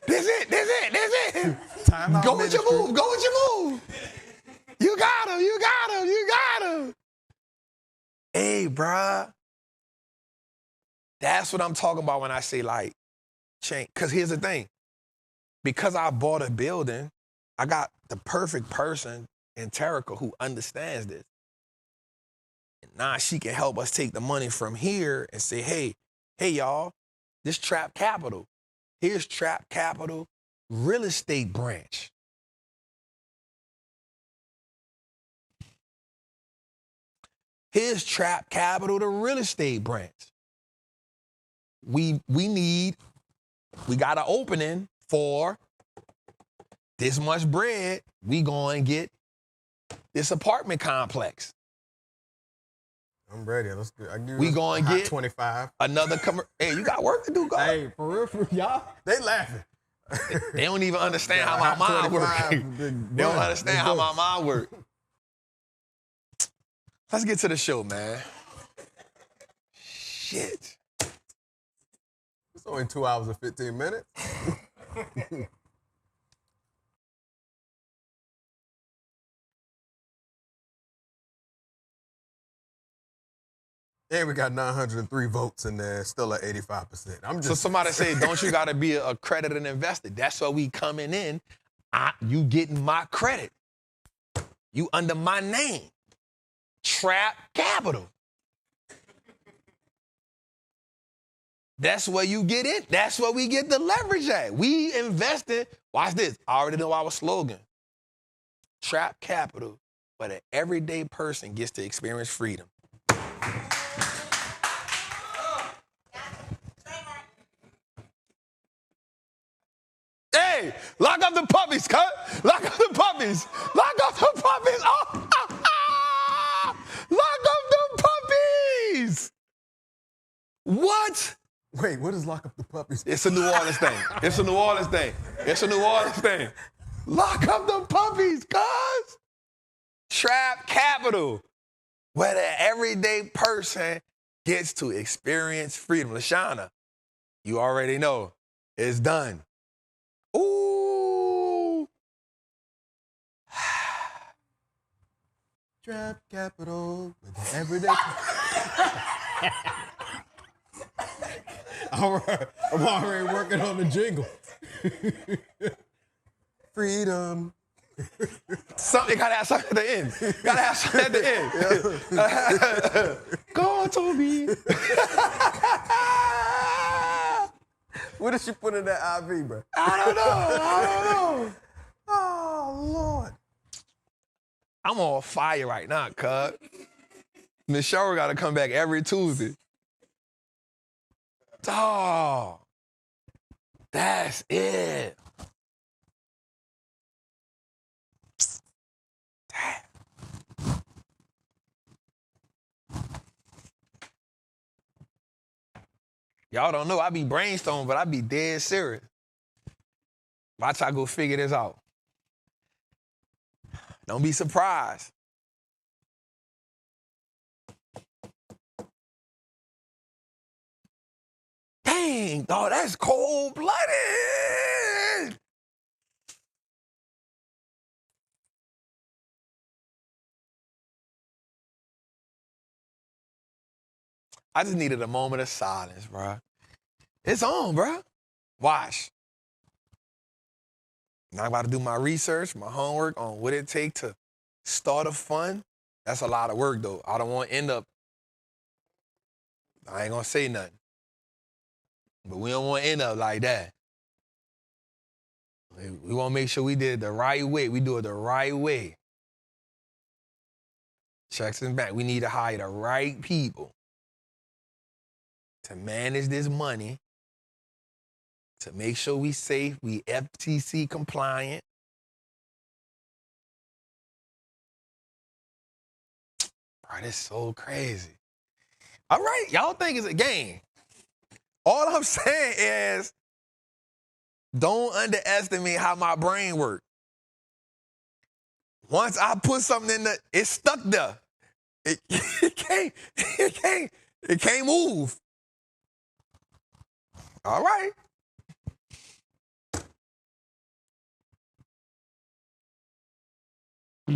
This it. Time out. Go with your move. You got him. Hey, bruh. That's what I'm talking about when I say, like, change. Because here's the thing. Because I bought a building, I got the perfect person in Terica who understands this. And now she can help us take the money from here and say, hey, y'all, this Trap Capital. Here's Trap Capital real estate branch. Here's Trap Capital, the real estate branch. We got an opening for this much bread. We going to get this apartment complex. I'm ready. Let's go. We going to get 25. Another Hey, you got work to do, guys. Hey, for real, y'all, they laughing. They don't even understand how my mind works. They don't understand how my mind works. Let's get to the show, man. Shit. It's only 2 hours and 15 minutes. And we got 903 votes in there, still at 85%. So somebody say, don't you got to be a accredited investor? That's why we coming in. You getting my credit. You under my name. Trap Capital. That's where you get it. That's where we get the leverage at. We invested. Watch this. I already know our slogan. Trap Capital, where the everyday person gets to experience freedom. Hey, lock up the puppies, cut. Lock up the puppies. Lock up the puppies. Oh, lock up the puppies. What? Wait, what is lock up the puppies? It's a New Orleans thing. Lock up the puppies, cuz. Trap Capital, where the everyday person gets to experience freedom. Lashana, you already know. It's done. Ooh. Trap Capital, with the everyday. All right, I'm already working on the jingle. Freedom. Something gotta have something at the end. Go on, Toby. What did she put in that IV, bro? I don't know. Oh, Lord. I'm on fire right now, cuz. Miss Cheryl got to come back every Tuesday. Dawg. That's it. Damn. Y'all don't know, I be brainstorming, but I be dead serious. Watch I go figure this out. Don't be surprised. Dang, dog, that's cold-blooded. I just needed a moment of silence, bro. It's on, bro. Watch. Now I'm about to do my research, my homework on what it takes to start a fund. That's a lot of work, though. I don't want to end up, I ain't going to say nothing. But we don't want to end up like that. We want to make sure we did it the right way. We do it the right way. Checks and back. We need to hire the right people to manage this money, to make sure we safe, we FTC compliant. Bro, this is so crazy. All right, y'all think it's a game. All I'm saying is, don't underestimate how my brain works. Once I put something in it's stuck there. It can't move. All right.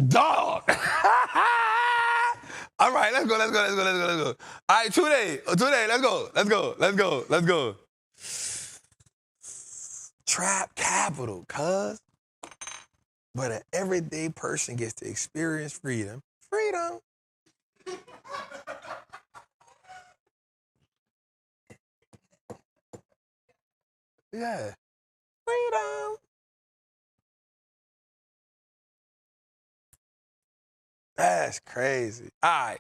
Dog. All right, let's go. All right, today, let's go. Trap capital, cuz. But an everyday person gets to experience freedom. Freedom. Yeah. Freedom. That's crazy. All right.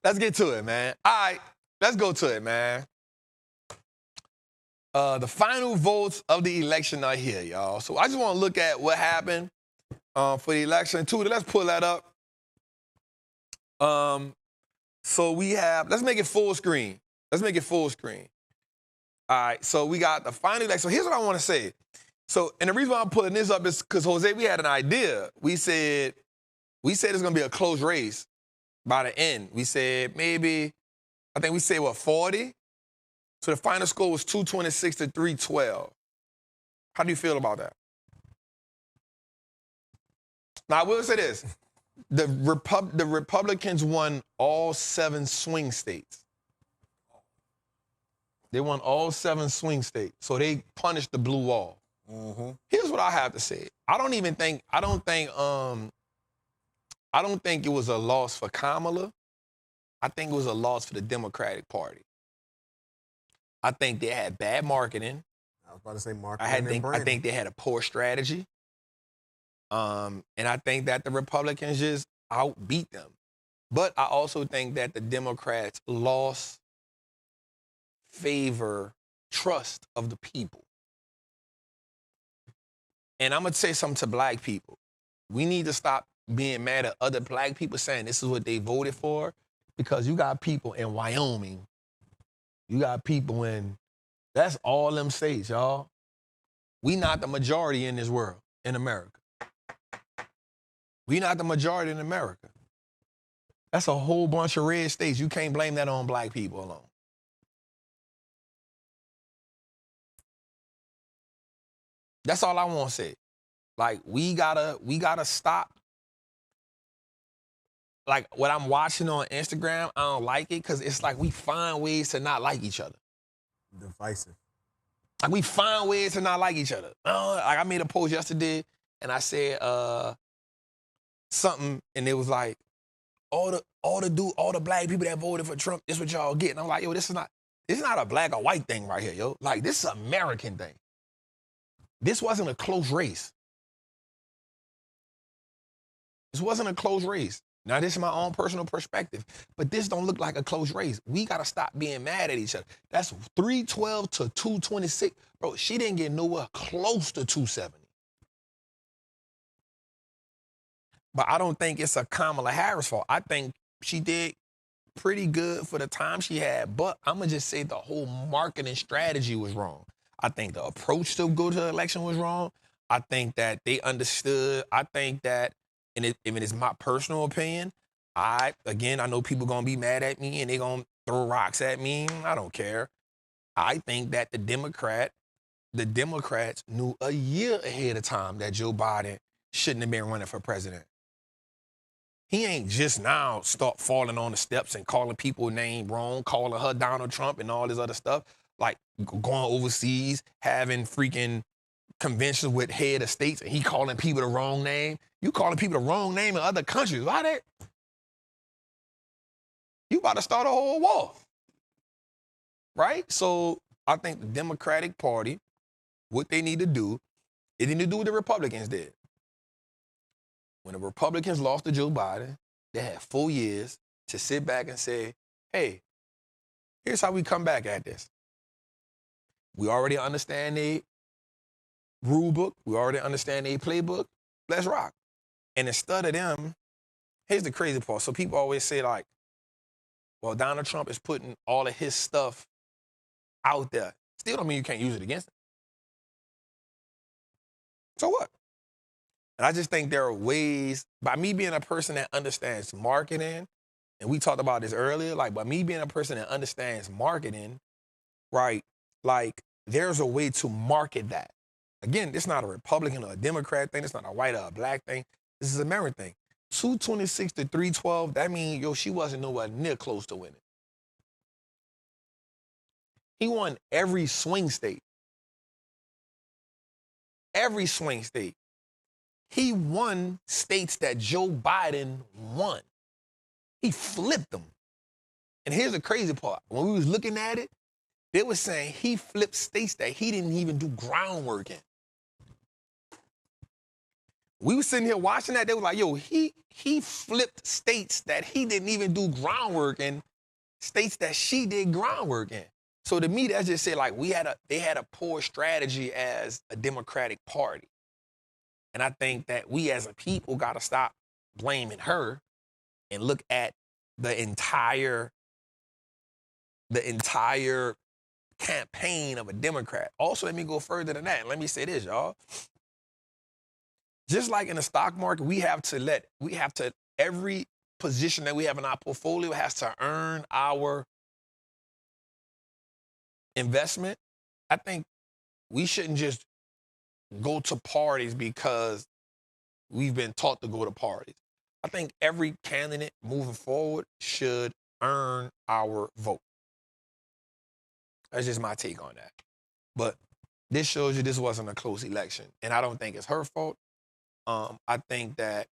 Let's get to it, man. All right. Let's go to it, man. The final votes of the election are here, y'all. So I just want to look at what happened for the election. Tuda, let's pull that up. So we have, let's make it full screen. All right, so we got the final election. So here's what I want to say. So, and the reason why I'm pulling this up is because, Jose, we had an idea. We said it's going to be a close race by the end. We said maybe, I think we said, 40? So the final score was 226 to 312. How do you feel about that? Now, I will say this. The Republicans won all 7 swing states. They won all 7 swing states. So they punished the blue wall. Mm-hmm. Here's what I have to say. I don't think it was a loss for Kamala. I think it was a loss for the Democratic Party. I think they had bad marketing. I was about to say marketing. I think they had a poor strategy. And I think that the Republicans just outbeat them. But I also think that the Democrats lost trust of the people. And I'm going to say something to black people. We need to stop being mad at other black people saying this is what they voted for, because you got people in Wyoming. You got people that's all them states, y'all. We not the majority in this world, in America. We not the majority in America. That's a whole bunch of red states. You can't blame that on black people alone. That's all I want to say. Like, we gotta stop. Like, what I'm watching on Instagram, I don't like it because it's like we find ways to not like each other. Divisive. Like, we find ways to not like each other. Like, I made a post yesterday, and I said something, and it was like, all the black people that voted for Trump, this what y'all get. And I'm like, yo, this is not a black or white thing right here, yo. Like, this is an American thing. This wasn't a close race. This wasn't a close race. Now, this is my own personal perspective, but this don't look like a close race. We got to stop being mad at each other. That's 312 to 226. Bro, she didn't get nowhere close to 270. But I don't think it's a Kamala Harris fault. I think she did pretty good for the time she had, but I'm going to just say the whole marketing strategy was wrong. I think the approach to go to the election was wrong. I think that they understood. I think that, and if it is my personal opinion, I know people going to be mad at me and they going to throw rocks at me. I don't care. I think that the Democrats knew a year ahead of time that Joe Biden shouldn't have been running for president. He ain't just now start falling on the steps and calling people name wrong, calling her Donald Trump and all this other stuff, like going overseas, having freaking conventions with head of states, and he calling people the wrong name. You calling people the wrong name in other countries. Why that? You about to start a whole war. Right? So I think the Democratic Party, what they need to do, they need to do what the Republicans did. When the Republicans lost to Joe Biden, they had 4 years to sit back and say, hey, here's how we come back at this. We already understand the rule book. We already understand the playbook. Let's rock. And instead of them, here's the crazy part. So people always say like, well, Donald Trump is putting all of his stuff out there. Still don't mean you can't use it against him. So what? And I just think there are ways, by me being a person that understands marketing, and we talked about this earlier, like by me being a person that understands marketing, right, like there's a way to market that. Again, it's not a Republican or a Democrat thing. It's not a white or a black thing. This is a American thing. 226 to 312, that means, yo, she wasn't nowhere near close to winning. He won every swing state. Every swing state. He won states that Joe Biden won. He flipped them. And here's the crazy part. When we was looking at it, they were saying he flipped states that he didn't even do groundwork in. We were sitting here watching that. They were like, yo, he flipped states that he didn't even do groundwork in, states that she did groundwork in. So to me, that just said like they had a poor strategy as a Democratic Party. And I think that we as a people got to stop blaming her and look at the entire campaign of a Democrat. Also, let me go further than that. And let me say this, y'all. Just like in the stock market, every position that we have in our portfolio has to earn our investment. I think we shouldn't just go to parties because we've been taught to go to parties. I think every candidate moving forward should earn our vote. That's just my take on that. But this shows you this wasn't a close election. And I don't think it's her fault. I think that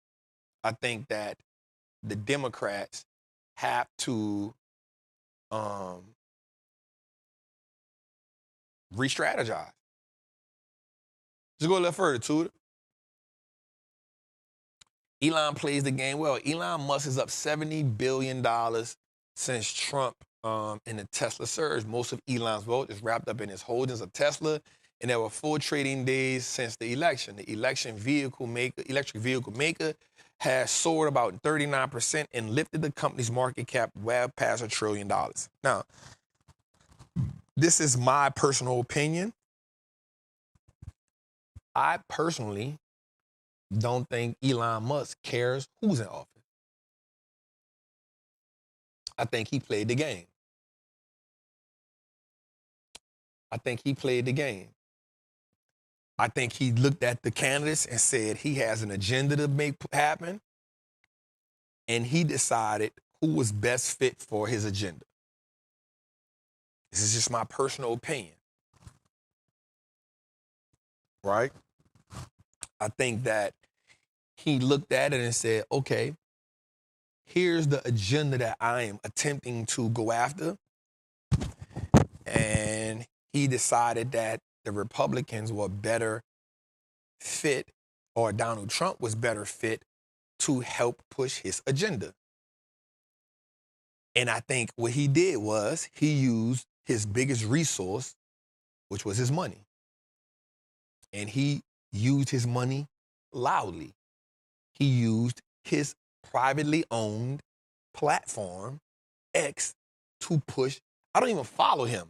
the Democrats have to re-strategize. Just go a little further to it. Elon plays the game well. Elon Musk is up $70 billion since Trump and the Tesla surge. Most of Elon's vote is wrapped up in his holdings of Tesla, and there were 4 trading days since the election. The electric vehicle maker has soared about 39% and lifted the company's market cap well past $1 trillion. Now, this is my personal opinion. I personally don't think Elon Musk cares who's in office. I think he played the game. I think he looked at the candidates and said he has an agenda to make happen, and he decided who was best fit for his agenda. This is just my personal opinion. Right? I think that he looked at it and said, okay, here's the agenda that I am attempting to go after. And he decided that the Republicans were better fit, or Donald Trump was better fit to help push his agenda. And I think what he did was he used his biggest resource, which was his money. And he used his money loudly. He used his privately owned platform, X, to push. I don't even follow him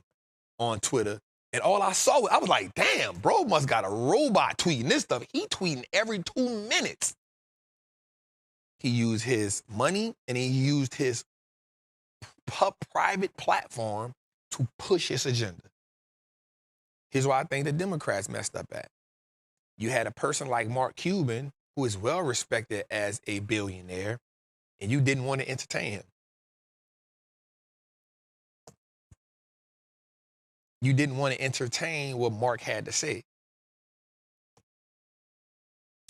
on Twitter. And all I saw, I was like, damn, bro must got a robot tweeting this stuff. He tweeting every 2 minutes. He used his money and he used his private platform to push his agenda. Here's why I think the Democrats messed up at. You had a person like Mark Cuban, who is well respected as a billionaire, and you didn't want to entertain him. You didn't want to entertain what Mark had to say.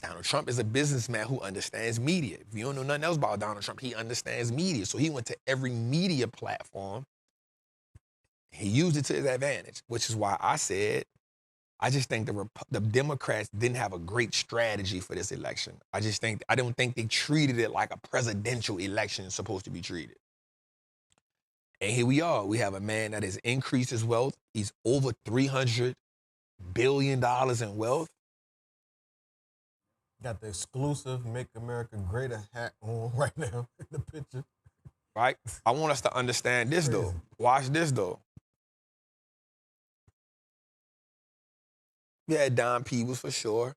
Donald Trump is a businessman who understands media. If you don't know nothing else about Donald Trump, he understands media. So he went to every media platform. He used it to his advantage, which is why I said, I just think the Democrats didn't have a great strategy for this election. I don't think they treated it like a presidential election is supposed to be treated. And here we are. We have a man that has increased his wealth. He's over $300 billion in wealth. Got the exclusive Make America Greater hat on right now in the picture. Right? I want us to understand this, though. Watch this, though. We had Don Peebles for sure.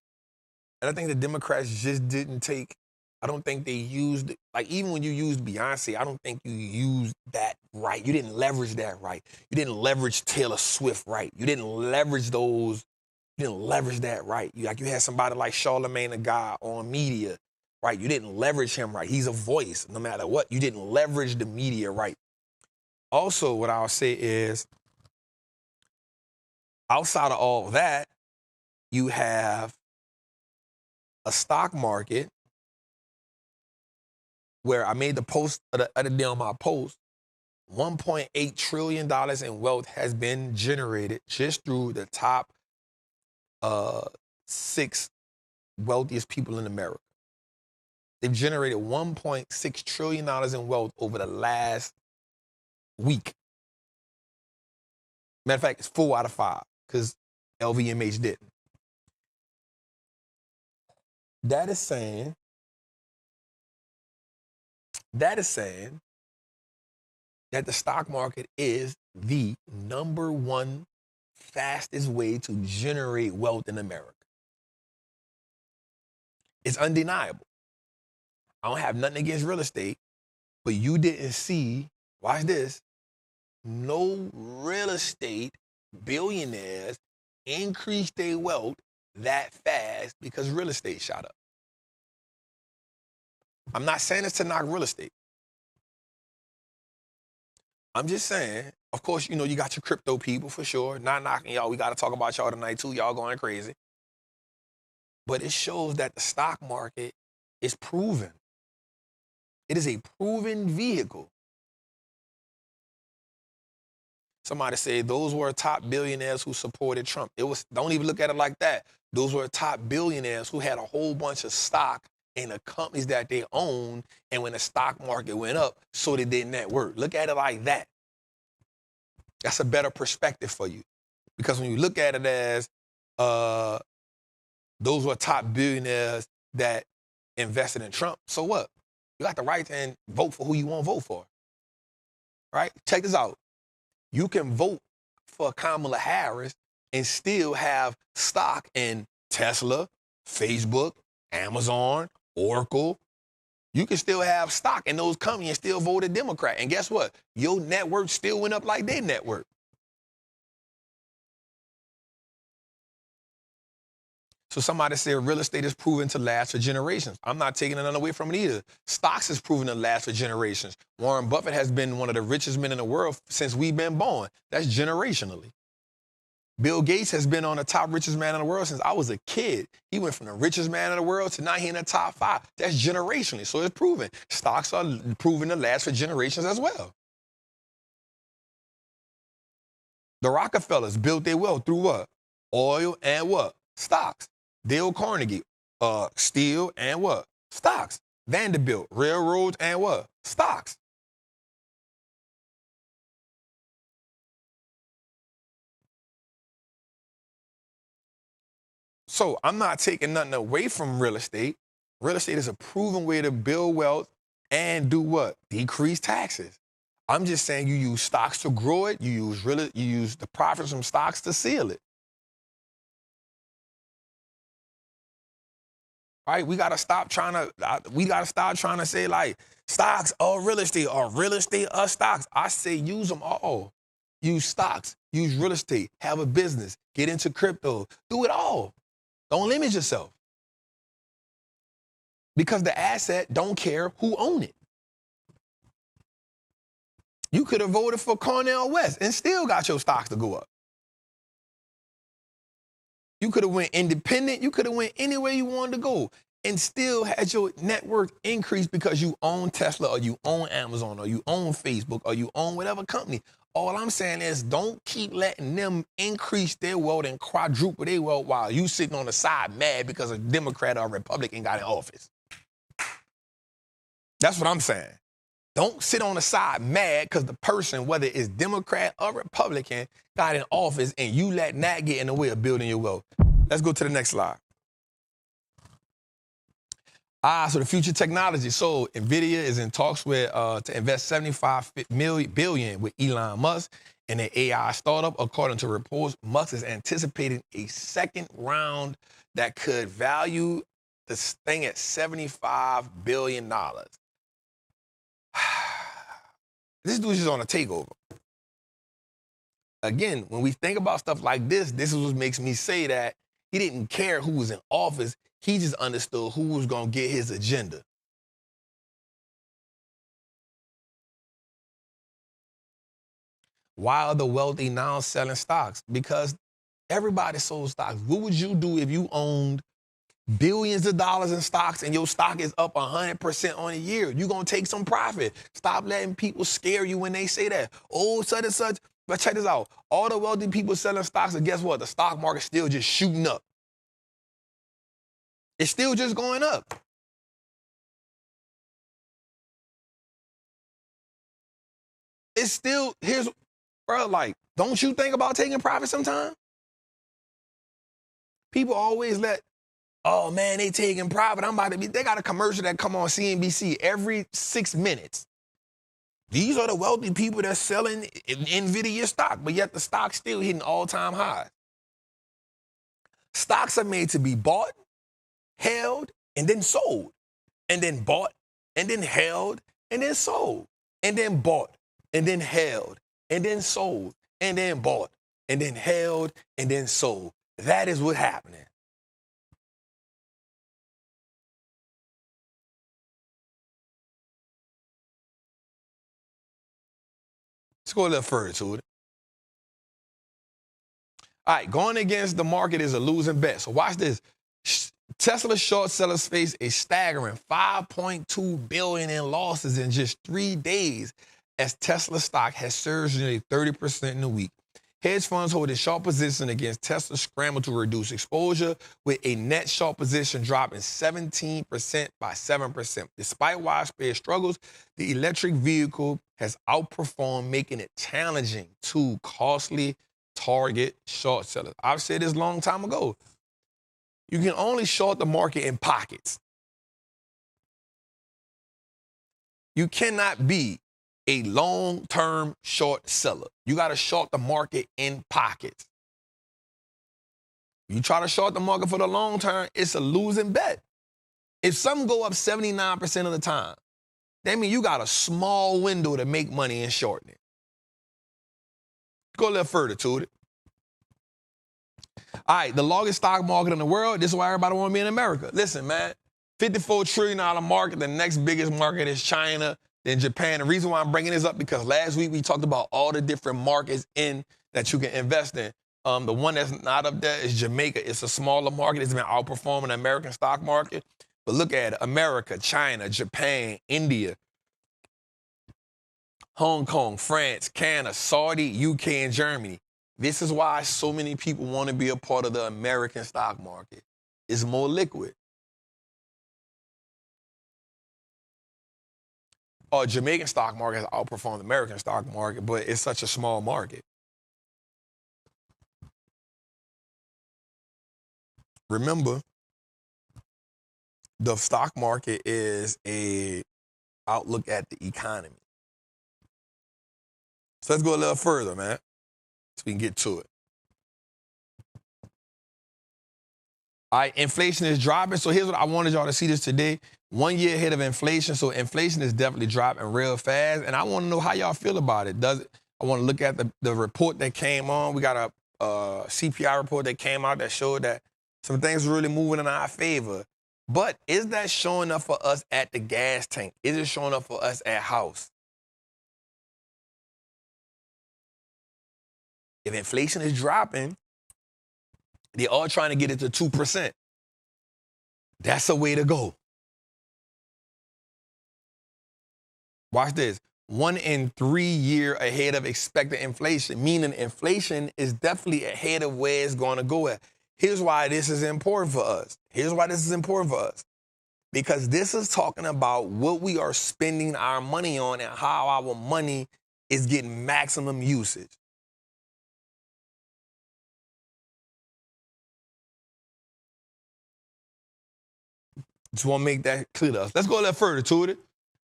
And I think the Democrats just didn't take, I don't think they used, like even when you used Beyonce, I don't think you used that right. You didn't leverage that right. You didn't leverage Taylor Swift right. You didn't leverage those, you didn't leverage that right. You had somebody like Charlamagne the God on media, right? You didn't leverage him right. He's a voice no matter what. You didn't leverage the media right. Also, what I'll say is, outside of all that, you have a stock market where I made the post the other day on my post, $1.8 trillion in wealth has been generated just through the top 6 wealthiest people in America. They've generated $1.6 trillion in wealth over the last week. Matter of fact, it's 4 out of 5 because LVMH didn't. That is saying that the stock market is the #1 fastest way to generate wealth in America. It's undeniable. I don't have nothing against real estate, but you didn't see, watch this, no real estate billionaires increase their wealth that fast because real estate shot up. I'm not saying this to knock real estate. I'm just saying, of course, you got your crypto people for sure. Not knocking y'all. We got to talk about y'all tonight too. Y'all going crazy. But it shows that the stock market is proven. It is a proven vehicle. Somebody said those were top billionaires who supported Trump. Don't even look at it like that. Those were top billionaires who had a whole bunch of stock in the companies that they own, and when the stock market went up, so did their net worth. Look at it like that. That's a better perspective for you. Because when you look at it as those were top billionaires that invested in Trump, so what? You got the right to vote for who you want to vote for. Right? Check this out. You can vote for Kamala Harris and still have stock in Tesla, Facebook, Amazon, Oracle. You can still have stock in those companies and still vote a Democrat. And guess what? Your net worth still went up like their net worth. So somebody said real estate is proven to last for generations. I'm not taking it away from it either. Stocks is proven to last for generations. Warren Buffett has been one of the richest men in the world since we've been born. That's generationally. Bill Gates has been on the top richest man in the world since I was a kid. He went from the richest man in the world to now he in the top 5. That's generationally. So it's proven. Stocks are proven to last for generations as well. The Rockefellers built their wealth through what? Oil and what? Stocks. Dale Carnegie, steel and what? Stocks. Vanderbilt, railroads and what? Stocks. So I'm not taking nothing away from real estate. Real estate is a proven way to build wealth and do what? Decrease taxes. I'm just saying you use stocks to grow it. You use the profits from stocks to seal it. Right? We gotta stop trying to say like stocks or real estate or stocks. I say use them all. Use stocks, use real estate, have a business, get into crypto, do it all. Don't limit yourself. Because the asset don't care who own it. You could have voted for Cornel West and still got your stocks to go up. You could have went independent. You could have went anywhere you wanted to go and still had your net worth increase because you own Tesla or you own Amazon or you own Facebook or you own whatever company. All I'm saying is don't keep letting them increase their wealth and quadruple their wealth while you sitting on the side mad because a Democrat or a Republican got in office. That's what I'm saying. Don't sit on the side mad because the person, whether it's Democrat or Republican, got in office and you letting that get in the way of building your wealth. Let's go to the next slide. So the future technology. So NVIDIA is in talks with to invest $75 billion with Elon Musk in an AI startup. According to reports, Musk is anticipating a second round that could value this thing at $75 billion. This dude's just on a takeover. Again, when we think about stuff like this is what makes me say that he didn't care who was in office. He just understood who was going to get his agenda. Why are the wealthy now selling stocks? Because everybody sold stocks. What would you do if you owned billions of dollars in stocks and your stock is up 100% on a year? You're going to take some profit. Stop letting people scare you when they say that. Oh, such and such. But check this out. All the wealthy people selling stocks, and guess what? The stock market's still just shooting up. It's still just going up. It's still, bro, like, don't you think about taking profit sometime? People always oh man, they taking profit. They got a commercial that come on CNBC every 6 minutes. These are the wealthy people that's selling NVIDIA stock, but yet the stock's still hitting all-time highs. Stocks are made to be bought, held, and then sold. And then bought, and then held, and then sold. And then bought, and then held, and then sold, and then bought, and then held, and then sold. That is what's happening. Let's go a little further to it. All right, going against the market is a losing bet. So watch this. Tesla short sellers face a staggering $5.2 billion in losses in just 3 days as Tesla stock has surged nearly 30% in a week. Hedge funds holding short position against Tesla scramble to reduce exposure, with a net short position dropping 17% by 7%. Despite widespread struggles, the electric vehicle has outperformed, making it challenging to costly target short sellers. I've said this a long time ago. You can only short the market in pockets. You cannot be a long-term short seller. You got to short the market in pockets. You try to short the market for the long term, it's a losing bet. If something go up 79% of the time, that means you got a small window to make money in shorting it. Go a little further to it. All right, the largest stock market in the world. This is why everybody want to be in America. Listen, man, $54 trillion market. The next biggest market is China, then Japan. The reason why I'm bringing this up because last week we talked about all the different markets that you can invest in. The one that's not up there is Jamaica. It's a smaller market. It's been outperforming the American stock market. But look at it. America, China, Japan, India, Hong Kong, France, Canada, Saudi, UK, and Germany. This is why so many people want to be a part of the American stock market. is more liquid. Jamaican stock market has outperformed the American stock market, but it's such a small market. Remember, the stock market is a outlook at the economy. So let's go a little further, man, so we can get to it. All right, inflation is dropping. So here's what I wanted y'all to see this today. 1 year ahead of inflation. So inflation is definitely dropping real fast. And I want to know how y'all feel about it. I want to look at the report that came on. We got a CPI report that came out that showed that some things are really moving in our favor. But is that showing up for us at the gas tank? Is it showing up for us at house? If inflation is dropping, they're all trying to get it to 2%. That's a way to go. Watch this. 1 in 3 year ahead of expected inflation, meaning inflation is definitely ahead of where it's going to go at. Here's why this is important for us. Because this is talking about what we are spending our money on and how our money is getting maximum usage. Just want to make that clear to us. Let's go a little further to it.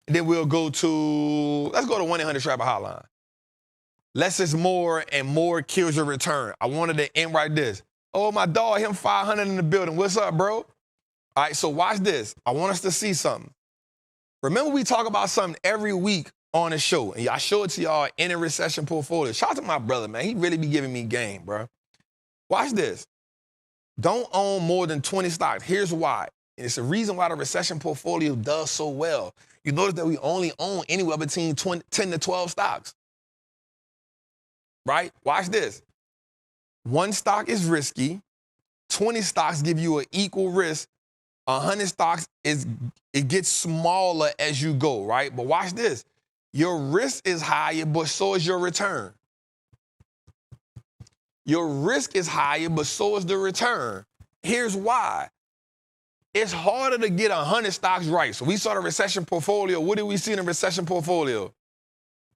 And then we'll go to 1-800-TRAPPIN hotline. Less is more and more kills your return. I wanted to end right this. Oh, my dog, him 500 in the building. What's up, bro? All right, so watch this. I want us to see something. Remember, we talk about something every week on the show, and I show it to y'all in a recession portfolio. Shout out to my brother, man. He really be giving me game, bro. Watch this. Don't own more than 20 stocks. Here's why. And it's the reason why the recession portfolio does so well. You notice that we only own anywhere between 10 to 12 stocks. Right? Watch this. 1 stock is risky. 20 stocks give you an equal risk. 100 stocks, it gets smaller as you go, right? But watch this. Your risk is higher, but so is your return. Your risk is higher, but so is the return. Here's why. It's harder to get 100 stocks right. So we saw the recession portfolio. What did we see in the recession portfolio?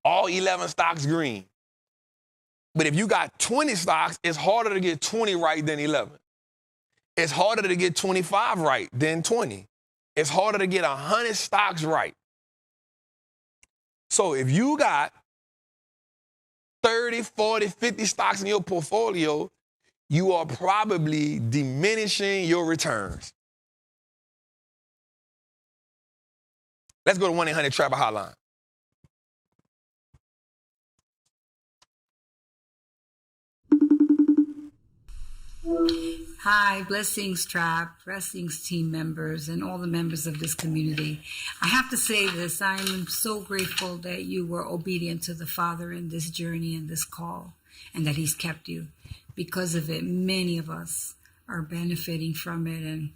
All 11 stocks green. But if you got 20 stocks, it's harder to get 20 right than 11. It's harder to get 25 right than 20. It's harder to get 100 stocks right. So if you got 30, 40, 50 stocks in your portfolio, you are probably diminishing your returns. Let's go to 1-800-TRAPPIN hotline. Hi, blessings, Trap, blessings, team members, and all the members of this community. I have to say this, I am so grateful that you were obedient to the Father in this journey and this call, and that He's kept you. Because of it, many of us are benefiting from it, and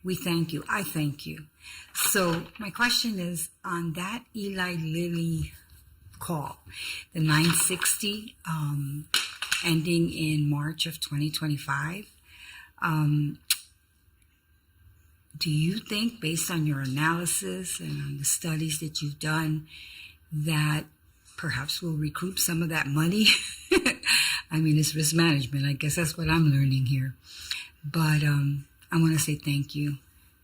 we thank you. I thank you. So my question is, on that Eli Lilly call, the 960, ending in March of 2025, do you think, based on your analysis and on the studies that you've done, that perhaps we'll recoup some of that money? I mean, it's risk management. I guess that's what I'm learning here. But I want to say thank you.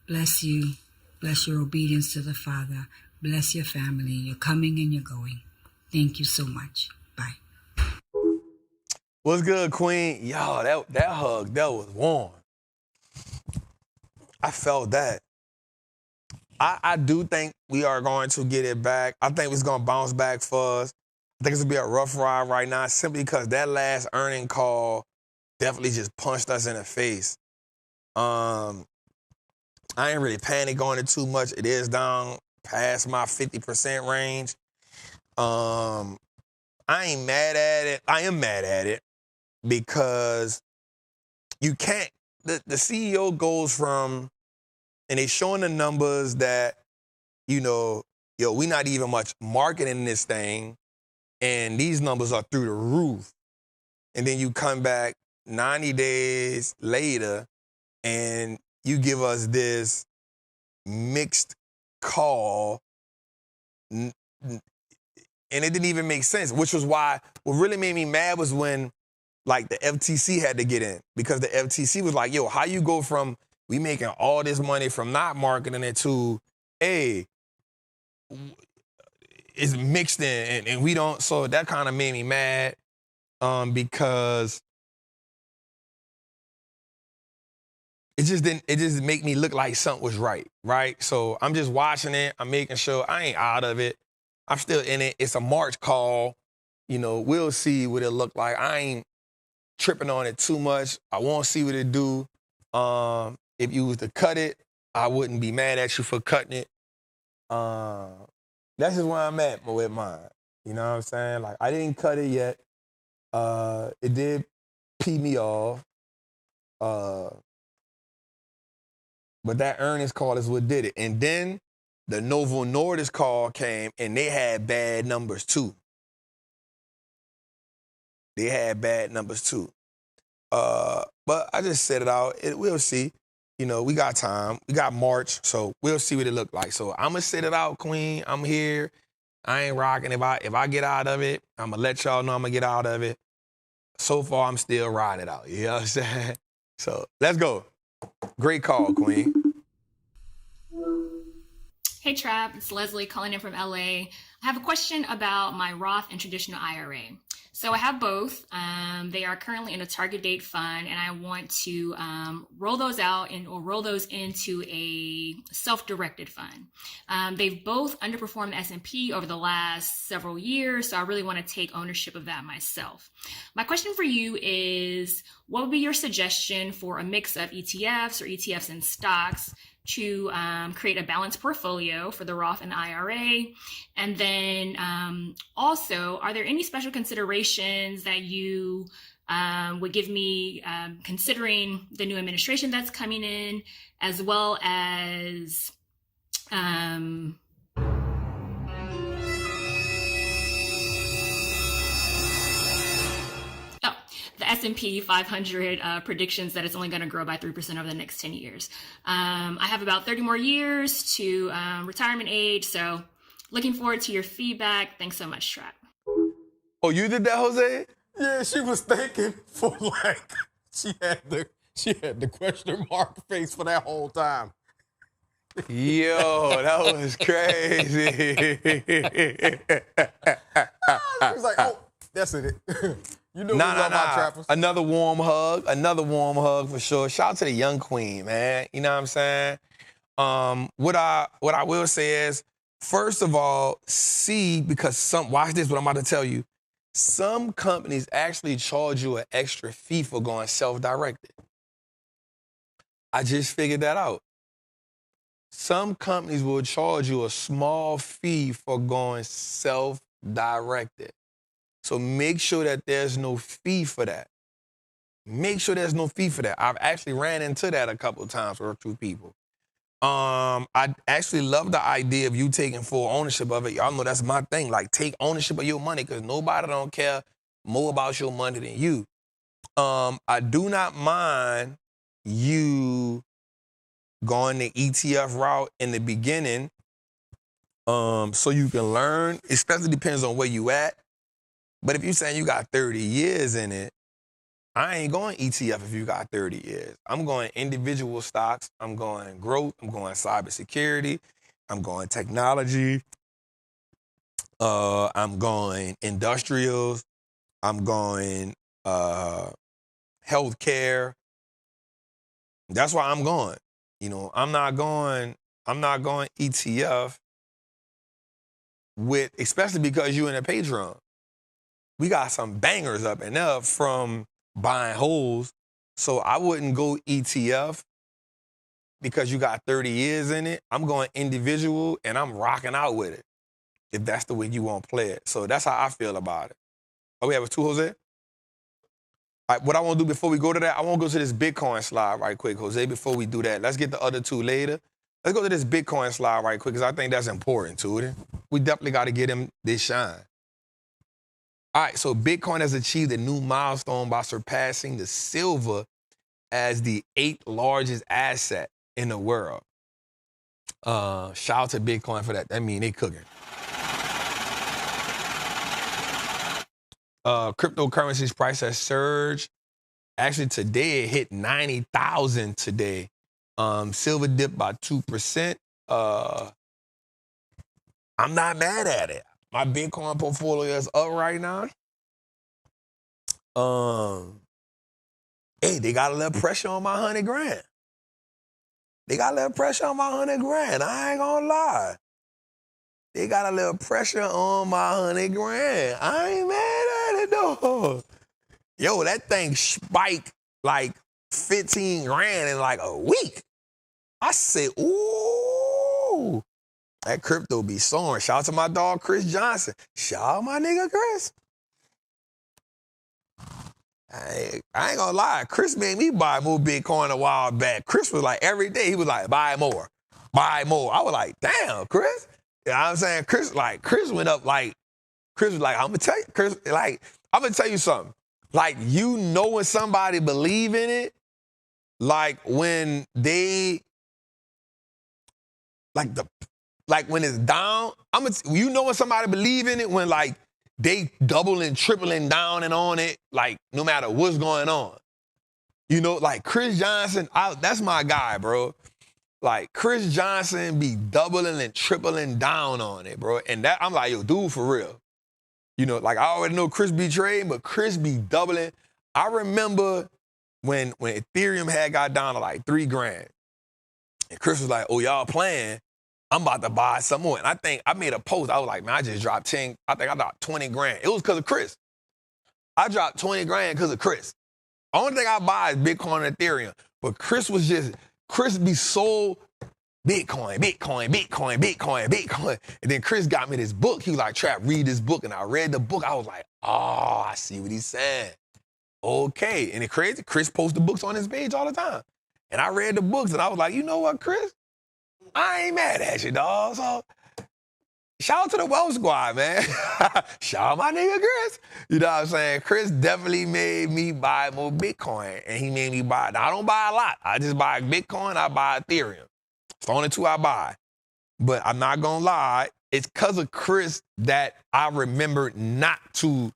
Bless you. Bless your obedience to the Father. Bless your family. You're coming and you're going. Thank you so much. Bye. What's good, Queen? Yo, that hug, that was warm. I felt that. I do think we are going to get it back. I think it's going to bounce back for us. I think it's going to be a rough ride right now simply because that last earning call definitely just punched us in the face. I ain't really panic on it too much. It is down past my 50% range. I ain't mad at it. I am mad at it because you can't, the CEO goes from, and they showing the numbers that, we not even much marketing this thing, and these numbers are through the roof. And then you come back 90 days later, and you give us this mixed call, and it didn't even make sense, which was why what really made me mad was when, like, the FTC had to get in, because the FTC was like, yo, how you go from we making all this money from not marketing it to, hey, it's mixed in, and we don't. So that kind of made me mad, because it just make me look like something was right? So I'm just watching it. I'm making sure I ain't out of it. I'm still in it. It's a March call. You know, we'll see what it look like. I ain't tripping on it too much. I won't see what it do. If you was to cut it, I wouldn't be mad at you for cutting it. That's just where I'm at with mine. You know what I'm saying? Like, I didn't cut it yet. It did pee me off. But that earnings call is what did it. And then the Novo Nordisk call came, and they had bad numbers too. But I just set it out. We'll see. You know, we got time. We got March, so we'll see what it look like. So I'm gonna sit it out, Queen. I'm here. I ain't rocking. If I get out of it, I'm gonna let y'all know I'm gonna get out of it. So far, I'm still riding it out. You know what I'm saying? So let's go. Great call, Queen. Hey, Trap. It's Leslie calling in from LA. I have a question about my Roth and traditional IRA. So I have both. They are currently in a target date fund, and I want to roll those out or roll those into a self-directed fund. They've both underperformed the S&P over the last several years, so I really want to take ownership of that myself. My question for you is, what would be your suggestion for a mix of ETFs or ETFs and stocks to create a balanced portfolio for the Roth and the IRA? And then also, are there any special considerations that you would give me considering the new administration that's coming in, as well as the S&P 500 predictions that it's only going to grow by 3% over the next 10 years. I have about 30 more years to retirement age, so looking forward to your feedback. Thanks so much, Trap. Oh, you did that, Jose? Yeah, she was thinking for like she had the question mark face for that whole time. Yo, that was crazy. She was like, oh, that's it. You know we love our trappers. Another warm hug for sure. Shout out to the young queen, man. You know what I'm saying? What I will say is, first of all, because watch this, what I'm about to tell you. Some companies actually charge you an extra fee for going self-directed. I just figured that out. Some companies will charge you a small fee for going self-directed. So make sure that there's no fee for that. I've actually ran into that a couple of times with two people. I actually love the idea of you taking full ownership of it. Y'all know that's my thing. Like, take ownership of your money, because nobody don't care more about your money than you. I do not mind you going the ETF route in the beginning, so you can learn. Especially depends on where you at. But if you're saying you got 30 years in it, I ain't going ETF if you got 30 years. I'm going individual stocks. I'm going growth. I'm going cybersecurity. I'm going technology. I'm going industrials. I'm going healthcare. That's why I'm going. You know, I'm not going ETF especially because you in a Patreon. We got some bangers up and up from buying holes. So I wouldn't go ETF because you got 30 years in it. I'm going individual, and I'm rocking out with it, if that's the way you want to play it. So that's how I feel about it. Oh, we have two, Jose? All right, what I want to do before we go to that, I want to go to this Bitcoin slide right quick, Jose, before we do that. Let's get the other two later. Let's go to this Bitcoin slide right quick, because I think that's important to it. We definitely got to get him this shine. All right, so Bitcoin has achieved a new milestone by surpassing the silver as the 8th largest asset. in the world. Shout out to Bitcoin for that. That mean they cooking. Cryptocurrency's price has surged. Actually, today it hit 90,000 today. Silver dipped by 2%. I'm not mad at it. My Bitcoin portfolio is up right now. Hey, they got a little pressure on my 100 grand. They got a little pressure on my 100 grand. I ain't gonna lie. They got a little pressure on my 100 grand. I ain't mad at it though. Yo, that thing spiked like 15 grand in like a week. I said, ooh, that crypto be soaring. Shout out to my dog, Chris Johnson. Shout out my nigga, Chris. I ain't gonna lie. Chris made me buy more Bitcoin a while back. Chris was like, every day, he was like, buy more, buy more. I was like, damn, Chris. You know what I'm saying? Chris went up like, Chris was like, I'm gonna tell you, Chris, like, I'm gonna tell you something. Like, you know when somebody believe in it, like when they, like when it's down, you know when somebody believe in it when like they doubling, tripling down and on it, like no matter what's going on. You know, like Chris Johnson, that's my guy, bro. Like Chris Johnson be doubling and tripling down on it, bro. And that I'm like, yo, dude, for real. You know, like I already know Chris be trading, but Chris be doubling. I remember when Ethereum had got down to like 3 grand. And Chris was like, oh, y'all playing? I'm about to buy some more. And I think I made a post. I was like, man, I just dropped 10. I think I dropped 20 grand. It was because of Chris. I dropped 20 grand because of Chris. Only thing I buy is Bitcoin and Ethereum. But Chris be so Bitcoin. And then Chris got me this book. He was like, Trap, read this book. And I read the book. I was like, oh, I see what he's saying. Okay. And it's crazy. Chris posts the books on his page all the time. And I read the books and I was like, you know what, Chris? I ain't mad at you, dog. So shout out to the Wealth Squad, man. Shout out my nigga Chris. You know what I'm saying? Chris definitely made me buy more Bitcoin. And he made me buy. Now, I don't buy a lot. I just buy Bitcoin. I buy Ethereum. It's the only two I buy. But I'm not going to lie. It's because of Chris that I remember not to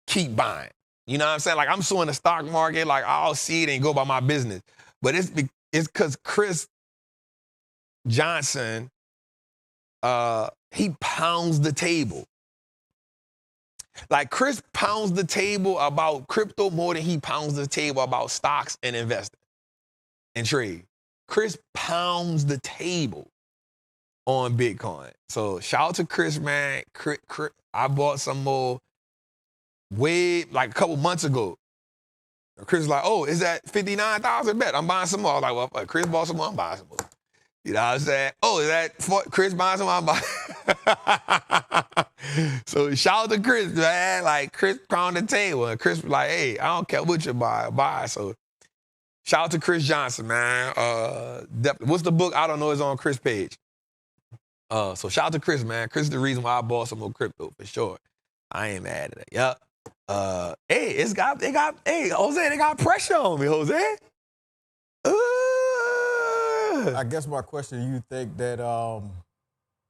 keep buying. You know what I'm saying? Like, I'm so in the stock market, like, I'll see it and go about my business. But it's because Chris Johnson, he pounds the table. Like Chris pounds the table about crypto more than he pounds the table about stocks and investing and trade. Chris pounds the table on Bitcoin. So shout out to Chris, man. I bought some more like a couple months ago. Chris was like, oh, is that 59,000 bet? I'm buying some more. I was like, well, Chris bought some more, I'm buying some more. You know what I'm saying? Oh, is that Chris buying some more? I'm buying. So shout out to Chris, man. Like, Chris pounded the table. And Chris was like, hey, I don't care what you buy. So shout out to Chris Johnson, man. What's the book? I don't know. It's on Chris' page. So shout out to Chris, man. Chris is the reason why I bought some more crypto, for sure. I ain't mad at it. Yep. Hey, Jose, they got pressure on me, Jose. I guess my question, you think that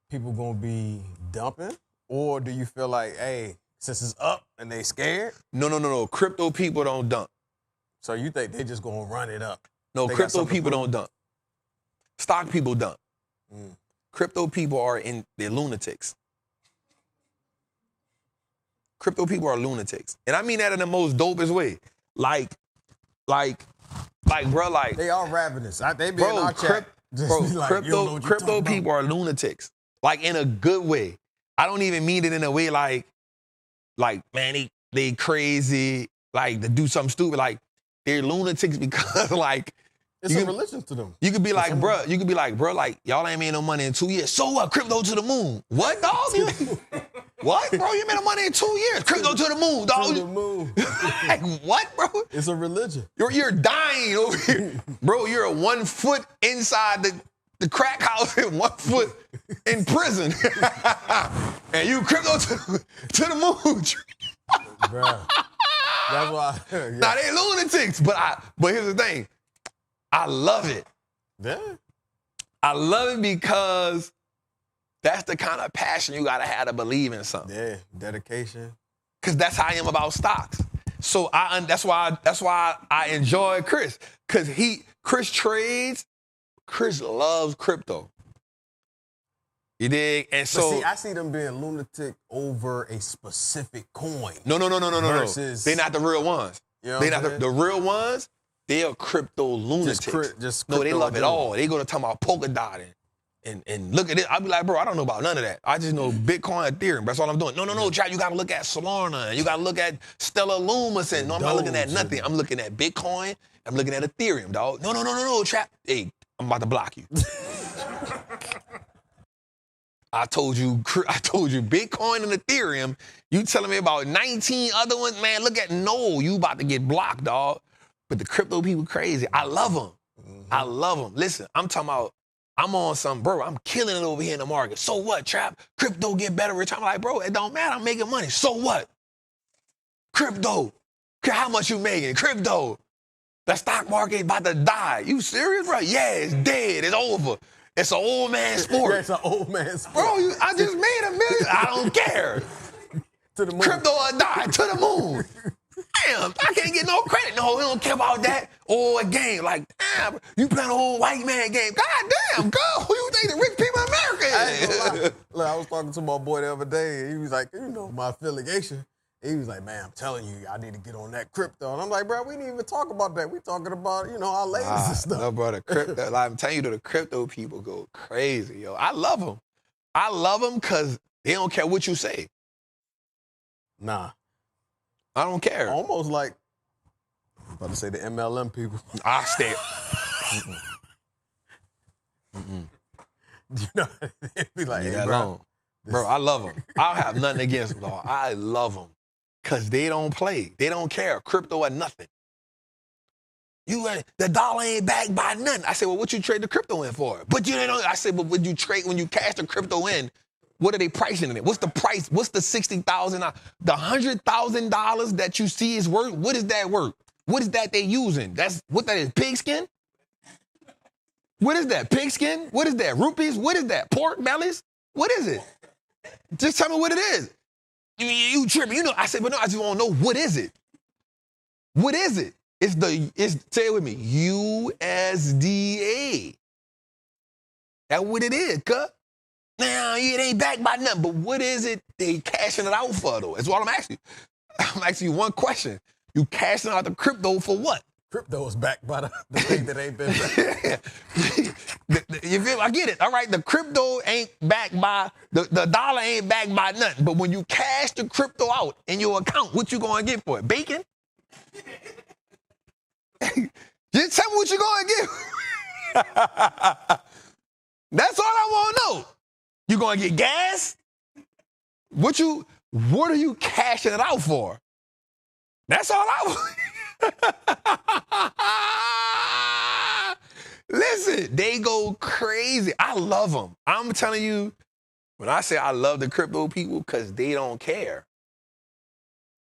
people gonna be dumping? Or do you feel like, hey, since it's up and they scared? No. Crypto people don't dump. So you think they just gonna run it up? No, crypto people don't dump. Stock people dump. Crypto people they're lunatics. Crypto people are lunatics. And I mean that in the most dopest way. Like, bro, like. They are ravenous. They be in our chat. Crypto people are lunatics. Like, in a good way. I don't even mean it in a way like, man, they crazy, like, to do something stupid. Like, they're lunatics because, like. It's a religion to them. You could be like, bro, like, y'all ain't made no money in 2 years. So what? Crypto to the moon. What, dog? What, bro? You made no money in 2 years. Crypto to the moon, dog. To the moon. Like, what, bro? It's a religion. You're dying over here. Bro, you're 1 foot inside the crack house and 1 foot in prison. And you crypto to the moon. Bro. That's why. Yeah. Now, they lunatics. But here's the thing. I love it. Yeah. I love it because that's the kind of passion you gotta have to believe in something. Yeah, dedication. Cause that's how I am about stocks. So that's why I enjoy Chris. Cause Chris trades, Chris loves crypto. You dig? And so But see, I see them being lunatic over a specific coin. No. Versus- They're not the real ones. You know They're what not I'm the real ones. They're crypto lunatics. Just No, they crypto love it identity. all. They go to talk about polka dot and look at it. I'll be like, bro, I don't know about none of that. I just know Bitcoin, Ethereum. That's all I'm doing. No, Chad, you got to look at Solana. You got to look at Stellar Lumos. And no, I'm not looking at nothing. I'm looking at Bitcoin. I'm looking at Ethereum, dog. No, Chad. Hey, I'm about to block you. I told you Bitcoin and Ethereum. You telling me about 19 other ones, man? Look at you about to get blocked, dog. But the crypto people crazy. I love them. I love them. Listen, I'm talking about. I'm on some, bro. I'm killing it over here in the market. So what, Trap? Crypto get better return. I'm like, bro, it don't matter. I'm making money. So what? Crypto. How much you making? Crypto. The stock market about to die. You serious, bro? Yeah, it's dead. It's over. It's an old man sport. Yeah, it's an old man sport. Bro, I just made $1 million. I don't care. To the moon. Crypto or die. To the moon. Damn, I can't get no credit. No, we don't care about that. Or a game. Like, damn, you playing a whole white man game. God damn, girl, who you think the rich people in America is? Look, I was talking to my boy the other day, and he was like, my affiliation. He was like, man, I'm telling you, I need to get on that crypto. And I'm like, bro, we didn't even talk about that. We talking about, our ladies and stuff. No, bro, the crypto, like, I'm telling you, the crypto people go crazy, yo. I love them. I love them because they don't care what you say. Nah. I don't care. Almost like, I was about to say the MLM people. I stay. You know, they'd be like, Leave hey, that bro. alone. Bro, I love them. I don't have nothing against them, dog. I love them because they don't play. They don't care. Crypto or nothing. The dollar ain't backed by nothing. I said, well, what you trade the crypto in for? But you know, I said, but when you cash the crypto in, what are they pricing it? What's the price? What's the $60,000? The $100,000 that you see is worth? What is that worth? What is that they using? That's what that is. Pigskin? What is that? Pigskin? What is that? Rupees? What is that? Pork bellies? What is it? Just tell me what it is. You tripping? I said, but no, I just want to know what is it? What is it? Say it with me. USDA. That's what it is, cuz. Now, it ain't backed by nothing, but what is it they cashing it out for, though? That's what I'm asking you. I'm asking you one question. You cashing out the crypto for what? Crypto is backed by the thing that ain't been backed. You feel? I get it. All right, the crypto ain't backed by, the dollar ain't backed by nothing, but when you cash the crypto out in your account, what you gonna get for it? Bacon? Just tell me what you gonna get. That's all I want to know. You gonna get gas? What are you cashing it out for? That's all I want. Listen, they go crazy. I love them. I'm telling you, when I say I love the crypto people, because they don't care.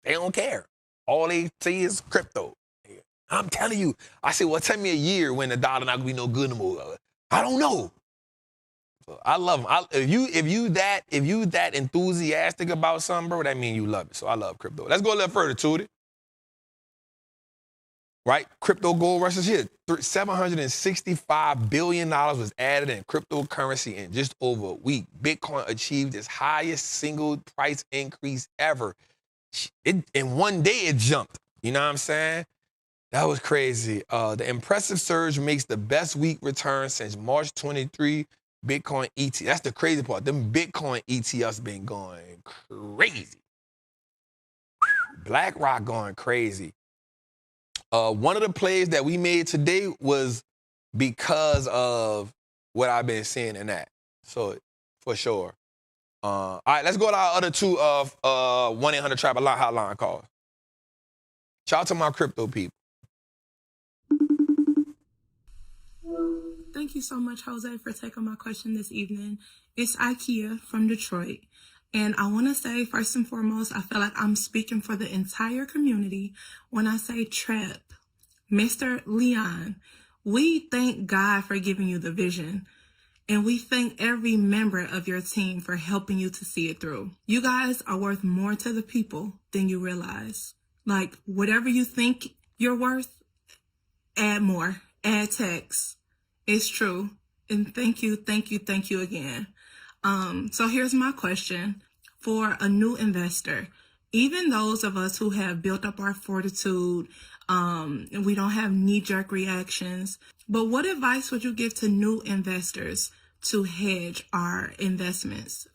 They don't care. All they see is crypto. I'm telling you. I say, well, tell me a year when the dollar not gonna be no good no more. I don't know. So I love them. If you that enthusiastic about something, bro, that means you love it. So I love crypto. Let's go a little further, Tootie. Right? Crypto gold rush is here. $765 billion was added in cryptocurrency in just over a week. Bitcoin achieved its highest single price increase ever. In one day, it jumped. You know what I'm saying? That was crazy. The impressive surge makes the best week return since March 23 Bitcoin ETF. That's the crazy part. Them Bitcoin ETFs been going crazy. BlackRock going crazy. One of the plays that we made today was because of what I've been seeing in that. So, for sure. All right, let's go to our other two 1-800-TRAP hotline calls. Shout out to my crypto people. Thank you so much, Jose, for taking my question this evening. It's Ikea from Detroit. And I want to say, first and foremost, I feel like I'm speaking for the entire community when I say Trap, Mr. Leon, We thank God for giving you the vision. And we thank every member of your team for helping you to see it through. You guys are worth more to the people than you realize. Like, whatever you think you're worth, add more, add text. It's true. And thank you again. So here's my question for a new investor. Even those of us who have built up our fortitude, and we don't have knee-jerk reactions, but what advice would you give to new investors to hedge our investments,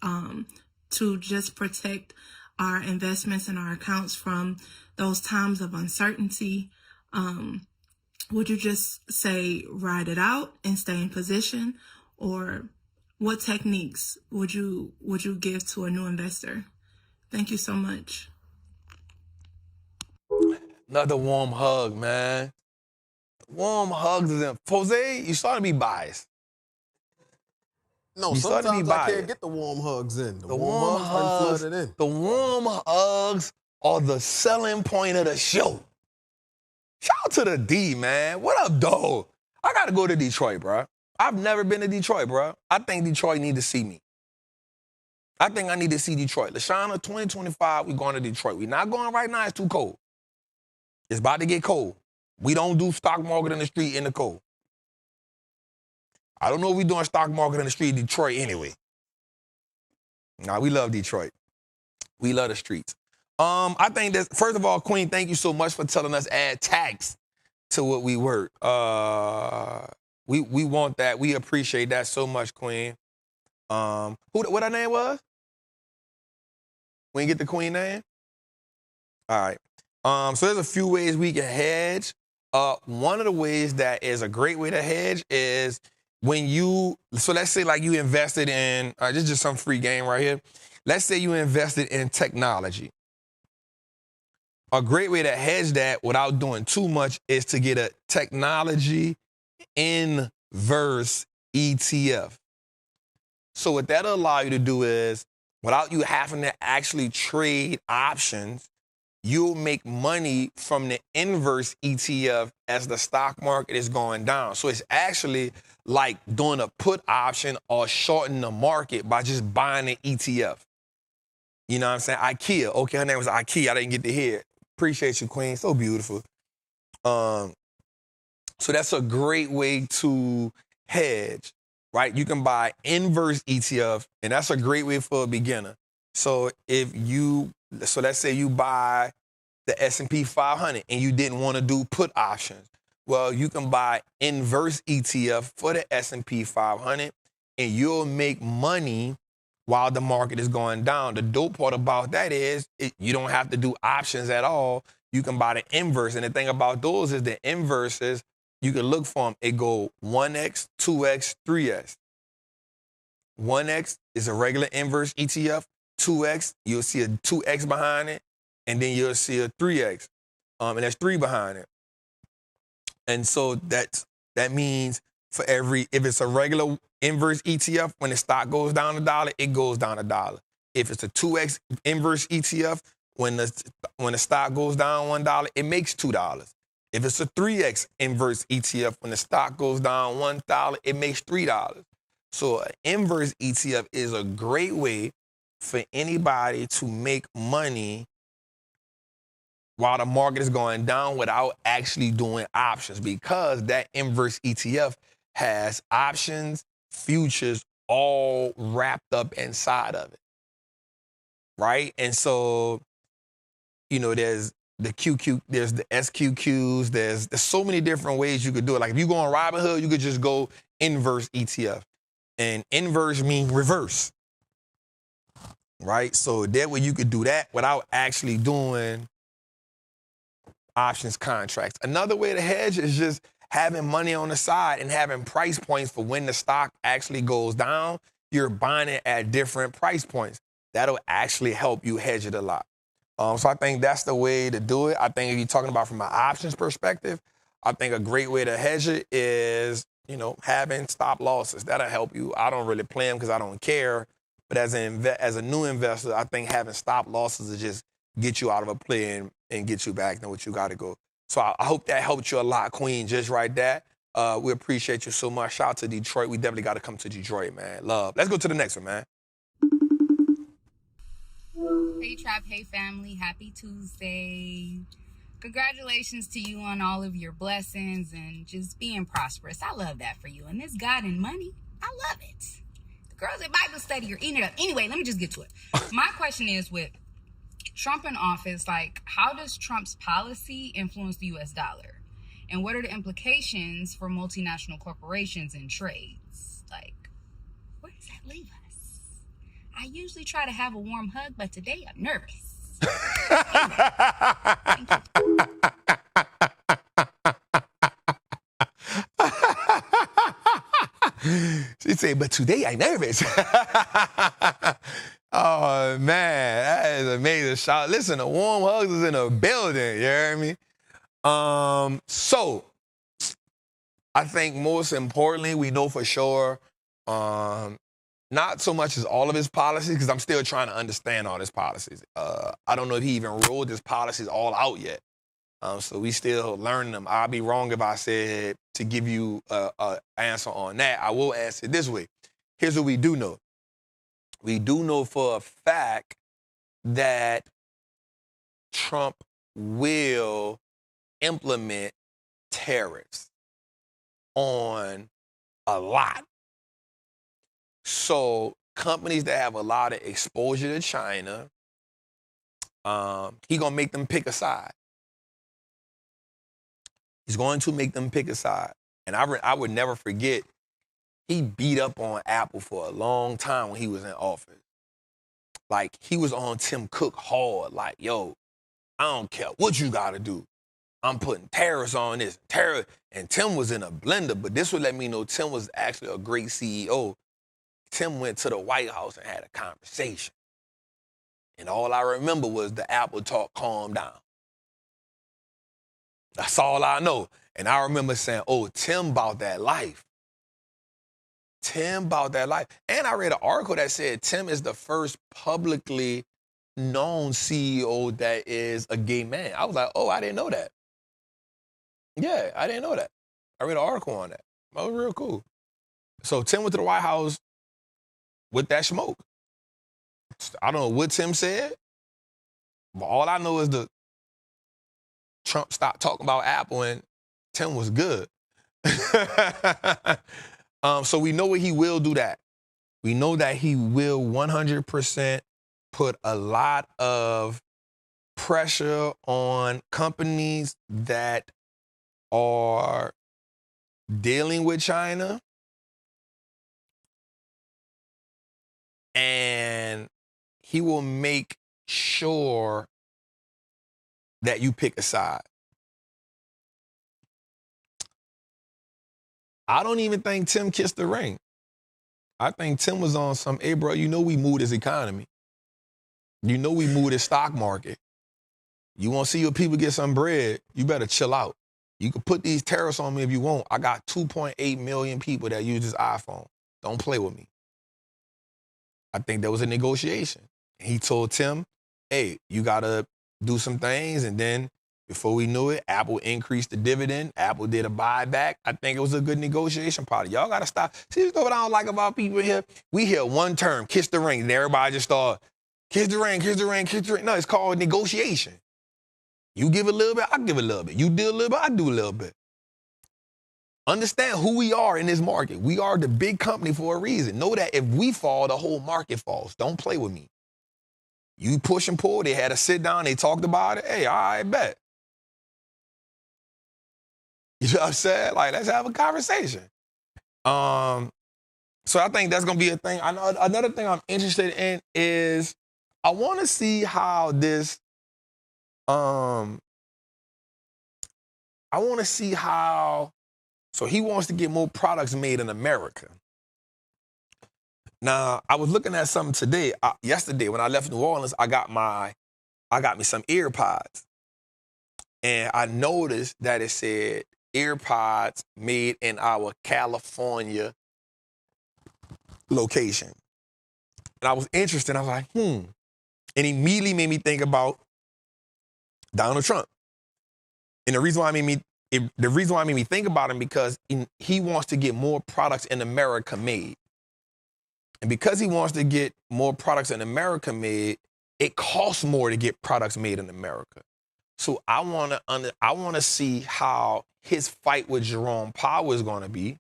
to just protect our investments and our accounts from those times of uncertainty? Would you just say ride it out and stay in position, or what techniques would you give to a new investor? Thank you so much. Another warm hug, man. Warm hugs is in. Jose, you starting to be biased. No, You starting to be sometimes I biased. can't get the warm hugs in. The warm hugs, flooded in. the warm hugs are the selling point of the show. Shout out to the D, man. What up, dog? I got to go to Detroit, bro. I've never been to Detroit, bro. I think Detroit need to see me. I think I need to see Detroit. Lashana, 2025, we going to Detroit. We not going right now. It's too cold. It's about to get cold. We don't do stock market in the street in the cold. I don't know if we doing stock market in the street in Detroit anyway. Nah, we love Detroit. We love the streets. I think that, first of all, Queen, thank you so much for telling us add tax to what we work. We want that. We appreciate that so much, Queen. What her name was? We didn't get the Queen name? All right. So there's a few ways we can hedge. One of the ways that is a great way to hedge is when so let's say like you invested in, this is just some free game right here. Let's say you invested in technology. A great way to hedge that without doing too much is to get a technology inverse ETF. So what that'll allow you to do is, without you having to actually trade options, you'll make money from the inverse ETF as the stock market is going down. So it's actually like doing a put option or shorting the market by just buying an ETF. You know what I'm saying? IKEA. Okay, her name was IKEA. I didn't get to hear it. Appreciate you, Queen. So beautiful. So that's a great way to hedge, right? You can buy inverse ETF, and that's a great way for a beginner. So let's say you buy the S&P 500 and you didn't want to do put options. Well, you can buy inverse ETF for the S&P 500 and you'll make money while the market is going down. The dope part about that is you don't have to do options at all. You can buy the inverse. And the thing about those is the inverses, you can look for them. It go 1X, 2X, 3X. 1X is a regular inverse ETF. 2X, you'll see a 2X behind it, and then you'll see a 3X, and there's 3 behind it. And so that means if it's a regular inverse ETF, when the stock goes down $1, it goes down $1. If it's a 2X inverse ETF, when the stock goes down $1, it makes $2. If it's a 3X inverse ETF, when the stock goes down $1, it makes $3. So an inverse ETF is a great way for anybody to make money while the market is going down without actually doing options, because that inverse ETF has options, futures, all wrapped up inside of it, right? And so, there's the QQ, there's the SQQs, there's so many different ways you could do it. Like if you go on Robinhood, you could just go inverse ETF. And inverse means reverse, right? So that way you could do that without actually doing options contracts. Another way to hedge is just having money on the side and having price points for when the stock actually goes down. You're buying it at different price points. That'll actually help you hedge it a lot. So I think that's the way to do it. I think if you're talking about from an options perspective, I think a great way to hedge it is, having stop losses. That'll help you. I don't really play them because I don't care. But as a new investor, I think having stop losses is just get you out of a play and get you back to what you got to go. So I hope that helped you a lot, Queen, just right there. We appreciate you so much. Shout out to Detroit. We definitely got to come to Detroit, man. Love. Let's go to the next one, man. Hey, Trap. Hey, family. Happy Tuesday. Congratulations to you on all of your blessings and just being prosperous. I love that for you. And this God and money, I love it. The girls at Bible study are eating it up. Anyway, let me just get to it. My question is, with Trump in office, like, how does Trump's policy influence the U.S. dollar? And what are the implications for multinational corporations and trades? Like, where does that leave us? I usually try to have a warm hug, but today I'm nervous. She said, but today I'm nervous. Oh, man, that is amazing. Shout. Listen, the warm hugs is in a building, you hear me? So, I think most importantly, we know for sure, not so much as all of his policies, because I'm still trying to understand all his policies. I don't know if he even rolled his policies all out yet. So we still learning them. I'll be wrong if I said to give you an answer on that. I will answer it this way. Here's what we do know. We do know for a fact that Trump will implement tariffs on a lot. So companies that have a lot of exposure to China, he gonna make them pick a side. He's going to make them pick a side. And I would never forget, he beat up on Apple for a long time when he was in office. Like, he was on Tim Cook hard, like, yo, I don't care what you gotta do. I'm putting tariffs on this. And Tim was in a blender, but this would let me know Tim was actually a great CEO. Tim went to the White House and had a conversation. And all I remember was the Apple talk calmed down. That's all I know. And I remember saying, oh, Tim bought that life. Tim bought that life. And I read an article that said Tim is the first publicly known CEO that is a gay man. I was like, oh, I didn't know that. Yeah, I didn't know that. I read an article on that. That was real cool. So Tim went to the White House with that smoke. I don't know what Tim said, but all I know is the Trump stopped talking about Apple and Tim was good. So we know he will do that. We know that he will 100% put a lot of pressure on companies that are dealing with China. And he will make sure that you pick a side. I don't even think Tim kissed the ring. I think Tim was on some, hey, bro, you know we moved his economy. You know we moved his stock market. You want to see your people get some bread, you better chill out. You can put these tariffs on me if you want. I got 2.8 million people that use this iPhone. Don't play with me. I think there was a negotiation. He told Tim, hey, you got to do some things. And then before we knew it, Apple increased the dividend. Apple did a buyback. I think it was a good negotiation party. Y'all got to stop. See, you know what I don't like about people here? We hear one term, kiss the ring, and everybody just start, kiss the ring, kiss the ring, kiss the ring. No, it's called negotiation. You give a little bit, I give a little bit. You do a little bit, I do a little bit. Understand who we are in this market. We are the big company for a reason. Know that if we fall, the whole market falls. Don't play with me. You push and pull. They had a sit down. They talked about it. Hey, all right, bet. You know what I'm saying? Like, let's have a conversation. So I think that's going to be a thing. I know another thing I'm interested in is I want to see how this, I want to see how, so he wants to get more products made in America. Now, I was looking at something today, yesterday when I left New Orleans, I got me some earpods. And I noticed that it said earpods made in our California location. And I was interested. I was like, And immediately made me think about Donald Trump. And the reason why it made me the reason why I made me think about him because he wants to get more products in America made. And because he wants to get more products in America made, it costs more to get products made in America. So I want to see how his fight with Jerome Powell is going to be.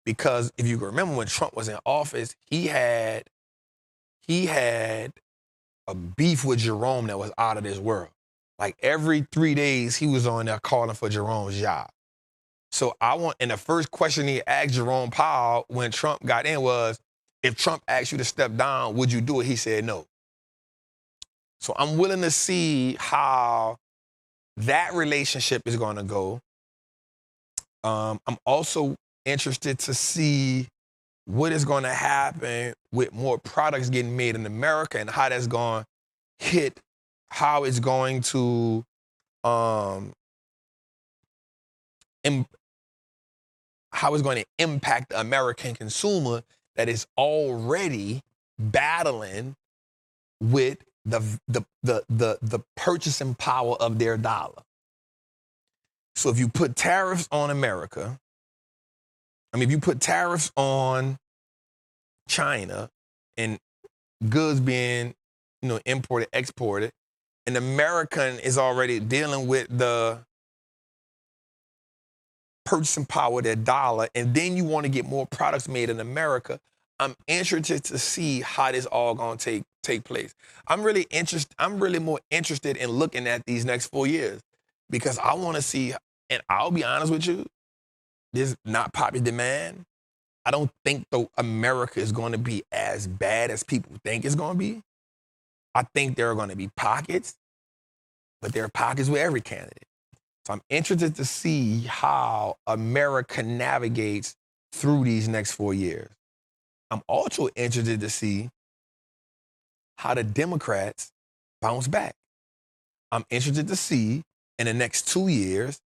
Because if you remember when Trump was in office, he had a beef with Jerome that was out of this world. Like every 3 days, he was on there calling for Jerome's job. So and the first question he asked Jerome Powell when Trump got in was, if Trump asked you to step down, would you do it? He said no. So I'm willing to see how that relationship is going to go. I'm also interested to see what is going to happen with more products getting made in America and how that's going to hit, how it's going to how it's going to impact the American consumer that is already battling with the purchasing power of their dollar. So if you put tariffs on America, if you put tariffs on China and goods being, imported, exported, an American is already dealing with the purchasing power of their dollar, and then you want to get more products made in America, I'm interested to see how this all going to take place. I'm really more interested in looking at these next 4 years because I want to see, and I'll be honest with you, there's not popular demand. I don't think though America is going to be as bad as people think it's going to be. I think there are going to be pockets, but there are pockets with every candidate. So I'm interested to see how America navigates through these next 4 years. I'm also interested to see how the Democrats bounce back. I'm interested to see in the next 2 years,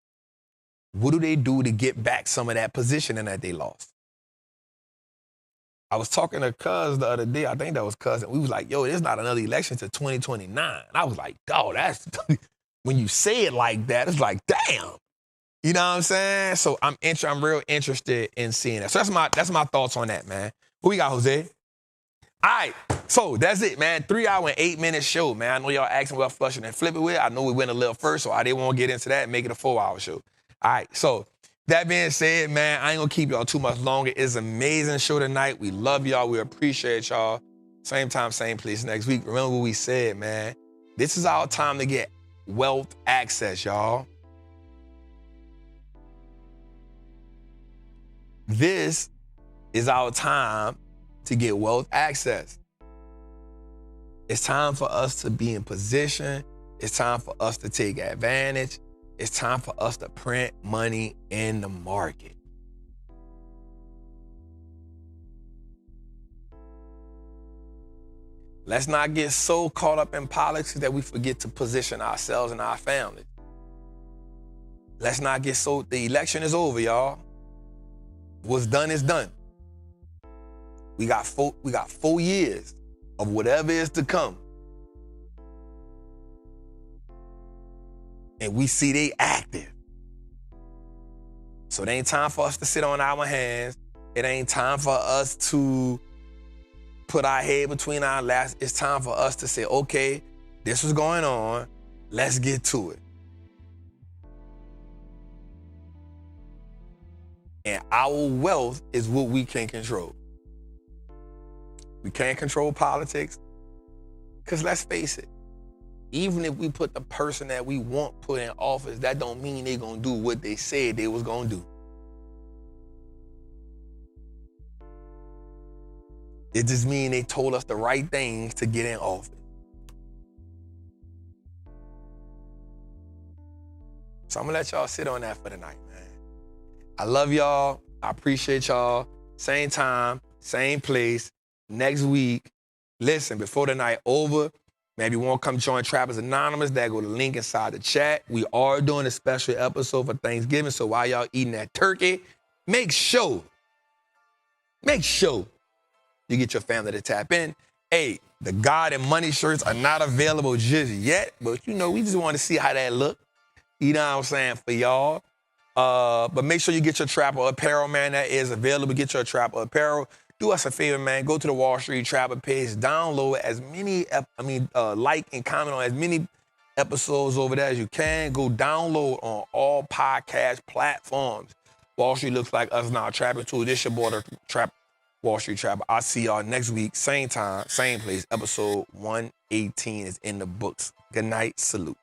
what do they do to get back some of that positioning that they lost? I was talking to Cuz the other day, I think that was Cuz, and we was like, yo, there's not another election to 2029. And I was like, dog, that's, when you say it like that, it's like, damn. You know what I'm saying? So I'm real interested in seeing that. So that's my thoughts on that, man. What we got, Jose? All right, so that's it, man. 3 hour and 8 minute show, man. I know y'all asking what flushing and flip it with. I know we went a little first, so I didn't want to get into that and make it a 4 hour show. All right, so that being said, man, I ain't gonna keep y'all too much longer. It's an amazing show tonight. We love y'all. We appreciate y'all. Same time, same place next week. Remember what we said, man. This is our time to get wealth access, y'all. This is our time to get wealth access. It's time for us to be in position. It's time for us to take advantage. It's time for us to print money in the market. Let's not get so caught up in politics that we forget to position ourselves and our families. Let's not get so, the election is over, y'all. What's done is done. We got 4 years of whatever is to come. And we see they active. So it ain't time for us to sit on our hands. It ain't time for us to put our head between our laps. It's time for us to say, okay, this is going on. Let's get to it. And our wealth is what we can control. We can't control politics because let's face it, even if we put the person that we want put in office, that don't mean they're going to do what they said they was going to do. It just means they told us the right things to get in office. So I'm going to let y'all sit on that for the night, man. I love y'all. I appreciate y'all. Same time, same place, next week. Listen, before the night over, maybe you want to come join Trappers Anonymous. That go to the link inside the chat. We are doing a special episode for Thanksgiving. So while y'all eating that turkey, make sure you get your family to tap in. Hey, the God and Money shirts are not available just yet, but we just want to see how that look. You know what I'm saying? For y'all. But make sure you get your Trapper apparel, man. That is available. Get your Trapper apparel. Do us a favor, man. Go to the Wall Street Trapper page. Download as many, like and comment on as many episodes over there as you can. Go download on all podcast platforms. Wall Street looks like us now. Trapping too. This your boy, the Wall Street Trapper. I'll see y'all next week. Same time, same place. Episode 118 is in the books. Good night. Salute.